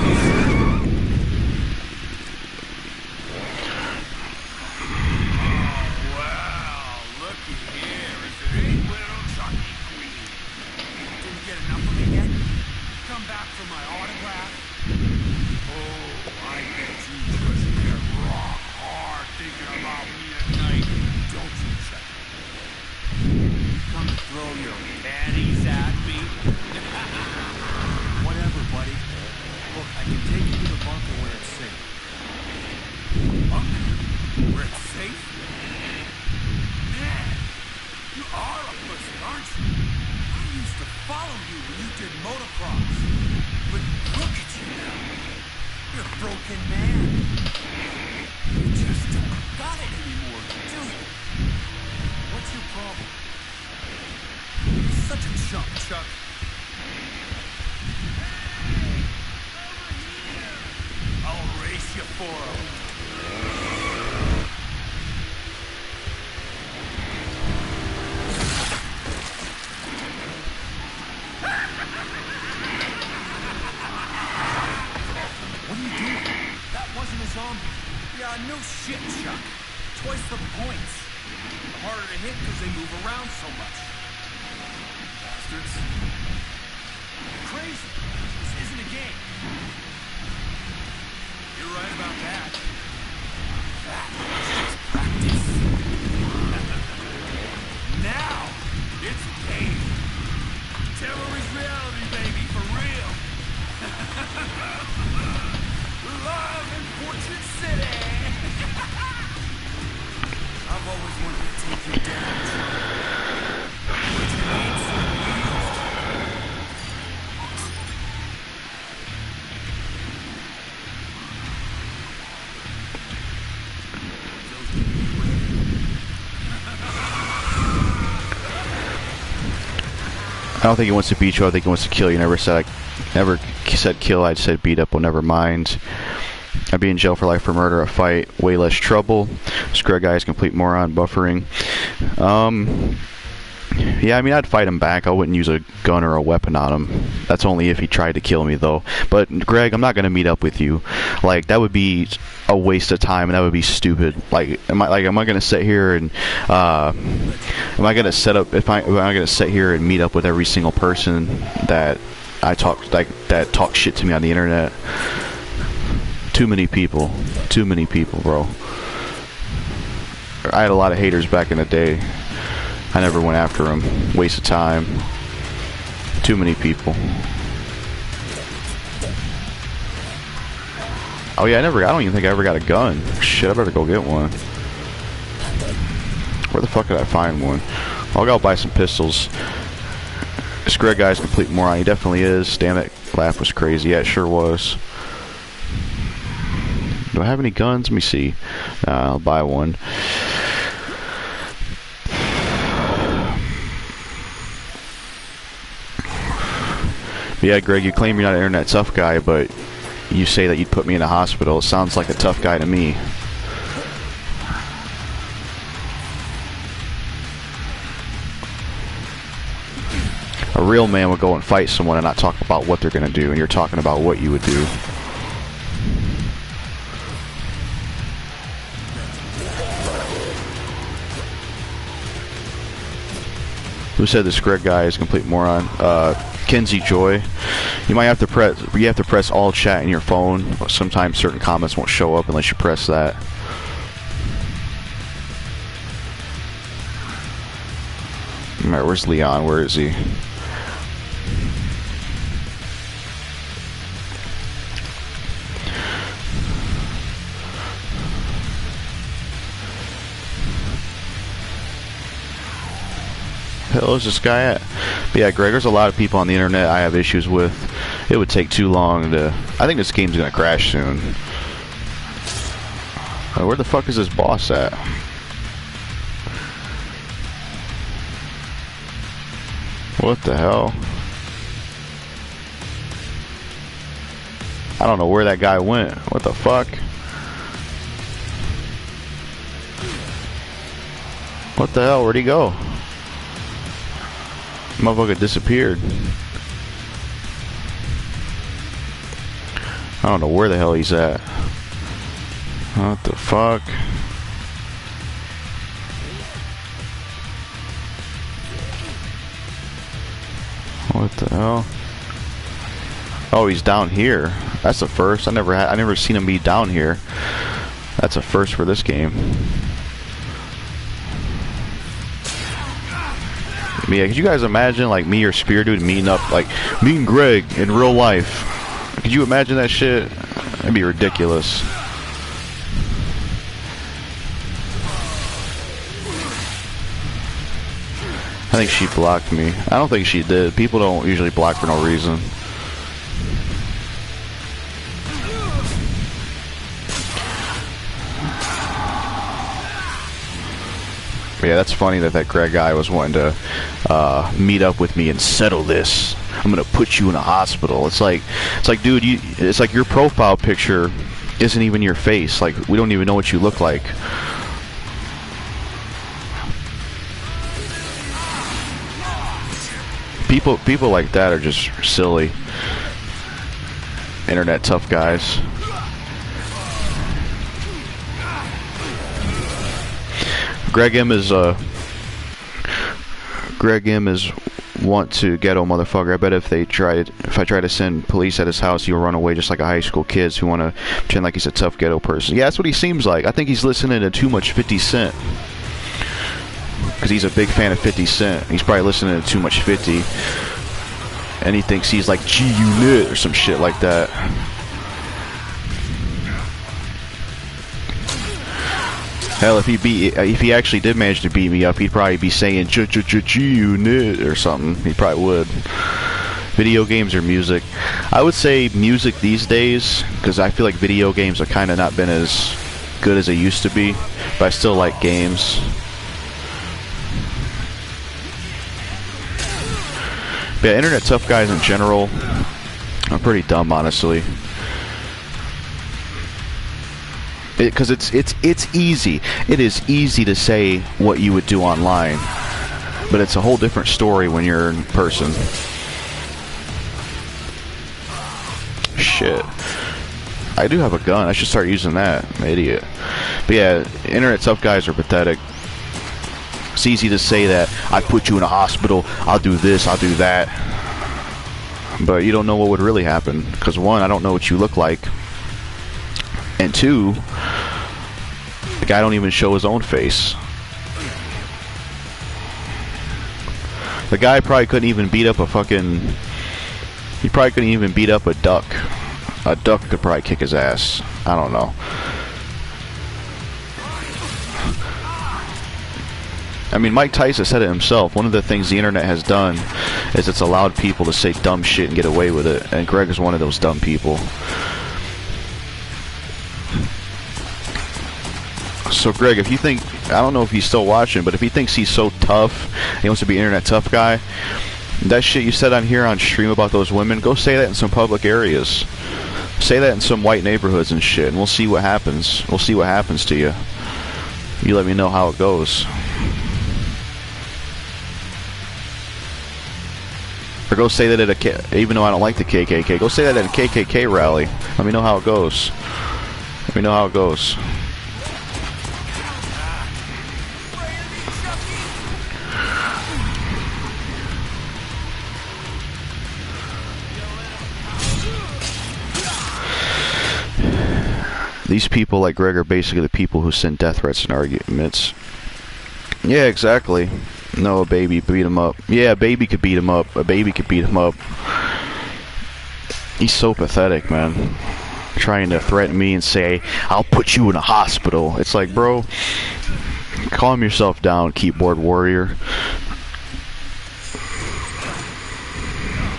I don't think he wants to beat you. I think he wants to kill you. Never said kill. I said beat up. Well, never mind. I'd be in jail for life for murder. A fight, way less trouble. This Greg guy is complete moron. Buffering. Yeah, I mean, I'd fight him back. I wouldn't use a gun or a weapon on him. That's only if he tried to kill me, though. But, Greg, I'm not going to meet up with you. Like, that would be a waste of time, and that would be stupid. Like, am I going to sit here and, am I going to sit here and meet up with every single person that that talk shit to me on the internet? Too many people, bro. I had a lot of haters back in the day. I never went after them. Waste of time. Too many people. Oh yeah, I don't even think I ever got a gun. Shit, I better go get one. Where the fuck did I find one? I'll go buy some pistols. This Greg guy's a complete moron. He definitely is. Damn, that laugh was crazy. Yeah, it sure was. Do I have any guns? Let me see. I'll buy one. Yeah, Greg, you claim you're not an internet tough guy, but you say that you'd put me in a hospital. It sounds like a tough guy to me. A real man would go and fight someone and not talk about what they're going to do, and you're talking about what you would do. Who said this Greg guy is a complete moron? Kenzie Joy. You might have to press all chat in your phone. Sometimes certain comments won't show up unless you press that. Alright, where's Leon? Where is he? Hell is this guy at? But yeah, Greg, there's a lot of people on the internet I have issues with. It would take too long to... I think this game's gonna crash soon. Where the fuck is this boss at? What the hell? I don't know where that guy went. What the fuck? What the hell? Where'd he go? Motherfucker disappeared. I don't know where the hell he's at. What the fuck? What the hell? Oh, he's down here. That's a first. I never seen him be down here. That's a first for this game. Yeah, could you guys imagine like me or Spear Dude meeting up, like meeting Greg in real life? Could you imagine that shit? That'd be ridiculous. I think she blocked me. I don't think she did. People don't usually block for no reason. Yeah, that's funny that that Greg guy was wanting to meet up with me and settle this. I'm gonna put you in a hospital. It's like, dude, it's like your profile picture isn't even your face. Like, we don't even know what you look like. People like that are just silly. Internet tough guys. Greg M is want to ghetto motherfucker. I bet if I try to send police at his house, he'll run away just like a high school kids who want to pretend like he's a tough ghetto person. Yeah, that's what he seems like. I think he's listening to too much 50 Cent. Because he's a big fan of 50 Cent. He's probably listening to too much 50. And he thinks he's like G-Unit or some shit like that. Hell, if he actually did manage to beat me up, he'd probably be saying G-Unit or something. He probably would. Video games or music? I would say music these days, because I feel like video games have kind of not been as good as they used to be. But I still like games. But yeah, internet tough guys in general are pretty dumb, honestly. Because it's easy. It is easy to say what you would do online, but it's a whole different story when you're in person. Shit. I do have a gun. I should start using that. I'm an idiot. But yeah, internet tough guys are pathetic. It's easy to say that I put you in a hospital, I'll do this, I'll do that. But you don't know what would really happen. Because one, I don't know what you look like. And two, the guy don't even show his own face. The guy probably couldn't even beat up a fucking... He probably couldn't even beat up a duck. A duck could probably kick his ass. I don't know. I mean, Mike Tyson said it himself. One of the things the internet has done is it's allowed people to say dumb shit and get away with it. And Greg is one of those dumb people. So Greg, if you think, I don't know if he's still watching, but if he thinks he's so tough, he wants to be an internet tough guy, that shit you said on here on stream about those women, go say that in some public areas. Say that in some white neighborhoods and shit, and we'll see what happens. We'll see what happens to you. You let me know how it goes. Or go say that at a, even though I don't like the KKK, go say that at a KKK rally. Let me know how it goes. Let me know how it goes. These people like Greg are basically the people who send death threats and arguments. Yeah, exactly. No, a baby beat him up. Yeah, a baby could beat him up. A baby could beat him up. He's so pathetic, man. Trying to threaten me and say, I'll put you in a hospital. It's like, bro, calm yourself down, keyboard warrior.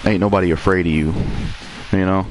Ain't nobody afraid of you. You know?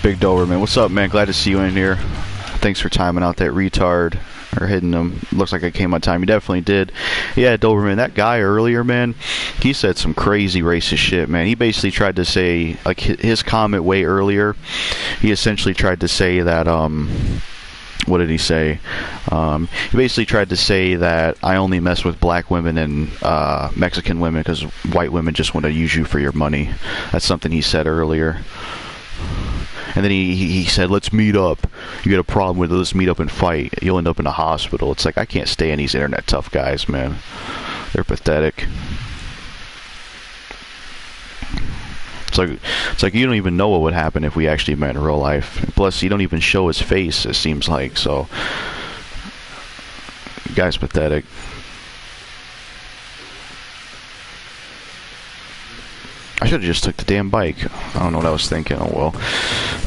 Big Doberman, what's up, man? Glad to see you in here. Thanks for timing out that retard, or hitting him. Looks like I came on time. You definitely did. Yeah, Doberman, that guy earlier, man, he said some crazy racist shit, man. He basically tried to say, like, his comment way earlier, he essentially tried to say that, what did he say? He basically tried to say that I only mess with black women and Mexican women because white women just want to use you for your money. That's something he said earlier. And then he said, let's meet up. You get a problem with it, let's meet up and fight. You'll end up in a hospital. It's like, I can't stand these internet tough guys, man. They're pathetic. It's like you don't even know what would happen if we actually met in real life. Plus, you don't even show his face, it seems like. So, the guy's pathetic. I should have just took the damn bike. I don't know what I was thinking. Oh well.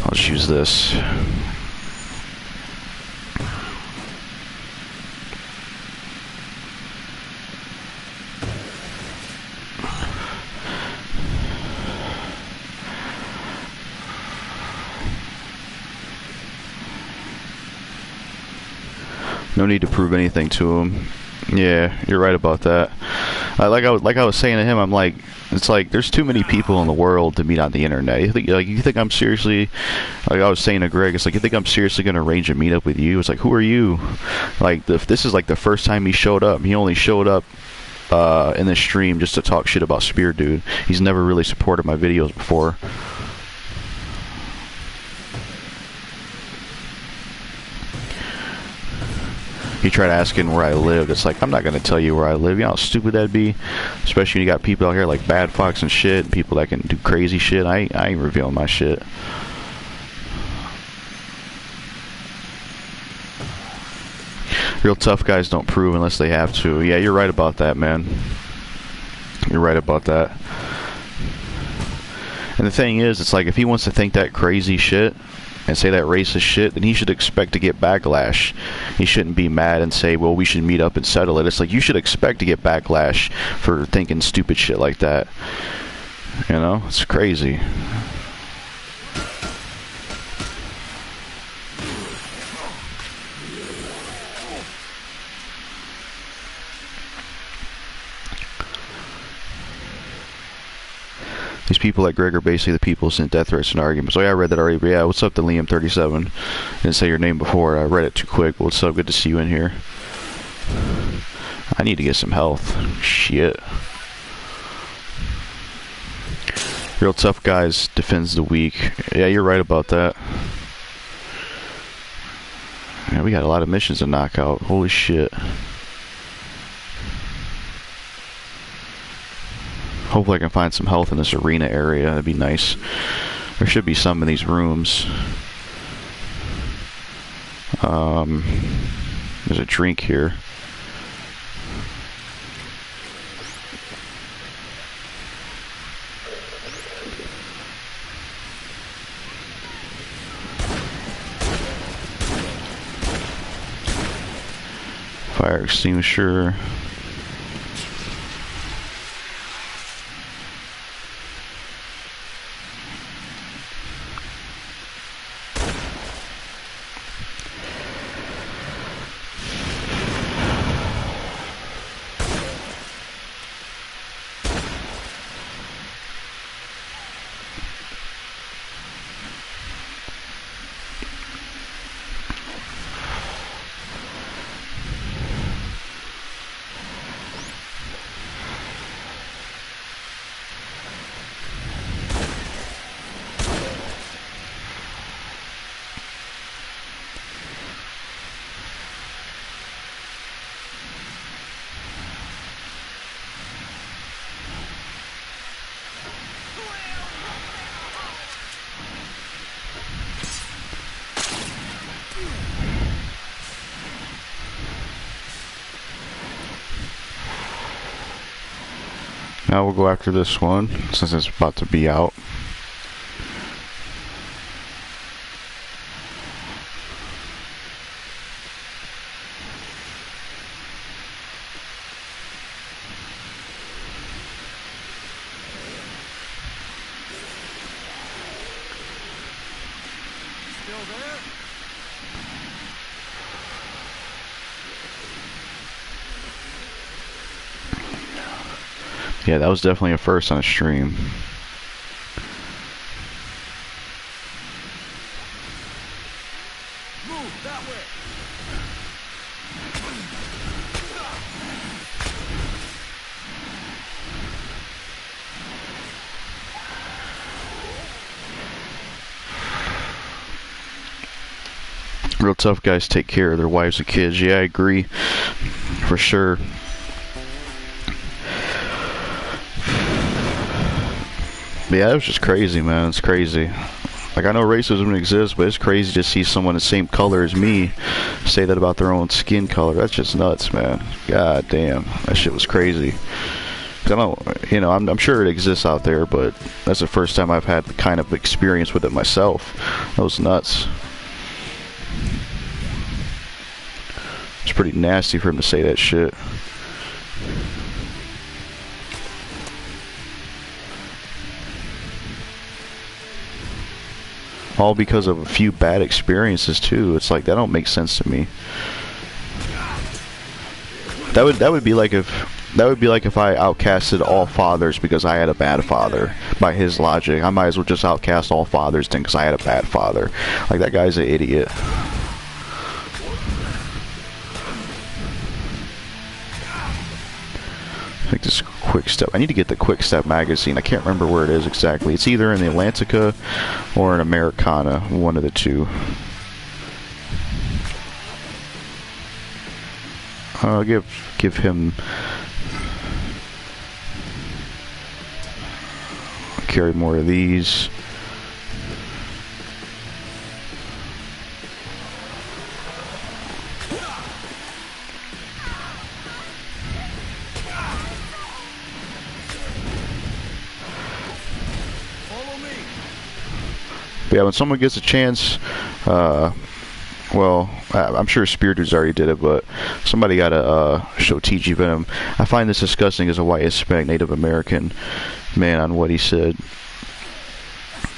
I'll just use this. No need to prove anything to him. Yeah, you're right about that. Like I was saying to him, I'm like, it's like there's too many people in the world to meet on the internet. You think I'm seriously, like I was saying to Greg, it's like, you think I'm seriously gonna arrange a meetup with you? It's like, who are you? Like, this is like the first time he showed up. He only showed up in this stream just to talk shit about Spear Dude. He's never really supported my videos before. He tried asking where I lived. It's like, I'm not going to tell you where I live. You know how stupid that'd be? Especially when you got people out here like Bad Fox and shit, people that can do crazy shit. I ain't revealing my shit. Real tough guys don't prove unless they have to. Yeah, you're right about that, man. You're right about that. And the thing is, it's like, if he wants to think that crazy shit and say that racist shit, then he should expect to get backlash. He shouldn't be mad and say, well, we should meet up and settle it. It's like, you should expect to get backlash for thinking stupid shit like that. You know? It's crazy. These people like Greg are basically the people who sent death threats and arguments. Oh yeah, I read that already. But yeah, what's up to Liam37? Didn't say your name before. I read it too quick. But what's up? Good to see you in here. I need to get some health. Shit. Real tough guys defends the weak. Yeah, you're right about that. Yeah, we got a lot of missions to knock out. Holy shit. Hopefully I can find some health in this arena area. That'd be nice. There should be some in these rooms. There's a drink here. Fire extinguisher. Now we'll go after this one, since it's about to be out. Still there? Yeah, that was definitely a first on a stream. Move that way. Real tough guys take care of their wives and kids. Yeah, I agree. For sure. Yeah, that was just crazy, man. It's crazy. Like, I know racism exists, but it's crazy to see someone the same color as me say that about their own skin color. That's just nuts, man. God damn. That shit was crazy. 'Cause I don't, you know, I'm sure it exists out there, but that's the first time I've had the kind of experience with it myself. That was nuts. It's pretty nasty for him to say that shit. All because of a few bad experiences too. It's like, that don't make sense to me. That would be like if I outcasted all fathers because I had a bad father. By his logic, I might as well just outcast all fathers then because I had a bad father. Like, that guy's an idiot. I think this quick step. I need to get the quick step magazine. I can't remember where it is exactly. It's either in the Atlantica or in Americana, one of the two. I'll give him. Carry more of these. But yeah, when someone gets a chance, well, I'm sure Spear Dudes already did it, but somebody gotta show TG Venom. I find this disgusting as a white Hispanic Native American man on what he said.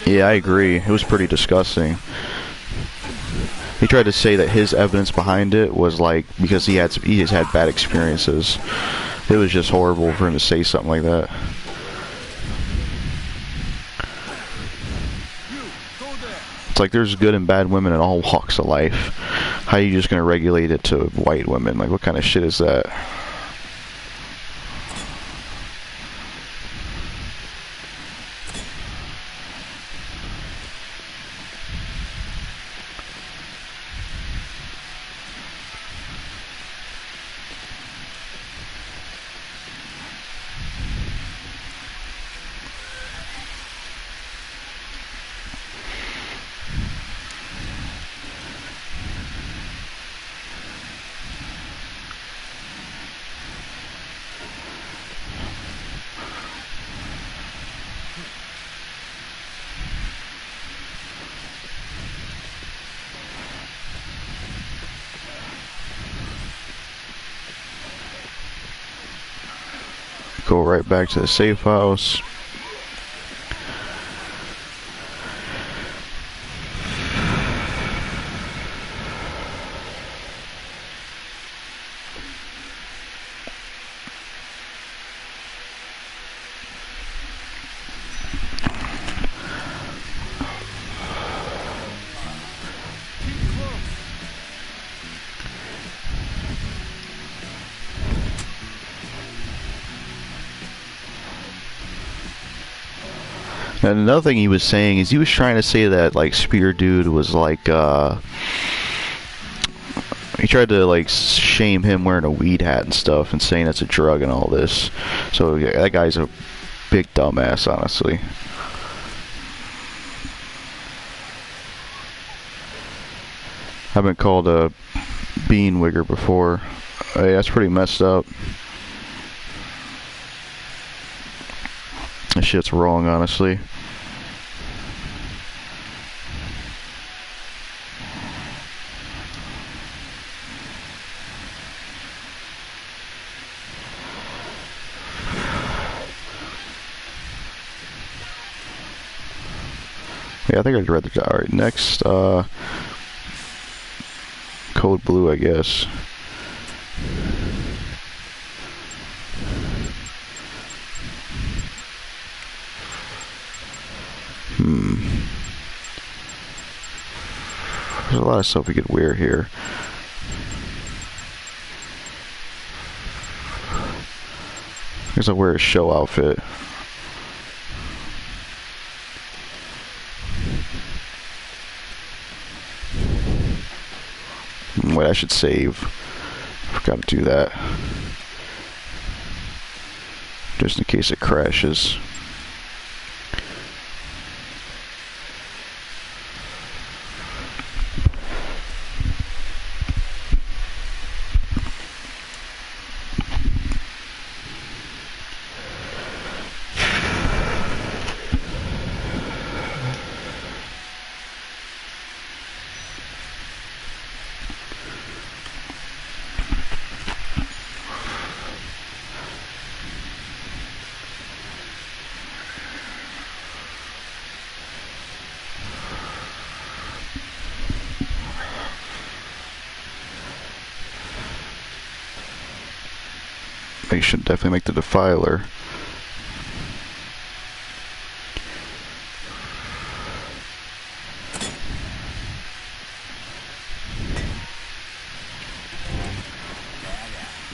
Yeah, I agree. It was pretty disgusting. He tried to say that his evidence behind it was like because he has had bad experiences. It was just horrible for him to say something like that. It's like there's good and bad women in all walks of life. How are you just gonna regulate it to white women? Like, what kind of shit is that? Go right back to the safe house. And another thing he was saying is he was trying to say that like Spear Dude was like he tried to like shame him wearing a weed hat and stuff and saying that's a drug and all this. So yeah, that guy's a big dumbass, honestly. I've been called a bean wigger before. Hey, that's pretty messed up. That shit's wrong, honestly. Yeah, I think I read the. Alright, next, Code Blue, I guess. There's a lot of stuff we could wear here. I guess I'll wear a show outfit. Wait, I should save. I forgot to do that. Just in case it crashes. They should definitely make the defiler.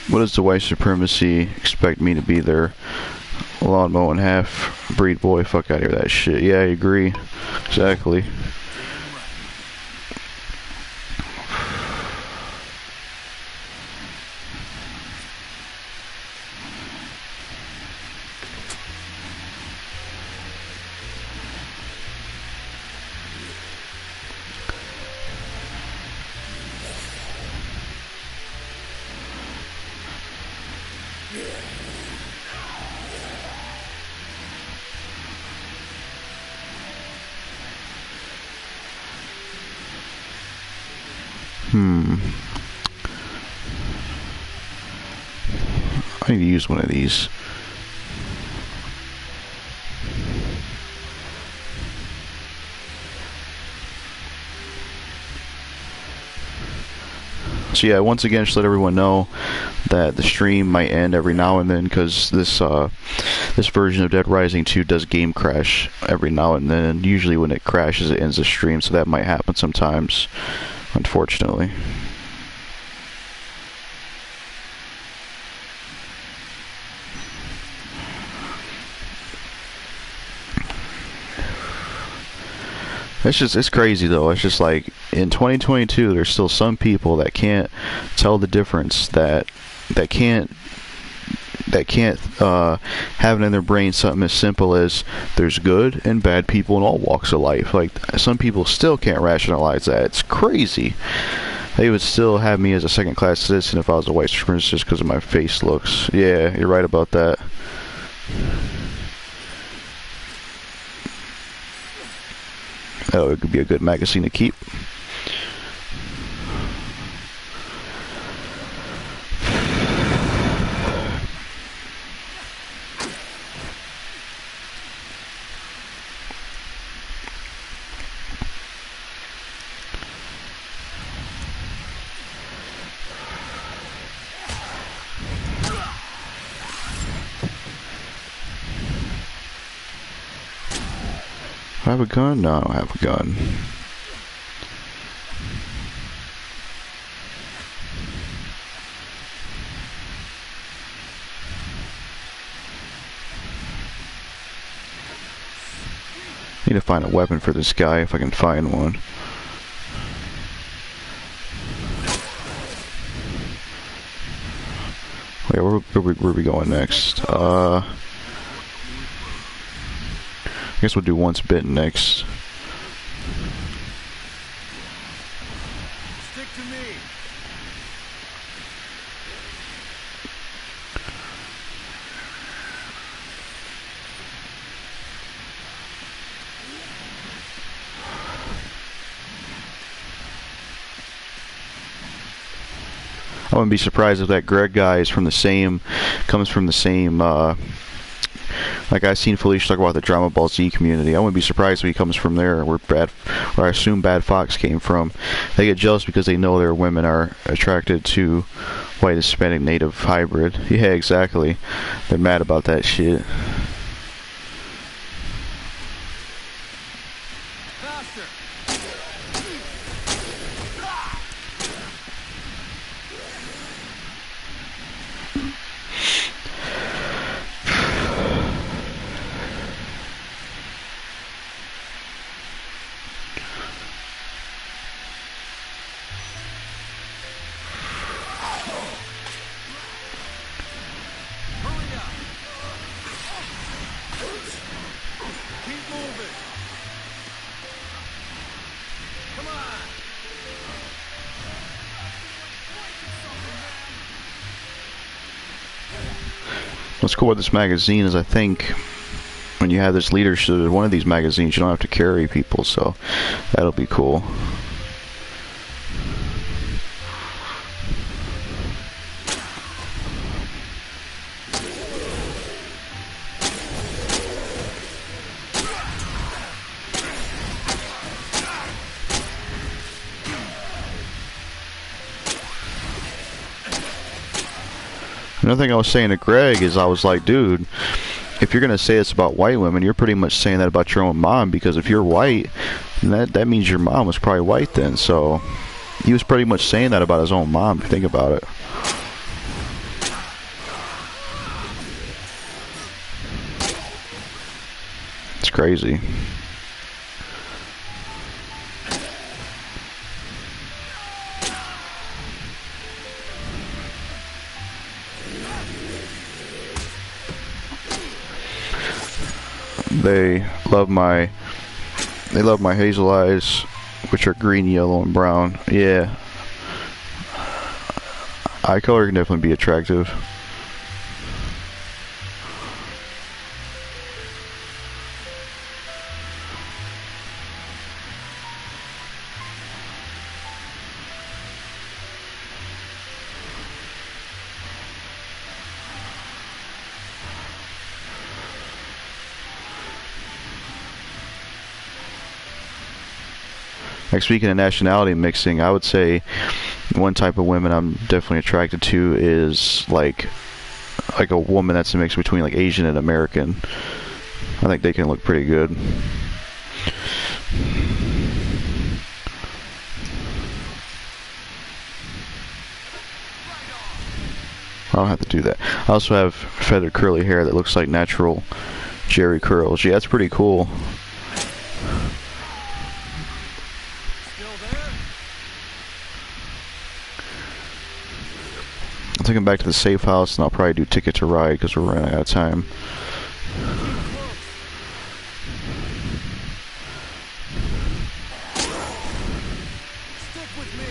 What does the white supremacy expect me to be their lawn mowing half breed boy? Fuck out of here, that shit. Yeah, I agree. Exactly. I need to use one of these. So yeah, once again, just let everyone know that the stream might end every now and then because this version of Dead Rising 2 does game crash every now and then. Usually when it crashes, it ends the stream, so that might happen sometimes, unfortunately. It's crazy though. It's just like in 2022, there's still some people that can't tell the difference, that can't have it in their brain something as simple as there's good and bad people in all walks of life. Like some people still can't rationalize that. It's crazy. They would still have me as a second-class citizen if I was a white supremacist just because of my face looks. Yeah, you're right about that. Oh, it could be a good magazine to keep. I have a gun? No, I don't have a gun. Need to find a weapon for this guy if I can find one. Wait, where are we going next? I guess we'll do once bitten next. Stick to me. I wouldn't be surprised if that Greg guy is from the same, comes from the same, like I've seen Felicia talk about the Drama Ball Z community. I wouldn't be surprised if he comes from there, where I assume Bad Fox came from. They get jealous because they know their women are attracted to white Hispanic native hybrid. Yeah, exactly. They're mad about that shit. Faster. Hurry up. Keep moving. Come on. What's cool with this magazine is I think when you have this leadership in one of these magazines, you don't have to carry people, so that'll be cool. Another thing I was saying to Greg is I was like, dude, if you're going to say this about white women, you're pretty much saying that about your own mom, because if you're white, then that means your mom was probably white then. So he was pretty much saying that about his own mom, if you think about it. It's crazy. They love my hazel eyes, which are green, yellow, and brown. Yeah. Eye color can definitely be attractive. Like, speaking of nationality mixing, I would say one type of women I'm definitely attracted to is like a woman that's a mix between like Asian and American. I think they can look pretty good. I don't have to do that. I also have feathered curly hair that looks like natural Jerry curls. Yeah, that's pretty cool. I'm taking back to the safe house, and I'll probably do Ticket to Ride because we're running out of time. Stick with me.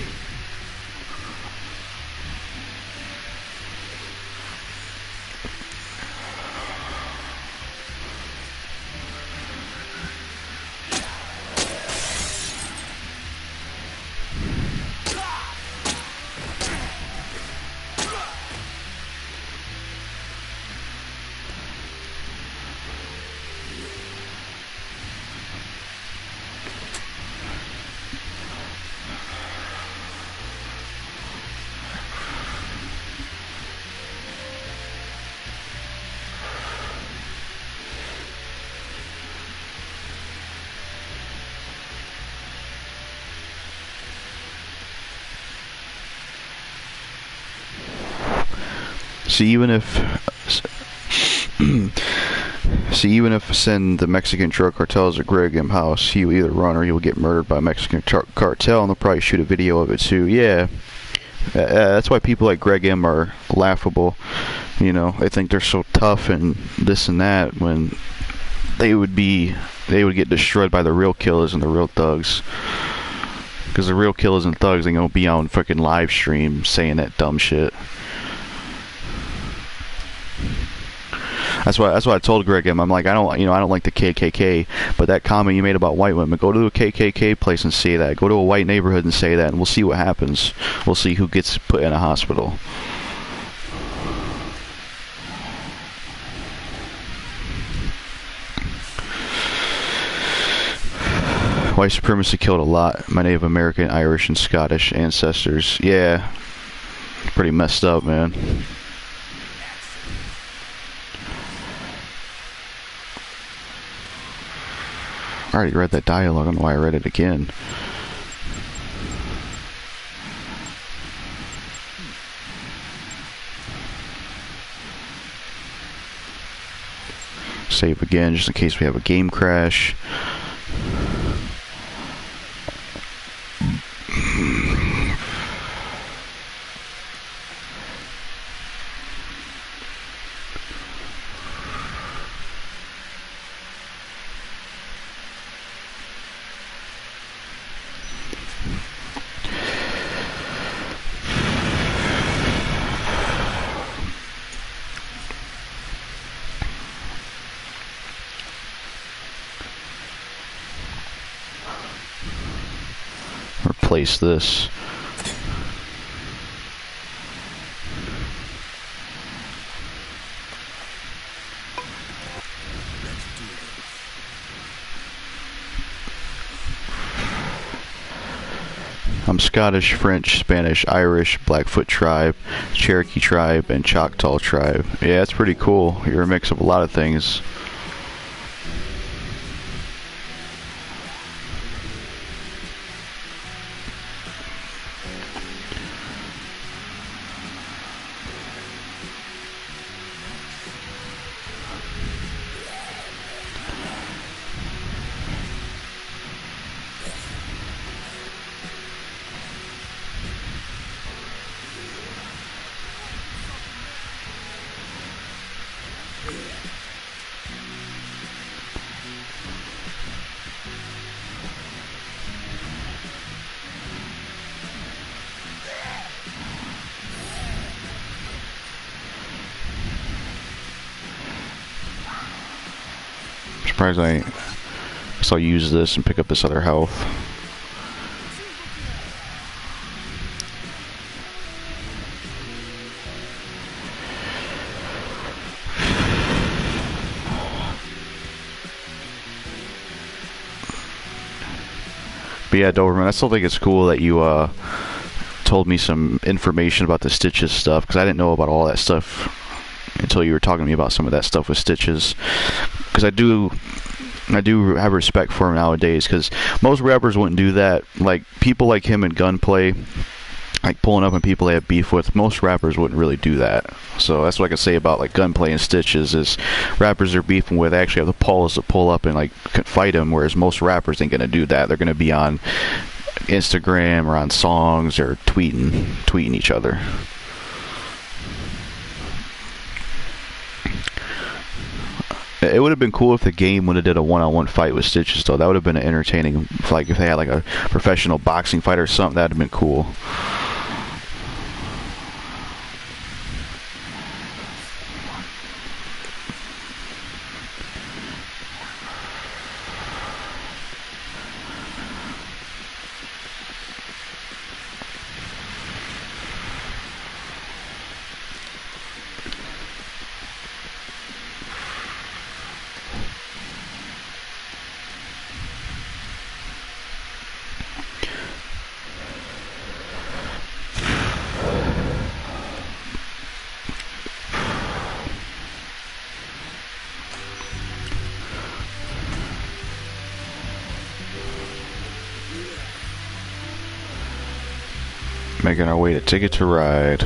See, even if send the Mexican drug cartels at Greg M. house, he will either run or he will get murdered by a Mexican cartel, and they'll probably shoot a video of it too. Yeah, that's why people like Greg M. are laughable. You know, they think they're so tough and this and that when they would get destroyed by the real killers and the real thugs. Because the real killers and thugs ain't gonna be on fucking live stream saying that dumb shit. That's why I told Greg M. I'm like, I don't like the KKK, but that comment you made about white women, go to a KKK place and say that. Go to a white neighborhood and say that, and we'll see what happens. We'll see who gets put in a hospital. White supremacy killed a lot. My Native American, Irish, and Scottish ancestors. Yeah, pretty messed up, man. I already read that dialogue. I don't know why I read it again. Save again, just in case we have a game crash. Replace this. I'm Scottish, French, Spanish, Irish, Blackfoot tribe, Cherokee tribe, and Choctaw tribe. Yeah, that's pretty cool. You're a mix of a lot of things. Surprised I guess I'll use this and pick up this other health. But yeah, Doberman, I still think it's cool that you told me some information about the Stitches stuff, because I didn't know about all that stuff until you were talking to me about some of that stuff with Stitches. Because I do have respect for him nowadays, because most rappers wouldn't do that. Like, people like him in Gunplay, like pulling up on people they have beef with, most rappers wouldn't really do that. So that's what I can say about like Gunplay and Stitches, is rappers they're beefing with actually have the balls to pull up and like fight him, whereas most rappers ain't gonna do that. They're gonna be on Instagram or on songs or tweeting each other. It would have been cool if the game would have did a one-on-one fight with Stitches, though. That would have been entertaining. Like if they had like a professional boxing fight or something, that would have been cool. Making our way to Ticket to Ride.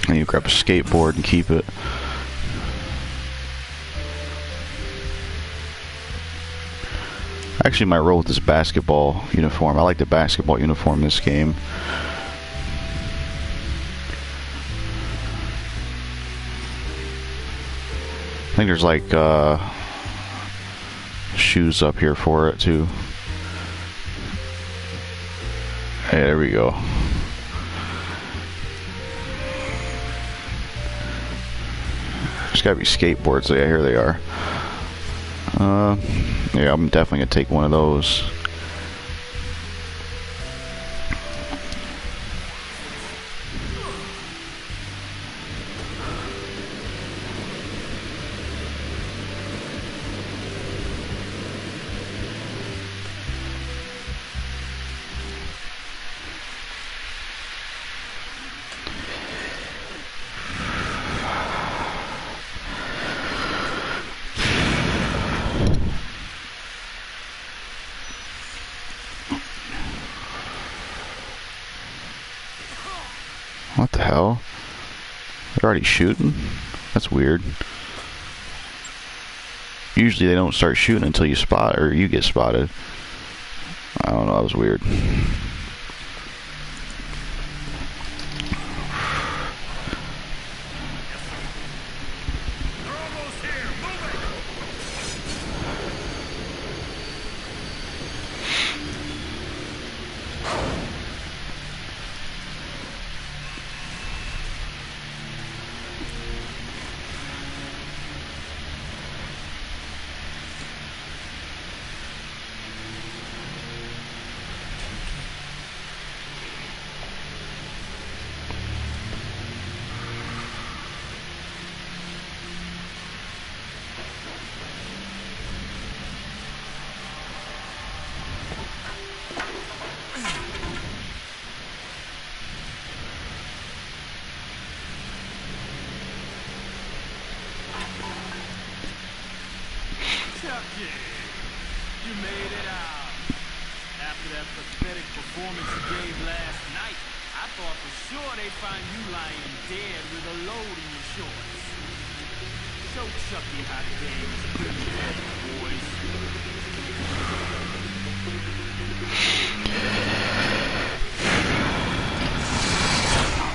And you grab a skateboard and keep it. I actually might roll with this basketball uniform. I like the basketball uniform in this game. I think there's like shoes up here for it too. Hey, there we go. There's gotta be skateboards. Yeah, here they are. Yeah, I'm definitely gonna take one of those. What the hell? They're already shooting? That's weird. Usually they don't start shooting until you spot or you get spotted. I don't know, that was weird. You made it out. After that pathetic performance you gave last night, I thought for sure they'd find you lying dead with a load in your shorts. Show Chucky how the game is played,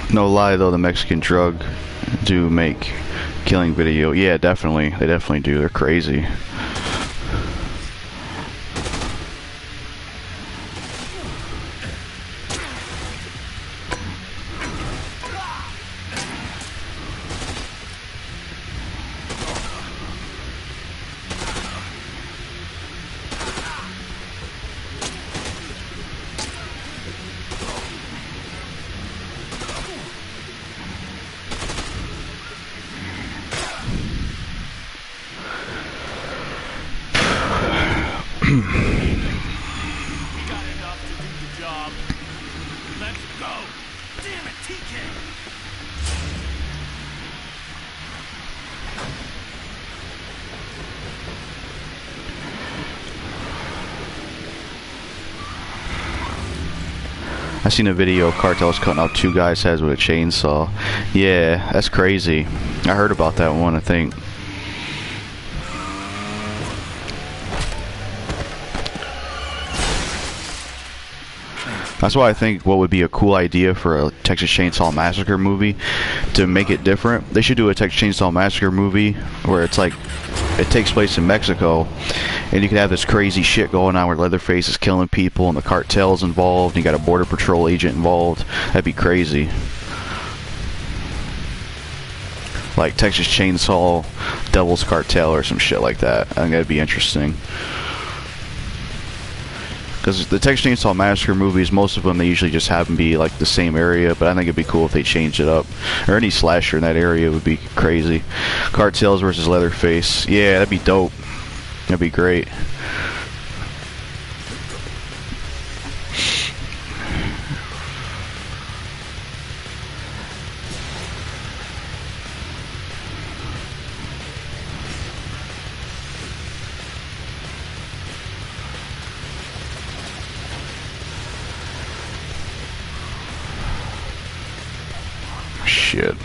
boys. No lie though, the Mexican drug do make killing video. Yeah, definitely. They definitely do. They're crazy. I seen a video of cartels cutting off 2 guys' heads with a chainsaw. Yeah, that's crazy. I heard about that one, I think. That's why I think what would be a cool idea for a Texas Chainsaw Massacre movie, to make it different. They should do a Texas Chainsaw Massacre movie where it's like, it takes place in Mexico, and you could have this crazy shit going on where Leatherface is killing people and the cartel's involved, and you got a border patrol agent involved. That'd be crazy. Like Texas Chainsaw Devil's Cartel or some shit like that. I think that'd be interesting. Because the Texas Chainsaw Massacre movies, most of them, they usually just have them be like the same area, but I think it'd be cool if they changed it up. Or any slasher in that area would be crazy. Cartels versus Leatherface. Yeah, that'd be dope. That'd be great. shit.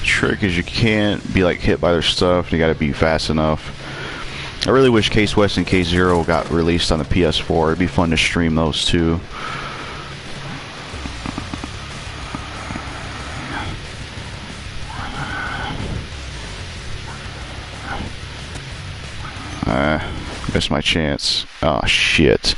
Trick is you can't be like hit by their stuff. You gotta be fast enough. I really wish Case West and Case Zero got released on the PS4. It'd be fun to stream those too. Missed my chance. Oh shit.